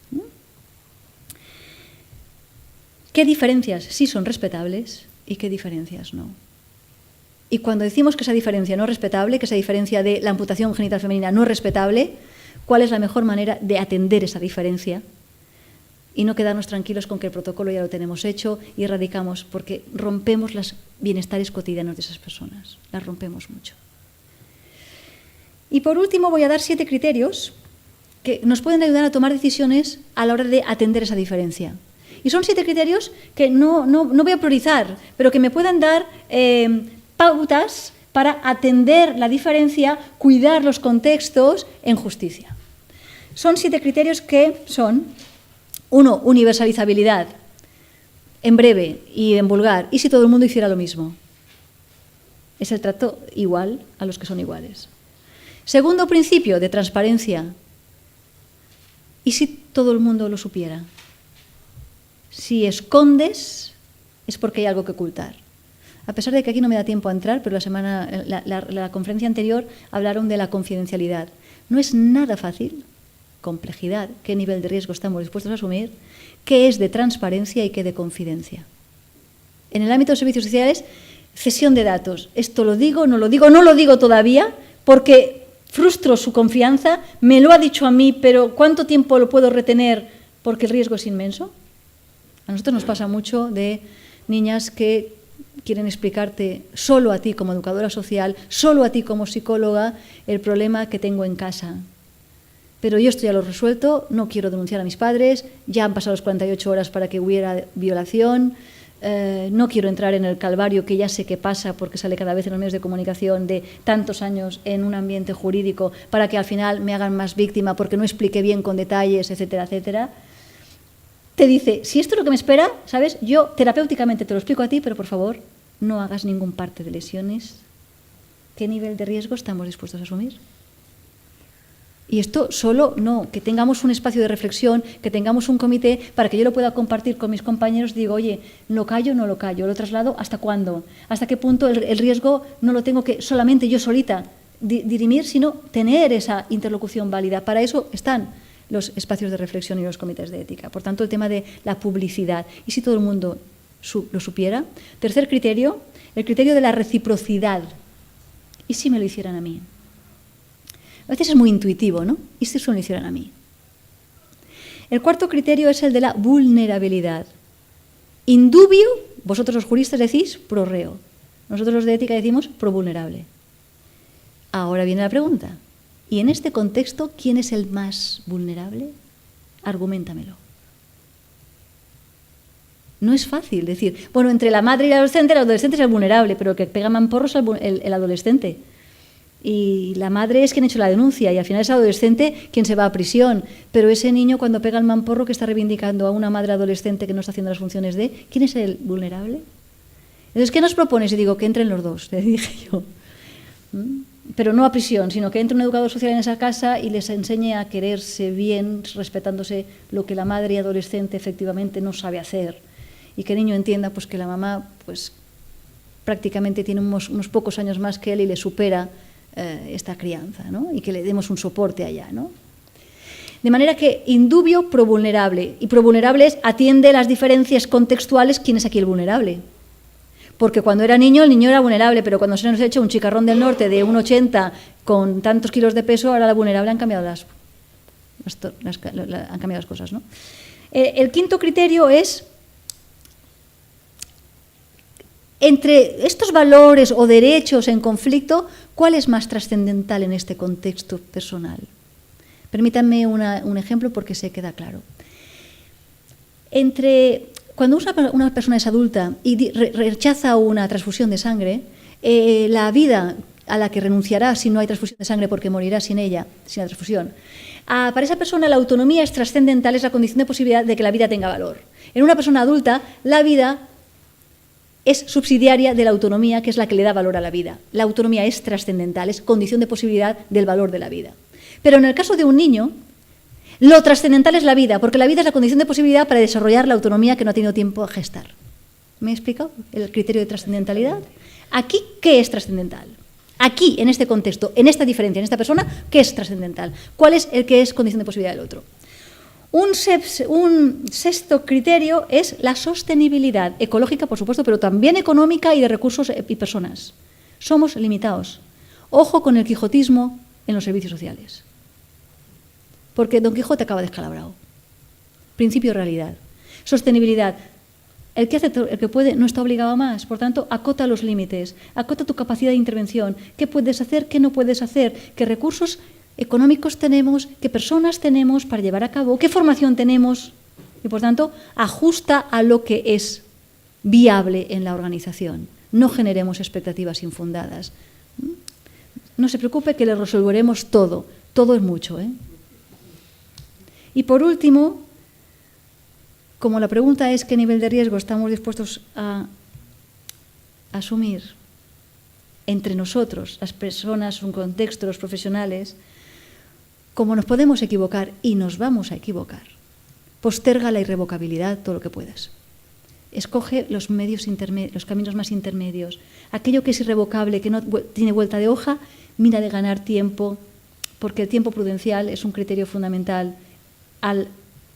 ¿Qué diferencias sí son respetables y qué diferencias no? Y cuando decimos que esa diferencia no es respetable, que esa diferencia de la amputación genital femenina no es respetable, ¿cuál es la mejor manera de atender esa diferencia? Y no quedarnos tranquilos con que el protocolo ya lo tenemos hecho y erradicamos, porque rompemos los bienestares cotidianos de esas personas. Las rompemos mucho. Y por último voy a dar 7 criterios que nos pueden ayudar a tomar decisiones a la hora de atender esa diferencia. Y son 7 criterios que no voy a priorizar, pero que me pueden dar pautas para atender la diferencia, cuidar los contextos en justicia. Son 7 criterios que son: 1, universalizabilidad, en breve y en vulgar. ¿Y si todo el mundo hiciera lo mismo? Es el trato igual a los que son iguales. Segundo principio, de transparencia. ¿Y si todo el mundo lo supiera? Si escondes, es porque hay algo que ocultar. A pesar de que aquí no me da tiempo a entrar, pero la conferencia anterior hablaron de la confidencialidad. No es nada fácil, complejidad, qué nivel de riesgo estamos dispuestos a asumir, qué es de transparencia y qué de confidencia. En el ámbito de servicios sociales, cesión de datos. Esto lo digo, no lo digo todavía, porque frustro su confianza, me lo ha dicho a mí, pero ¿cuánto tiempo lo puedo retener porque el riesgo es inmenso? A nosotros nos pasa mucho de niñas que quieren explicarte solo a ti como educadora social, solo a ti como psicóloga, el problema que tengo en casa. Pero yo esto ya lo he resuelto, no quiero denunciar a mis padres, ya han pasado las 48 horas para que hubiera violación, no quiero entrar en el calvario que ya sé que pasa porque sale cada vez en los medios de comunicación de tantos años en un ambiente jurídico para que al final me hagan más víctima porque no expliqué bien con detalles, etcétera, etcétera. Te dice, si esto es lo que me espera, ¿sabes? Yo terapéuticamente te lo explico a ti, pero por favor, no hagas ningún parte de lesiones. ¿Qué nivel de riesgo estamos dispuestos a asumir? Y esto solo no, que tengamos un espacio de reflexión, que tengamos un comité para que yo lo pueda compartir con mis compañeros. Digo, oye, ¿lo callo o no lo callo? ¿Lo traslado? ¿Hasta cuándo? ¿Hasta qué punto el riesgo no lo tengo que solamente yo solita dirimir, sino tener esa interlocución válida? Para eso están los espacios de reflexión y los comités de ética. Por tanto, el tema de la publicidad. ¿Y si todo el mundo lo supiera? Tercer criterio, el criterio de la reciprocidad. ¿Y si me lo hicieran a mí? A veces es muy intuitivo, ¿no? ¿Y si eso me lo hicieran a mí? El cuarto criterio es el de la vulnerabilidad. Indubio, vosotros los juristas decís pro reo. Nosotros los de ética decimos pro vulnerable. Ahora viene la pregunta. ¿Y en este contexto quién es el más vulnerable? Arguméntamelo. No es fácil decir, bueno, entre la madre y el adolescente es el vulnerable, pero el que pega mamporros es el adolescente. Y la madre es quien ha hecho la denuncia y al final es el adolescente quien se va a prisión. Pero ese niño cuando pega el mamporro que está reivindicando a una madre adolescente que no está haciendo las funciones de, ¿quién es el vulnerable? Entonces, ¿qué nos propones? Y digo, que entren los dos, le dije yo. Pero no a prisión, sino que entre un educador social en esa casa y les enseñe a quererse bien, respetándose lo que la madre y adolescente efectivamente no sabe hacer. Y que el niño entienda pues, que la mamá pues, prácticamente tiene unos pocos años más que él y le supera esta crianza, ¿no? Y que le demos un soporte allá, ¿no? De manera que indubio pro vulnerable. Y pro vulnerable es atiende las diferencias contextuales. ¿Quién es aquí el vulnerable? Porque cuando era niño, el niño era vulnerable, pero cuando se nos ha hecho un chicarrón del norte de 1,80 con tantos kilos de peso, ahora la vulnerable han cambiado han cambiado las cosas, ¿no? El quinto criterio es, entre estos valores o derechos en conflicto, ¿cuál es más trascendental en este contexto personal? Permítanme un ejemplo porque se queda claro. Cuando una persona es adulta y rechaza una transfusión de sangre, la vida a la que renunciará si no hay transfusión de sangre porque morirá sin ella, sin la transfusión, para esa persona la autonomía es trascendental, es la condición de posibilidad de que la vida tenga valor. En una persona adulta, la vida es subsidiaria de la autonomía, que es la que le da valor a la vida. La autonomía es trascendental, es condición de posibilidad del valor de la vida. Pero en el caso de un niño, lo trascendental es la vida, porque la vida es la condición de posibilidad para desarrollar la autonomía que no ha tenido tiempo a gestar. ¿Me he explicado el criterio de trascendentalidad? Aquí, ¿qué es trascendental? Aquí, en este contexto, en esta diferencia, en esta persona, ¿qué es trascendental? ¿Cuál es el que es condición de posibilidad del otro? Un sexto criterio es la sostenibilidad ecológica, por supuesto, pero también económica y de recursos y personas. Somos limitados. Ojo con el quijotismo en los servicios sociales. Porque Don Quijote acaba descalabrado. Principio de realidad. Sostenibilidad. El que puede no está obligado a más. Por tanto, acota los límites. Acota tu capacidad de intervención. ¿Qué puedes hacer? ¿Qué no puedes hacer? ¿Qué recursos económicos tenemos? ¿Qué personas tenemos para llevar a cabo? ¿Qué formación tenemos? Y, por tanto, ajusta a lo que es viable en la organización. No generemos expectativas infundadas. No se preocupe que le resolveremos todo. Todo es mucho, ¿eh? Y por último, como la pregunta es qué nivel de riesgo estamos dispuestos a asumir entre nosotros, las personas, un contexto, los profesionales, como nos podemos equivocar y nos vamos a equivocar, posterga la irrevocabilidad todo lo que puedas. Escoge los caminos más intermedios. Aquello que es irrevocable, que no tiene vuelta de hoja, mira de ganar tiempo, porque el tiempo prudencial es un criterio fundamental al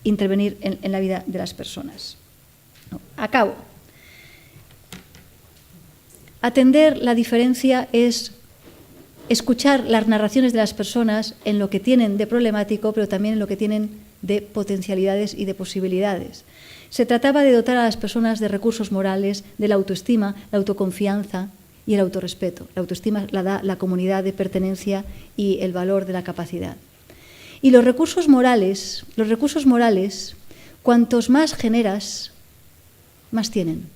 intervenir en la vida de las personas. Acabo. Atender la diferencia es escuchar las narraciones de las personas en lo que tienen de problemático, pero también en lo que tienen de potencialidades y de posibilidades. Se trataba de dotar a las personas de recursos morales, de la autoestima, la autoconfianza y el autorrespeto. La autoestima la da la comunidad de pertenencia y el valor de la capacidad. Y los recursos morales, cuantos más generas, más tienen.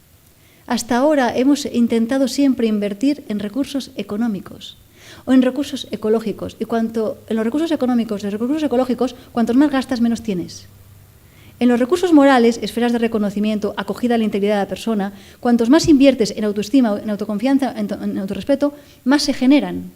Hasta ahora hemos intentado siempre invertir en recursos económicos o en recursos ecológicos. Y en los recursos económicos y los recursos ecológicos, cuantos más gastas, menos tienes. En los recursos morales, esferas de reconocimiento, acogida a la integridad de la persona, cuantos más inviertes en autoestima, en autoconfianza, en autorrespeto, más se generan.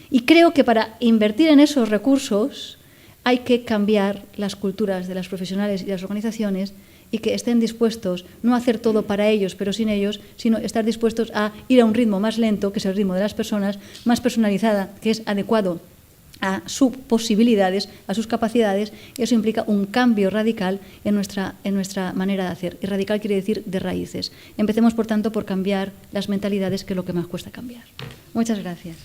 Y creo que para invertir en esos recursos hay que cambiar las culturas de las profesionales y de las organizaciones y que estén dispuestos no a hacer todo para ellos, pero sin ellos, sino estar dispuestos a ir a un ritmo más lento, que es el ritmo de las personas, más personalizada, que es adecuado a sus posibilidades, a sus capacidades, y eso implica un cambio radical en nuestra manera de hacer. Y radical quiere decir de raíces. Empecemos, por tanto, por cambiar las mentalidades, que es lo que más cuesta cambiar. Muchas gracias.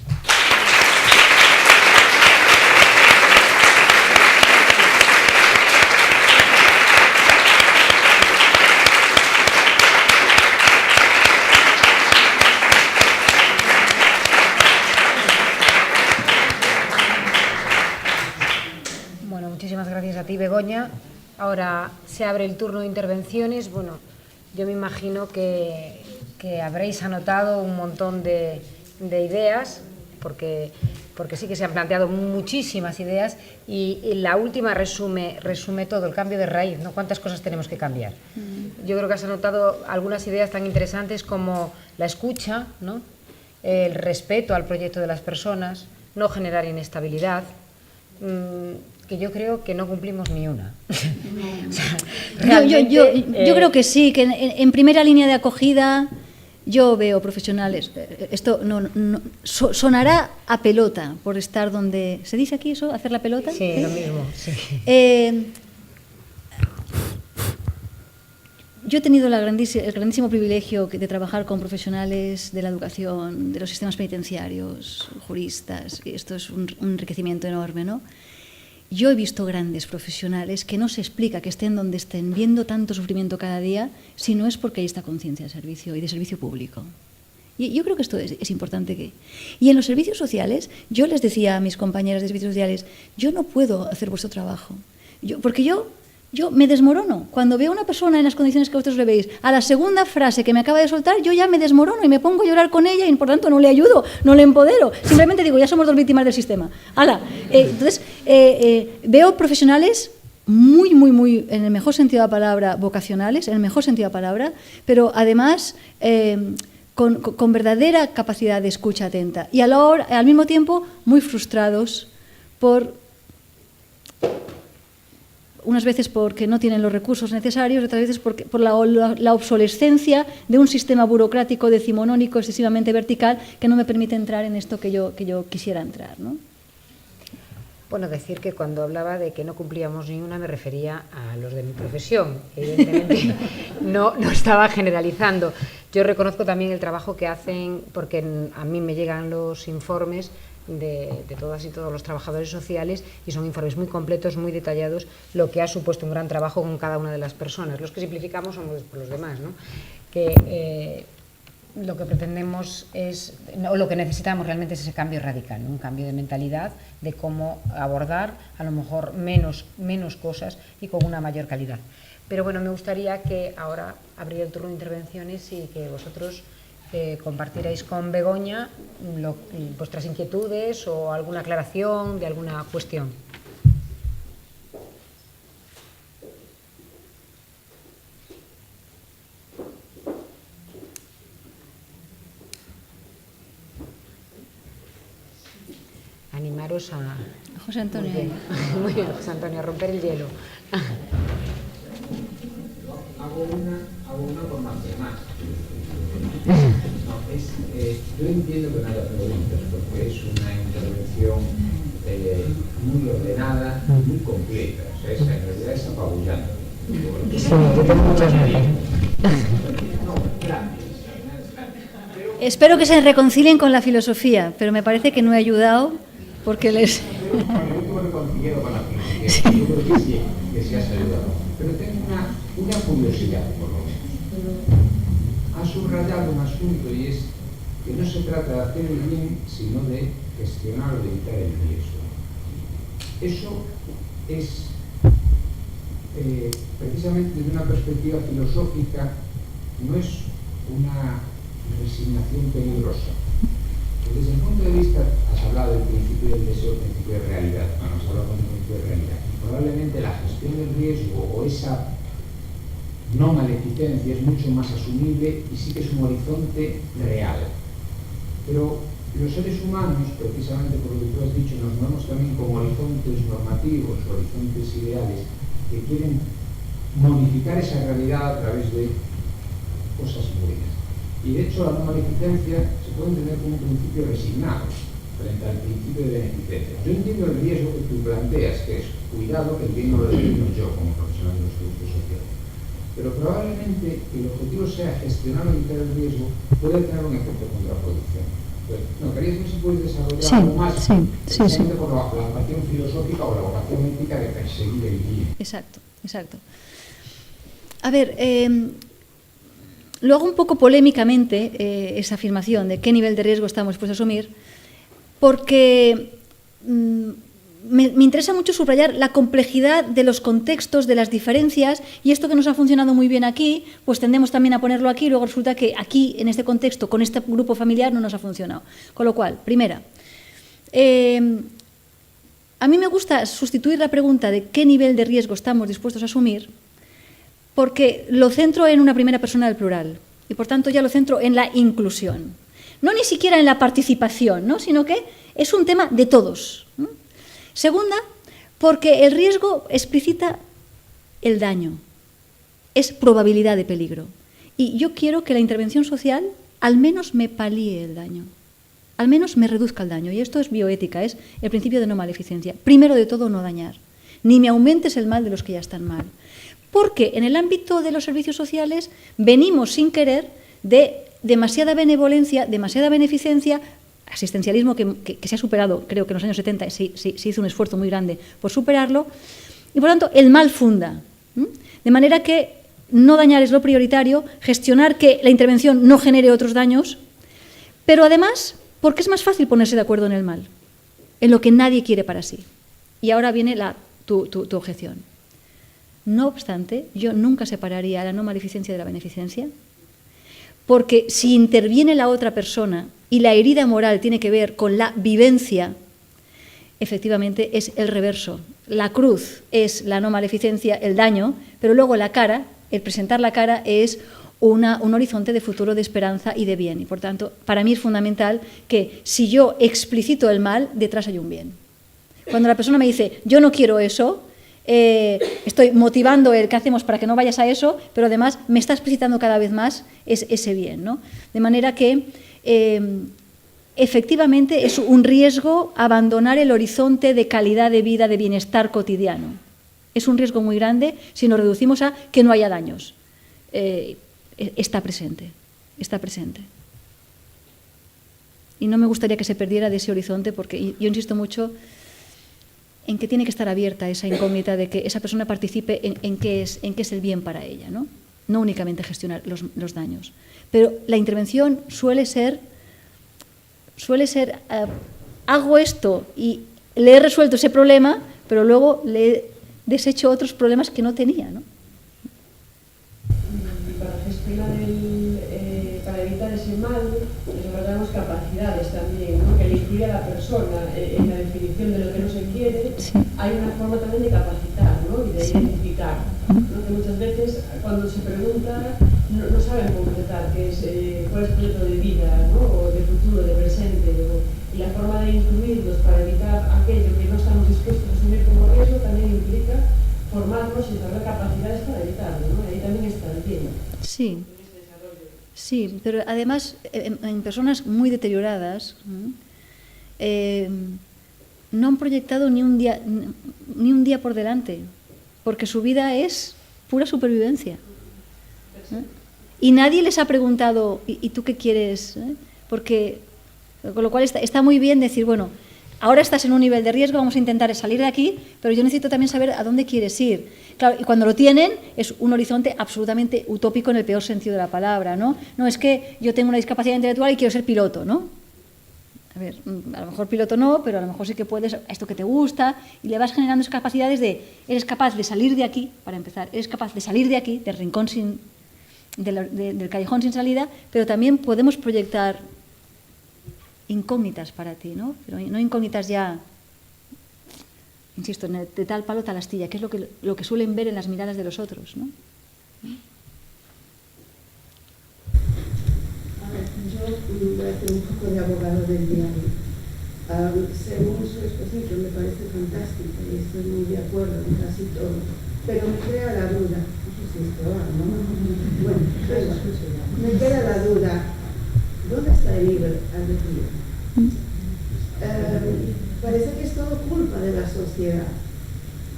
Muchísimas gracias a ti, Begoña. Ahora se abre el turno de intervenciones. Bueno, yo me imagino que habréis anotado un montón de ideas, porque sí que se han planteado muchísimas ideas y la última resume todo, el cambio de raíz, ¿no? ¿Cuántas cosas tenemos que cambiar? Yo creo que has anotado algunas ideas tan interesantes como la escucha, ¿no? El respeto al proyecto de las personas, no generar inestabilidad, que yo creo que no cumplimos ni una. O sea, yo creo que sí, que en primera línea de acogida yo veo profesionales. Esto sonará a pelota por estar donde... ¿Se dice aquí eso? ¿Hacer la pelota? Sí, lo mismo. Sí. Yo he tenido el grandísimo privilegio de trabajar con profesionales de la educación, de los sistemas penitenciarios, juristas, y esto es un enriquecimiento enorme, ¿no? Yo he visto grandes profesionales que no se explica que estén donde estén, viendo tanto sufrimiento cada día, si no es porque hay esta conciencia de servicio y de servicio público. Y yo creo que esto es importante. Y en los servicios sociales, yo les decía a mis compañeras de servicios sociales, yo no puedo hacer vuestro trabajo, porque yo me desmorono. Cuando veo a una persona en las condiciones que vosotros le veis, a la segunda frase que me acaba de soltar, yo ya me desmorono y me pongo a llorar con ella y por tanto no le ayudo, no le empodero. Simplemente digo, ya somos dos víctimas del sistema. ¡Hala! Entonces, veo profesionales muy, en el mejor sentido de la palabra, vocacionales, en el mejor sentido de la palabra, pero además con verdadera capacidad de escucha atenta. Y al mismo tiempo muy frustrados unas veces porque no tienen los recursos necesarios, otras veces por la obsolescencia de un sistema burocrático decimonónico excesivamente vertical que no me permite entrar en esto que yo quisiera entrar, ¿no? Bueno, decir que cuando hablaba de que no cumplíamos ni una me refería a los de mi profesión. Evidentemente no estaba generalizando. Yo reconozco también el trabajo que hacen, porque a mí me llegan los informes de todas y todos los trabajadores sociales y son informes muy completos, muy detallados, lo que ha supuesto un gran trabajo con cada una de las personas. Los que simplificamos somos los demás, ¿no? Que lo que pretendemos o lo que necesitamos realmente es ese cambio radical, ¿no? Un cambio de mentalidad, de cómo abordar a lo mejor menos cosas y con una mayor calidad. Pero bueno, me gustaría que ahora abriera el turno de intervenciones y que vosotros compartiréis con Begoña vuestras inquietudes o alguna aclaración de alguna cuestión. Animaros José Antonio. Muy bien, José Antonio, romper el hielo. Hago una formación más. Yo entiendo que no haya preguntas, porque es una intervención muy ordenada, muy completa. O sea, en realidad es apabullante. Sí, yo tengo muchas dudas. Espero que se reconcilien con la filosofía, pero me parece que no he ayudado porque les... Yo me reconciliado con la filosofía, yo creo que sí, que sí has ayudado. Pero tengo una curiosidad, por lo menos. Ha subrayado un asunto y es que no se trata de hacer el bien, sino de gestionar o de evitar el riesgo. Eso es, precisamente desde una perspectiva filosófica, no es una resignación peligrosa. Desde el punto de vista, has hablado del principio del deseo, del principio de realidad, has hablado del principio de realidad. Probablemente la gestión del riesgo o esa no maleficencia es mucho más asumible y sí que es un horizonte real. Pero los seres humanos, precisamente por lo que tú has dicho, nos movemos también como horizontes normativos, horizontes ideales, que quieren modificar esa realidad a través de cosas buenas. Y de hecho la no maleficencia se puede entender como un principio resignado frente al principio de beneficencia. Yo entiendo el riesgo que tú planteas, que es cuidado, que el bien no lo defino yo como profesional de los servicios sociales. Pero probablemente el objetivo sea gestionar o evitar el riesgo, puede tener un efecto contraproducente. No, querías ver si puedes desarrollar algo más por la vocación filosófica o la vocación ética de perseguir el bien. Exacto, exacto. A ver, lo hago un poco polémicamente, esa afirmación de qué nivel de riesgo estamos dispuestos a asumir, porque me interesa mucho subrayar la complejidad de los contextos, de las diferencias, y esto que nos ha funcionado muy bien aquí, pues tendemos también a ponerlo aquí, y luego resulta que aquí, en este contexto, con este grupo familiar, no nos ha funcionado. Con lo cual, primera, a mí me gusta sustituir la pregunta de qué nivel de riesgo estamos dispuestos a asumir, porque lo centro en una primera persona del plural, y por tanto ya lo centro en la inclusión. No ni siquiera en la participación, ¿no? Sino que es un tema de todos, ¿no? Segunda, porque el riesgo explicita el daño, es probabilidad de peligro. Y yo quiero que la intervención social al menos me palíe el daño, al menos me reduzca el daño. Y esto es bioética, es el principio de no maleficencia. Primero de todo, no dañar, ni me aumentes el mal de los que ya están mal. Porque en el ámbito de los servicios sociales venimos sin querer de demasiada benevolencia, demasiada beneficencia, asistencialismo que se ha superado, creo que en los años 70 se hizo un esfuerzo muy grande por superarlo, y por tanto el mal funda. De manera que no dañar es lo prioritario, gestionar que la intervención no genere otros daños, pero además porque es más fácil ponerse de acuerdo en el mal, en lo que nadie quiere para sí. Y ahora viene tu objeción. No obstante, yo nunca separaría la no maleficencia de la beneficencia, porque si interviene la otra persona y la herida moral tiene que ver con la vivencia, efectivamente es el reverso. La cruz es la no maleficencia, el daño, pero luego la cara, el presentar la cara es un horizonte de futuro, de esperanza y de bien. Y por tanto, para mí es fundamental que si yo explicito el mal, detrás hay un bien. Cuando la persona me dice, yo no quiero eso, estoy motivando el qué hacemos para que no vayas a eso, pero además me está explicitando cada vez más ese bien, ¿no? De manera que efectivamente es un riesgo abandonar el horizonte de calidad de vida, de bienestar cotidiano. Es un riesgo muy grande si nos reducimos a que no haya daños. Está presente, está presente. Y no me gustaría que se perdiera de ese horizonte, porque yo insisto mucho en que tiene que estar abierta esa incógnita de que esa persona participe en qué es el bien para ella, ¿no? No únicamente gestionar los daños. Pero la intervención suele ser hago esto y le he resuelto ese problema, pero luego le he deshecho otros problemas que no tenía, ¿no? Para gestionar para evitar ese mal, desarrollamos capacidades también, ¿no? Que le incluye a la persona en la definición de lo que no se quiere. Sí. Hay una forma también de capacitar, ¿no? Y de identificar, ¿no? Que muchas veces cuando se pregunta no saben concretar qué es, cuál es el proyecto de vida, ¿no? O de futuro, de presente, y la forma de incluirlos para evitar aquello que no estamos dispuestos a asumir como riesgo también implica formarnos y desarrollar capacidades para evitarlo, ¿no? Ahí también está el tema. Sí, sí, pero además en personas muy deterioradas no han proyectado ni un día por delante, porque su vida es pura supervivencia. Y nadie les ha preguntado, ¿y tú qué quieres? Porque, con lo cual está muy bien decir, bueno, ahora estás en un nivel de riesgo, vamos a intentar salir de aquí, pero yo necesito también saber a dónde quieres ir. Claro, y cuando lo tienen, es un horizonte absolutamente utópico en el peor sentido de la palabra, ¿no? No es que yo tengo una discapacidad intelectual y quiero ser piloto, ¿no? A ver, a lo mejor piloto no, pero a lo mejor sí que puedes, esto que te gusta, y le vas generando esas capacidades de, eres capaz de salir de aquí, para empezar, eres capaz de salir de aquí, del rincón del callejón sin salida, pero también podemos proyectar incógnitas para ti, ¿no? Pero no incógnitas ya, insisto, de tal palo tal astilla, que es lo que suelen ver en las miradas de los otros, ¿no? A ver, yo voy a hacer un poco de abogado del diario. Según su exposición me parece fantástica y estoy muy de acuerdo en casi todo, pero me queda la duda, no sé si esto va, ¿no? Bueno, me queda la duda, ¿dónde está el libre albedrío? Parece que es todo culpa de la sociedad.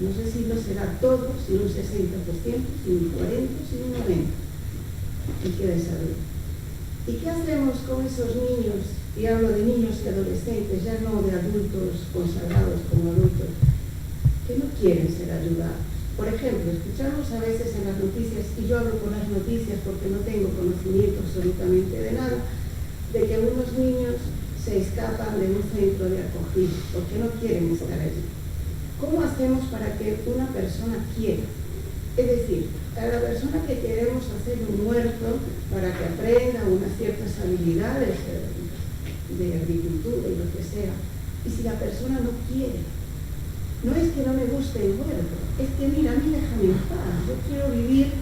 No sé si no será todo, si un 60%, si un 40%, si un 90%. ¿Qué quiere saber? ¿Y qué hacemos con esos niños? Y hablo de niños y adolescentes, ya no de adultos consagrados como adultos, que no quieren ser ayudados. Por ejemplo, escuchamos a veces en las noticias, y yo hablo con las noticias porque no tengo conocimiento absolutamente de nada, de que algunos niños se escapan de un centro de acogida porque no quieren estar allí. ¿Cómo hacemos para que una persona quiera? Es decir, a la persona que queremos hacer un muerto para que aprenda unas ciertas habilidades de agricultura y lo que sea, y si la persona no quiere, no es que no me guste el muerto, es que mira, a mí déjame en paz, yo quiero vivir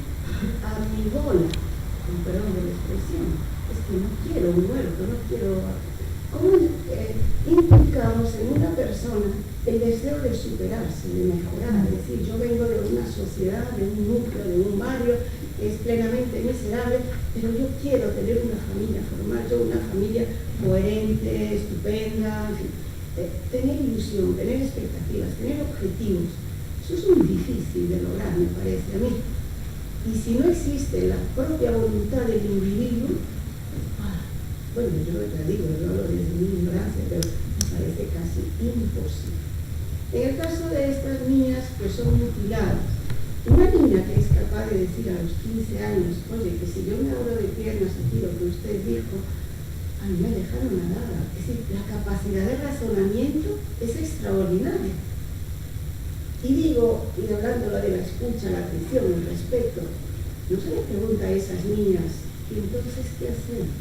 a mi bola, con perdón de la expresión, es que no quiero un muerto, no quiero... ¿Cómo inculcamos en una persona el deseo de superarse, de mejorar? Es decir, yo vengo de una sociedad, de un núcleo, de un barrio que es plenamente miserable, pero yo quiero tener una familia formal, yo una familia coherente, estupenda, en fin, tener ilusión, tener expectativas, tener objetivos. Eso es muy difícil de lograr, me parece a mí. Y si no existe la propia voluntad del individuo, bueno, yo te digo, yo hablo desde mi ignorancia, pero me parece casi imposible. En el caso de estas niñas que son mutiladas, una niña que es capaz de decir a los 15 años, oye, que si yo me abro de piernas aquí, lo que usted dijo, a mí me dejaron nadada. Es decir, la capacidad de razonamiento es extraordinaria. Y digo, y hablando de la escucha, la atención, el respeto, no se le pregunta a esas niñas, ¿y entonces qué hacemos?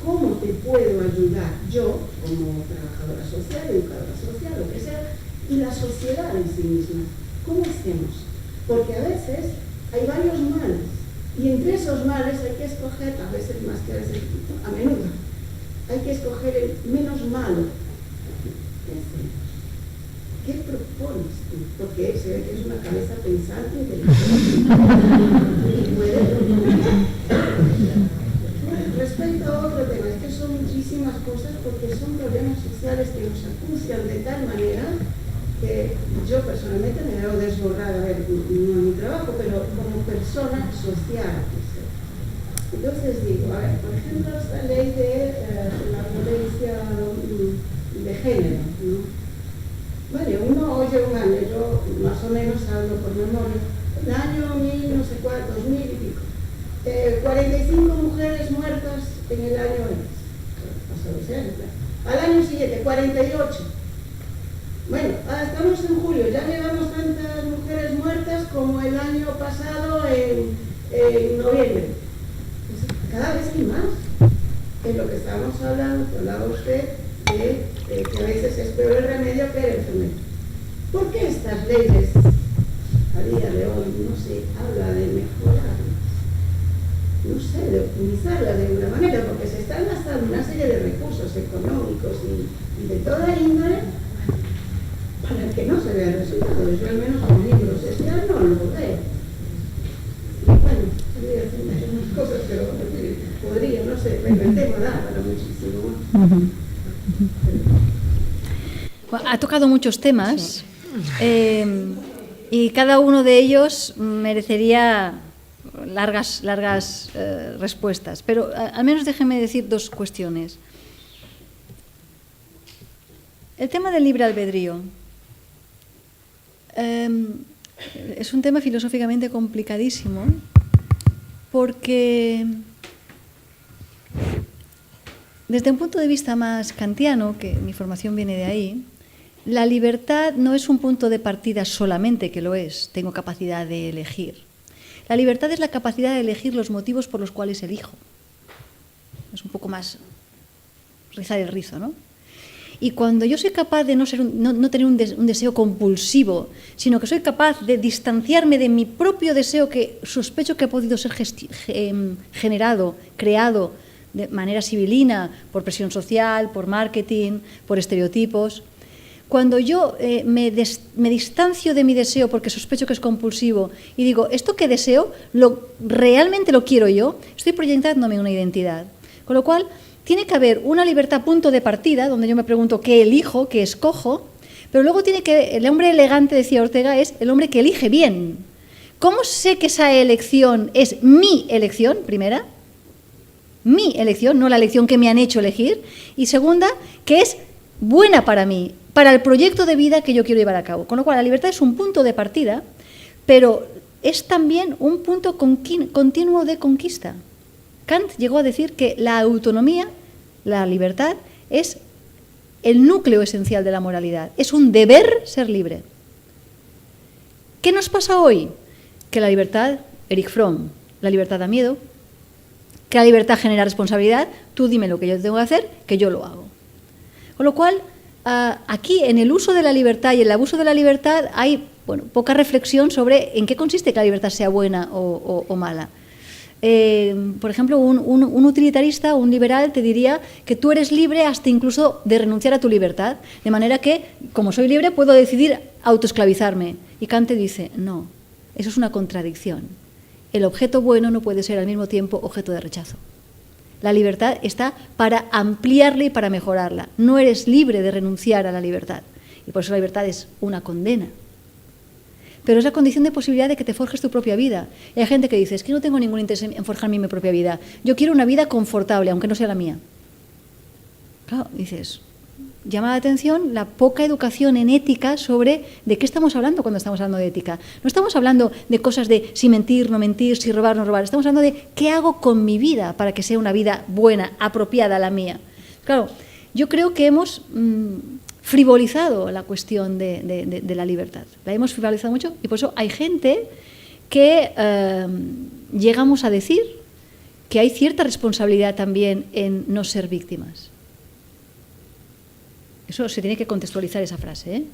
¿Cómo te puedo ayudar yo, como trabajadora social, educadora social, lo que sea, y la sociedad en sí misma? ¿Cómo hacemos? Porque a veces hay varios males, y entre esos males hay que escoger, a veces más que a veces, a menudo, hay que escoger el menos malo. ¿Qué hacemos? ¿Qué propones tú? Porque se ve que es una cabeza pensante, inteligente, y puede proponer. Respecto a otro tema, es que son muchísimas cosas porque son problemas sociales que nos acucian de tal manera que yo personalmente me veo desbordada, a ver, no en mi trabajo, pero como persona social. Entonces digo, a ver, por ejemplo, esta ley de la violencia de género, ¿no? Vale, uno oye un año, yo más o menos hablo por memoria, el año 1000, no sé cuál, 2000 y pico. 45 mujeres muertas en el año pasado ese año, al año siguiente 48. Bueno, estamos en julio, ya llevamos tantas mujeres muertas como el año pasado en noviembre. Pues cada vez hay más. Es lo que estábamos hablando, que hablaba usted de que a veces es peor el remedio que el enfermero. ¿Por qué estas leyes a día de hoy no se habla de mejorar? No sé, de optimizarla de alguna manera, porque se están gastando una serie de recursos económicos y de toda índole para que no se vean resultados. Yo al menos con libros este año no lo veo. Y bueno, podría hacer unas cosas, pero podría, no sé, me inventemos nada para muchísimo. Ha tocado muchos temas y cada uno de ellos merecería largas respuestas, pero al menos déjeme decir dos cuestiones. El tema del libre albedrío es un tema filosóficamente complicadísimo porque desde un punto de vista más kantiano, que mi formación viene de ahí, la libertad no es un punto de partida solamente, que lo es, tengo capacidad de elegir. La libertad es la capacidad de elegir los motivos por los cuales elijo. Es un poco más rizar el rizo, ¿no? Y cuando yo soy capaz de no tener un deseo compulsivo, sino que soy capaz de distanciarme de mi propio deseo, que sospecho que ha podido ser generado, creado de manera sibilina, por presión social, por marketing, por estereotipos. Cuando yo me distancio de mi deseo porque sospecho que es compulsivo y digo, esto que deseo, realmente lo quiero yo, estoy proyectándome una identidad. Con lo cual, tiene que haber una libertad punto de partida, donde yo me pregunto qué elijo, qué escojo, pero luego el hombre elegante, decía Ortega, es el hombre que elige bien. ¿Cómo sé que esa elección es mi elección, primera? Mi elección, no la elección que me han hecho elegir. Y segunda, que es buena para mí, para el proyecto de vida que yo quiero llevar a cabo. Con lo cual, la libertad es un punto de partida, pero es también un punto continuo de conquista. Kant llegó a decir que la autonomía, la libertad, es el núcleo esencial de la moralidad. Es un deber ser libre. ¿Qué nos pasa hoy? Que la libertad, Erich Fromm, la libertad da miedo, que la libertad genera responsabilidad, tú dime lo que yo tengo que hacer, que yo lo hago. Con lo cual, aquí en el uso de la libertad y el abuso de la libertad hay poca reflexión sobre en qué consiste que la libertad sea buena o mala. Por ejemplo, un utilitarista, un liberal, te diría que tú eres libre hasta incluso de renunciar a tu libertad, de manera que, como soy libre, puedo decidir autoesclavizarme. Y Kant te dice, no, eso es una contradicción. El objeto bueno no puede ser al mismo tiempo objeto de rechazo. La libertad está para ampliarla y para mejorarla. No eres libre de renunciar a la libertad. Y por eso la libertad es una condena. Pero es la condición de posibilidad de que te forjes tu propia vida. Y hay gente que dice, es que no tengo ningún interés en forjarme mi propia vida. Yo quiero una vida confortable, aunque no sea la mía. Claro, dices, llama la atención la poca educación en ética sobre de qué estamos hablando cuando estamos hablando de ética. No estamos hablando de cosas de si mentir, no mentir, si robar, no robar. Estamos hablando de qué hago con mi vida para que sea una vida buena, apropiada a la mía. Claro, yo creo que hemos frivolizado la cuestión de la libertad. La hemos frivolizado mucho y por eso hay gente que llegamos a decir que hay cierta responsabilidad también en no ser víctimas. Eso se tiene que contextualizar, esa frase, ¿eh?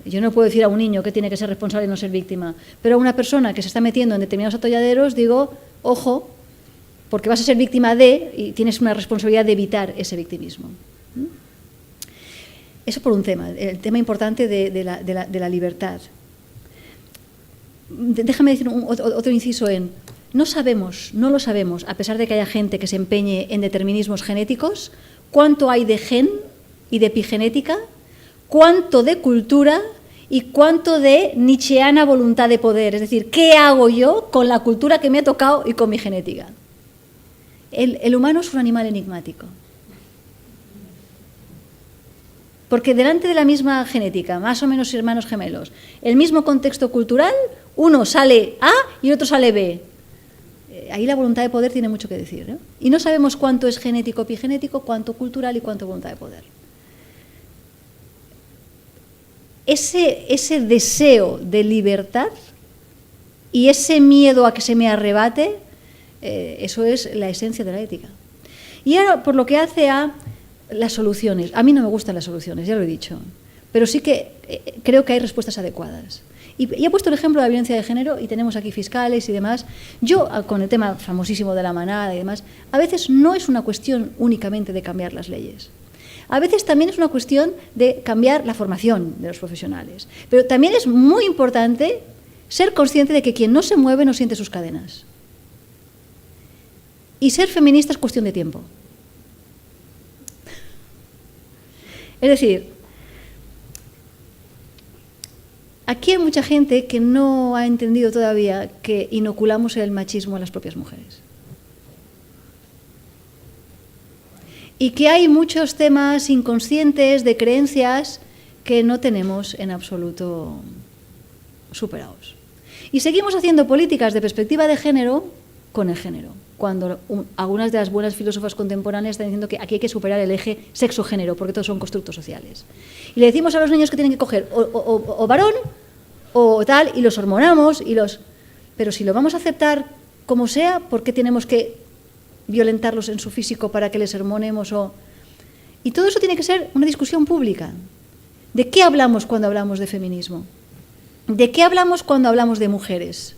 Yo no puedo decir a un niño que tiene que ser responsable de no ser víctima, pero a una persona que se está metiendo en determinados atolladeros digo, ojo, porque vas a ser víctima de y tienes una responsabilidad de evitar ese victimismo. Eso por un tema, el tema importante de la libertad. Déjame decir otro inciso no lo sabemos, a pesar de que haya gente que se empeñe en determinismos genéticos, cuánto hay de gen y de epigenética, cuánto de cultura y cuánto de nietzscheana voluntad de poder. Es decir, ¿qué hago yo con la cultura que me ha tocado y con mi genética? El humano es un animal enigmático. Porque delante de la misma genética, más o menos hermanos gemelos, el mismo contexto cultural, uno sale A y el otro sale B. Ahí la voluntad de poder tiene mucho que decir, ¿no? Y no sabemos cuánto es genético, epigenético, cuánto cultural y cuánto voluntad de poder. Ese deseo de libertad y ese miedo a que se me arrebate, eso es la esencia de la ética. Y ahora, por lo que hace a las soluciones. A mí no me gustan las soluciones, ya lo he dicho, pero sí que creo que hay respuestas adecuadas. Y he puesto el ejemplo de la violencia de género y tenemos aquí fiscales y demás. Yo, con el tema famosísimo de la manada y demás, a veces no es una cuestión únicamente de cambiar las leyes. A veces también es una cuestión de cambiar la formación de los profesionales. Pero también es muy importante ser consciente de que quien no se mueve no siente sus cadenas. Y ser feminista es cuestión de tiempo. Es decir, aquí hay mucha gente que no ha entendido todavía que inoculamos el machismo a las propias mujeres. Y que hay muchos temas inconscientes de creencias que no tenemos en absoluto superados. Y seguimos haciendo políticas de perspectiva de género con el género, cuando algunas de las buenas filósofas contemporáneas están diciendo que aquí hay que superar el eje sexo-género, porque todos son constructos sociales. Y le decimos a los niños que tienen que coger o varón o tal, y los hormonamos, pero si lo vamos a aceptar como sea, ¿por qué tenemos que violentarlos en su físico para que les hormonemos? Y todo eso tiene que ser una discusión pública. ¿De qué hablamos cuando hablamos de feminismo? ¿De qué hablamos cuando hablamos de mujeres?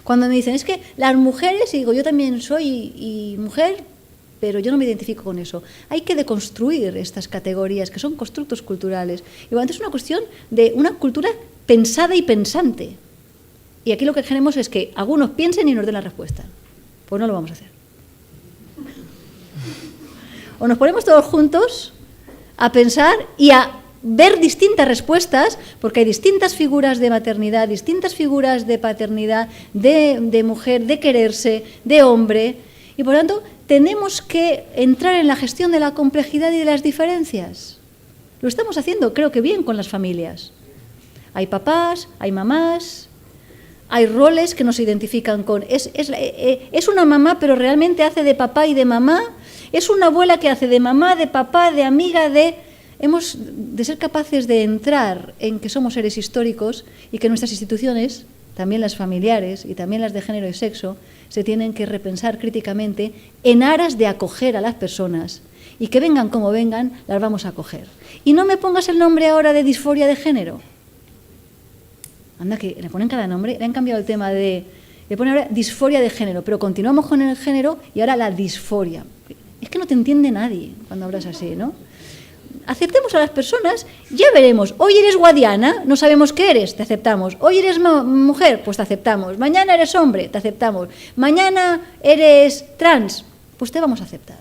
Cuando me dicen, es que las mujeres, y digo, yo también soy mujer, pero yo no me identifico con eso. Hay que deconstruir estas categorías, que son constructos culturales. Y bueno, es una cuestión de una cultura pensada y pensante. Y aquí lo que queremos es que algunos piensen y nos den la respuesta. Pues no lo vamos a hacer. O nos ponemos todos juntos a pensar y a ver distintas respuestas, porque hay distintas figuras de maternidad, distintas figuras de paternidad, de mujer, de quererse, de hombre, y por lo tanto tenemos que entrar en la gestión de la complejidad y de las diferencias. Lo estamos haciendo, creo que bien, con las familias. Hay papás, hay mamás, hay roles que nos identifican con... Es una mamá, pero realmente hace de papá y de mamá. Es una abuela que hace de mamá, de papá, de amiga, de... Hemos de ser capaces de entrar en que somos seres históricos y que nuestras instituciones, también las familiares y también las de género y sexo, se tienen que repensar críticamente en aras de acoger a las personas y que vengan como vengan, las vamos a acoger. Y no me pongas el nombre ahora de disforia de género. Anda, que le ponen cada nombre, le han cambiado el tema le ponen ahora disforia de género, pero continuamos con el género y ahora la disforia. Es que no te entiende nadie cuando hablas así, ¿no? Aceptemos a las personas, ya veremos. Hoy eres guadiana, no sabemos qué eres, te aceptamos. Hoy eres mujer, pues te aceptamos. Mañana eres hombre, te aceptamos. Mañana eres trans, pues te vamos a aceptar.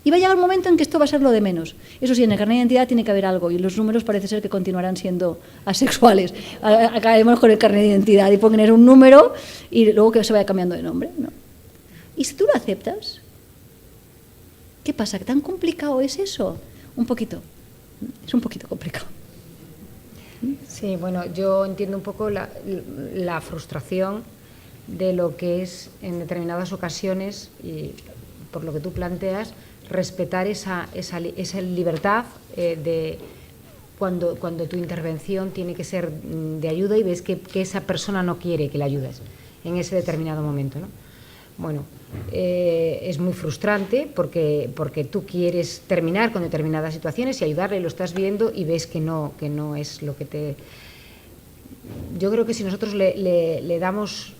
Y va a llegar un momento en que esto va a ser lo de menos. Eso sí, en el carnet de identidad tiene que haber algo y los números parece ser que continuarán siendo asexuales. Acabemos con el carnet de identidad y poner un número y luego que se vaya cambiando de nombre, ¿no? Y si tú lo aceptas, ¿qué pasa? ¿Qué tan complicado es eso? Un poquito. Es un poquito complicado. Sí, bueno, yo entiendo un poco la frustración de lo que es en determinadas ocasiones, y por lo que tú planteas, respetar esa libertad de cuando tu intervención tiene que ser de ayuda y ves que esa persona no quiere que le ayudes en ese determinado momento, ¿no? Bueno, es muy frustrante porque tú quieres terminar con determinadas situaciones y ayudarle, y lo estás viendo y ves que no es lo que te... Yo creo que si nosotros le damos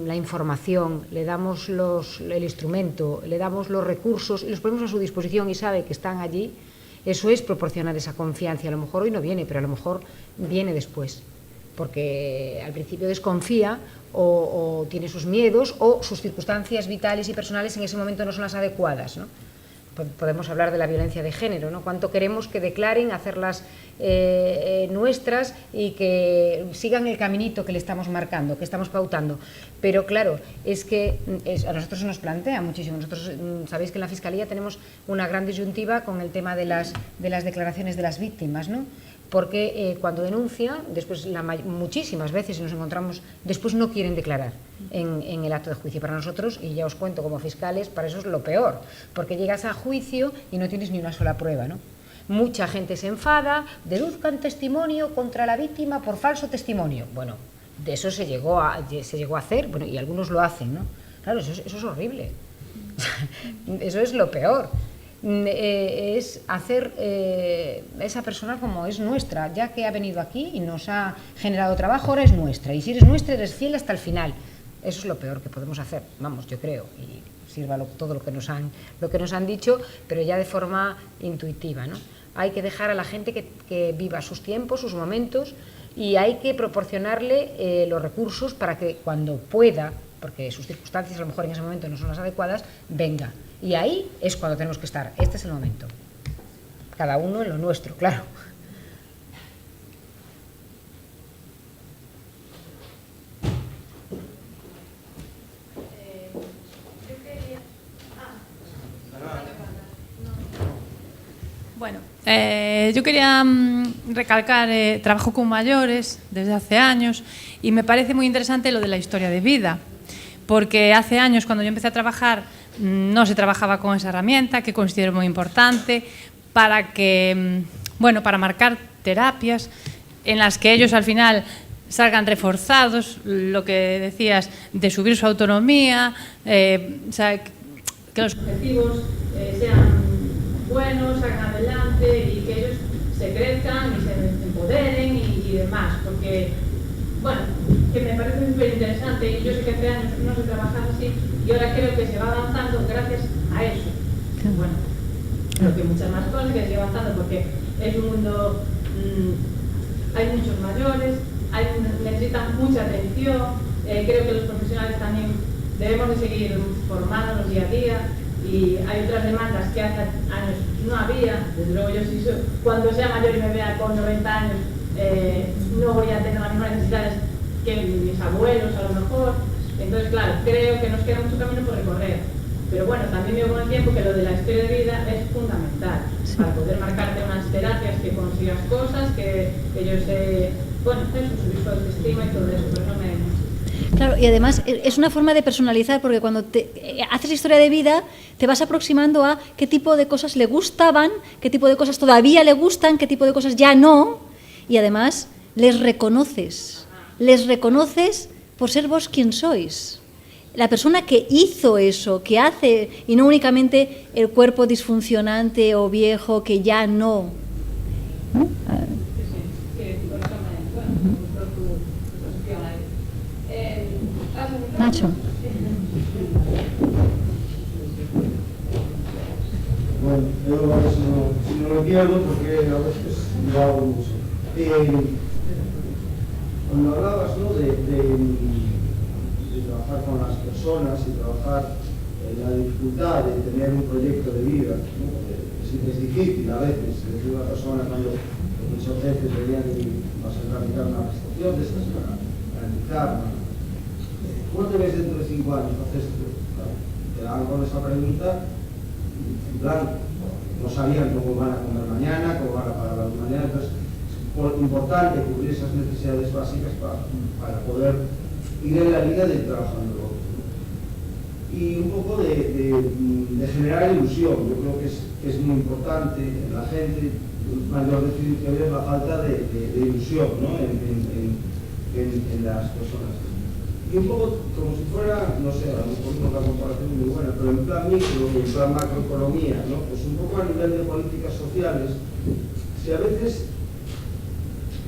la información, le damos el instrumento, le damos los recursos y los ponemos a su disposición y sabe que están allí, eso es proporcionar esa confianza. A lo mejor hoy no viene, pero a lo mejor viene después, porque al principio desconfía o tiene sus miedos o sus circunstancias vitales y personales en ese momento no son las adecuadas, ¿no? Podemos hablar de la violencia de género, ¿no? Cuánto queremos que declaren, hacerlas nuestras y que sigan el caminito que le estamos marcando, que estamos pautando. Pero claro, es que a nosotros se nos plantea muchísimo. Nosotros sabéis que en la Fiscalía tenemos una gran disyuntiva con el tema de las declaraciones de las víctimas, ¿no? Porque cuando denuncian, después muchísimas veces nos encontramos, después no quieren declarar en el acto de juicio. Para nosotros, y ya os cuento como fiscales, para eso es lo peor, porque llegas a juicio y no tienes ni una sola prueba, ¿no? Mucha gente se enfada, deduzcan testimonio contra la víctima por falso testimonio. Bueno, de eso se llegó a hacer, bueno, y algunos lo hacen, ¿no? Claro, eso es horrible. Eso es lo peor. es hacer esa persona como es nuestra, ya que ha venido aquí y nos ha generado trabajo, ahora es nuestra, y si eres nuestra eres fiel hasta el final. Eso es lo peor que podemos hacer, vamos, yo creo, y sirva todo lo que nos han dicho, pero ya de forma intuitiva, ¿no? Hay que dejar a la gente que viva sus tiempos, sus momentos, y hay que proporcionarle los recursos para que cuando pueda, porque sus circunstancias a lo mejor en ese momento no son las adecuadas, venga. Y ahí es cuando tenemos que estar. Este es el momento. Cada uno en lo nuestro, claro. Bueno, yo quería recalcar, trabajo con mayores desde hace años y me parece muy interesante lo de la historia de vida, porque hace años cuando yo empecé a trabajar no se trabajaba con esa herramienta, que considero muy importante para que, bueno, para marcar terapias en las que ellos al final salgan reforzados, lo que decías, de subir su autonomía, o sea, que los objetivos sean buenos, salgan adelante y que ellos se crezcan y se empoderen y demás, porque, bueno, que me parece súper interesante y yo sé que hace años no se trabajaba así y ahora creo que se va avanzando gracias a eso. Bueno, creo que muchas más cosas que se va avanzando porque es un mundo, hay muchos mayores, necesitan mucha atención, creo que los profesionales también debemos de seguir formándonos día a día. Y hay otras demandas que hace años no había. Desde luego yo cuando sea mayor y me vea con 90 años no voy a tener las mismas necesidades que mis abuelos a lo mejor. Entonces claro, creo que nos queda mucho camino por recorrer, pero bueno, también veo con el tiempo que lo de la historia de vida es fundamental para poder marcarte unas terapias que consigas cosas, que ellos bueno, eso, subir su autoestima y todo eso, pero no me... Claro, y además es una forma de personalizar, porque cuando haces historia de vida te vas aproximando a qué tipo de cosas le gustaban, qué tipo de cosas todavía le gustan, qué tipo de cosas ya no, y además les reconoces por ser vos quien sois. La persona que hizo eso, que hace, y no únicamente el cuerpo disfuncionante o viejo que ya no. Nacho. Bueno, yo si no lo pierdo, porque a veces lo hago mucho. Cuando hablabas, ¿no?, de trabajar con las personas y trabajar en la dificultad de tener un proyecto de vida, ¿no? Es difícil a veces decir a una persona cuando muchos jefes venían y vas a tramitar una prestación de estas para garantizar, ¿no? ¿Cómo te ves dentro de 5 años? Entonces, te dan con esa pregunta, en plan, no sabían cómo van a comer mañana, cómo van a pagar la mañana, entonces es importante cubrir esas necesidades básicas para poder ir en la línea del trabajando. Y un poco de generar ilusión, yo creo que es muy importante en la gente, mayor definición es la falta de ilusión, ¿no?, en las personas. Y un poco como si fuera, no sé, a lo mejor no una comparación muy buena, pero en plan micro, en plan macroeconomía, ¿no? Pues un poco a nivel de políticas sociales, si a veces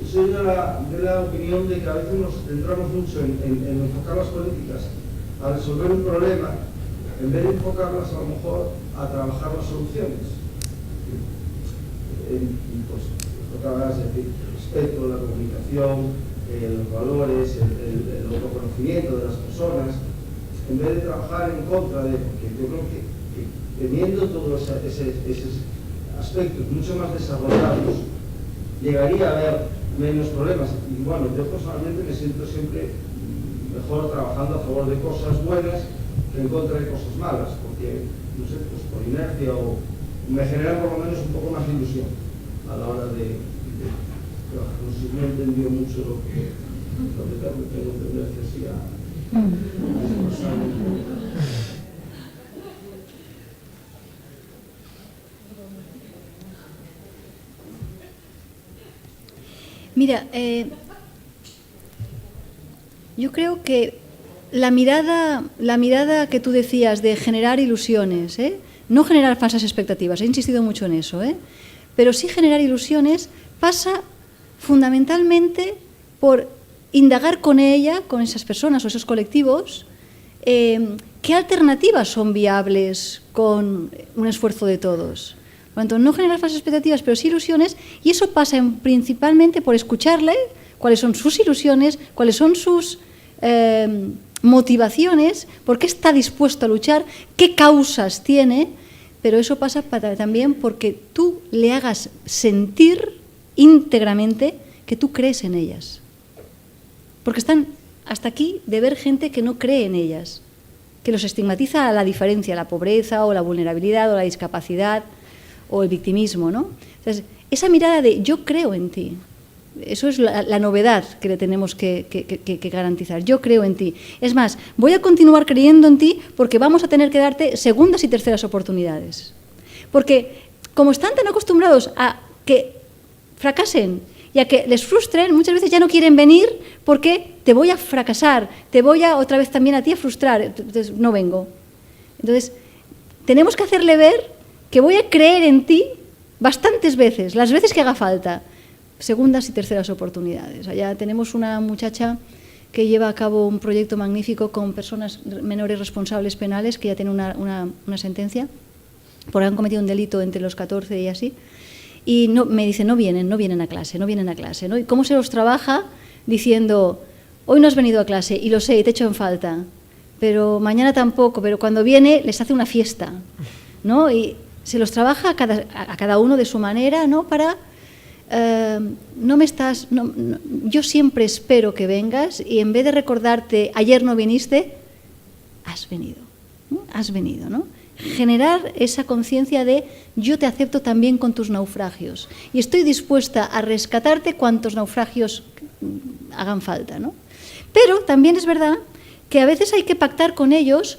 soy de la opinión de que a veces nos centramos mucho en enfocar las políticas a resolver un problema, en vez de enfocarlas a lo mejor a trabajar las soluciones. Pues lo que hablas de respeto, la comunicación, los valores, el autoconocimiento de las personas, en vez de trabajar en contra de, porque yo creo que teniendo todos esos aspectos mucho más desarrollados, llegaría a haber menos problemas. Y bueno, yo personalmente me siento siempre mejor trabajando a favor de cosas buenas que en contra de cosas malas, porque, no sé, pues por inercia o me genera por lo menos un poco más de ilusión a la hora de trabajar. No sé si no entendió mucho lo que tengo que entender que hacía personalmente. Mira, yo creo que la mirada que tú decías de generar ilusiones, no generar falsas expectativas, he insistido mucho en eso, pero sí generar ilusiones pasa fundamentalmente por indagar con ella, con esas personas o esos colectivos, qué alternativas son viables con un esfuerzo de todos. Por lo tanto, no generar falsas expectativas, pero sí ilusiones, y eso pasa principalmente por escucharle cuáles son sus ilusiones, cuáles son sus motivaciones, por qué está dispuesto a luchar, qué causas tiene, pero eso pasa también porque tú le hagas sentir íntegramente que tú crees en ellas. Porque están hasta aquí de ver gente que no cree en ellas, que los estigmatiza a la diferencia, la pobreza o la vulnerabilidad o la discapacidad o el victimismo, ¿no? Entonces, esa mirada de yo creo en ti, eso es la novedad que le tenemos que garantizar. Yo creo en ti. Es más, voy a continuar creyendo en ti porque vamos a tener que darte segundas y terceras oportunidades. Porque como están tan acostumbrados a que fracasen y a que les frustren, muchas veces ya no quieren venir porque te voy a fracasar, te voy a otra vez también a ti a frustrar, entonces no vengo. Entonces, tenemos que hacerle ver que voy a creer en ti bastantes veces, las veces que haga falta. Segundas y terceras oportunidades. Allá tenemos una muchacha que lleva a cabo un proyecto magnífico con personas menores responsables penales que ya tienen una sentencia por haber cometido un delito entre los 14 y así. Y me dice, no vienen a clase, ¿no? ¿Y cómo se los trabaja? Diciendo, hoy no has venido a clase y lo sé y te echo en falta, pero mañana tampoco, pero cuando viene les hace una fiesta, ¿no? Y se los trabaja a cada uno de su manera, ¿no? Para... yo siempre espero que vengas y en vez de recordarte ayer no viniste, has venido, ¿no? Generar esa conciencia de yo te acepto también con tus naufragios y estoy dispuesta a rescatarte cuantos naufragios hagan falta, ¿no? Pero también es verdad que a veces hay que pactar con ellos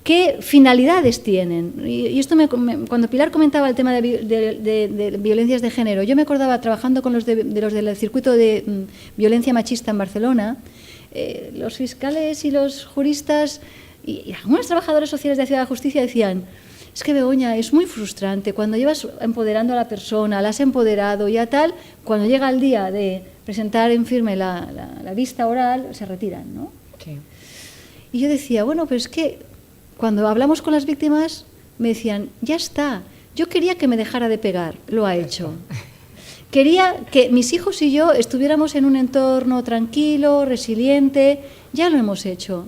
qué finalidades tienen. Y esto cuando Pilar comentaba el tema de violencias de género, yo me acordaba trabajando con los del circuito de violencia machista en Barcelona, los fiscales y los juristas y algunos trabajadores sociales de Ciudad de Justicia decían, es que Begoña, es muy frustrante, cuando llevas empoderando a la persona, la has empoderado y a tal, cuando llega el día de presentar en firme la vista oral, se retiran, ¿no? Sí. Y yo decía, bueno, pero es que cuando hablamos con las víctimas, me decían, ya está, yo quería que me dejara de pegar, lo ha hecho. Quería que mis hijos y yo estuviéramos en un entorno tranquilo, resiliente, ya lo hemos hecho.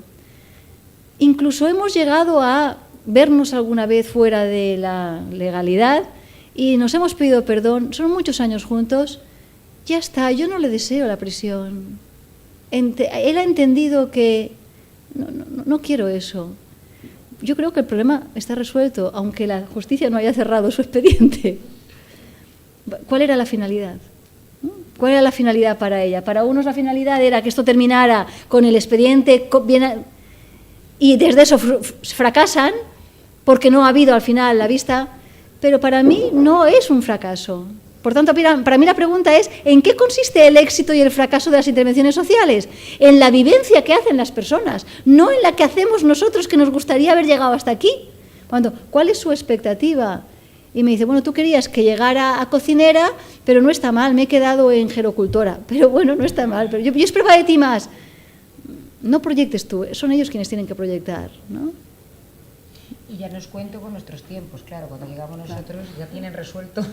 Incluso hemos llegado a vernos alguna vez fuera de la legalidad y nos hemos pedido perdón, son muchos años juntos, ya está, yo no le deseo la prisión. Él ha entendido que no quiero eso. Yo creo que el problema está resuelto, aunque la justicia no haya cerrado su expediente. ¿Cuál era la finalidad? ¿Cuál era la finalidad para ella? Para unos la finalidad era que esto terminara con el expediente y desde eso fracasan porque no ha habido al final la vista, pero para mí no es un fracaso. Por tanto, para mí la pregunta es, ¿en qué consiste el éxito y el fracaso de las intervenciones sociales? En la vivencia que hacen las personas, no en la que hacemos nosotros, que nos gustaría haber llegado hasta aquí. ¿Cuál es su expectativa? Y me dice, bueno, tú querías que llegara a cocinera, pero no está mal, me he quedado en gerocultora. Pero bueno, no está mal, pero yo esperaba de ti más. No proyectes tú, son ellos quienes tienen que proyectar, ¿no? Y ya nos cuento con nuestros tiempos, claro, cuando llegamos nosotros ya tienen resuelto,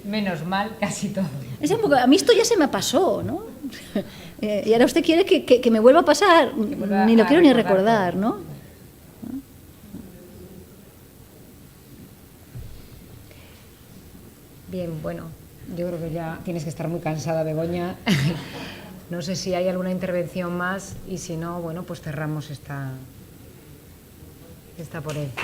menos mal, casi todo. A mí esto ya se me pasó, ¿no? Y ahora usted quiere que me vuelva a pasar, ni lo quiero ni recordar, ¿no? Bien, bueno, yo creo que ya tienes que estar muy cansada, Begoña. No sé si hay alguna intervención más y si no, bueno, pues cerramos esta ponencia.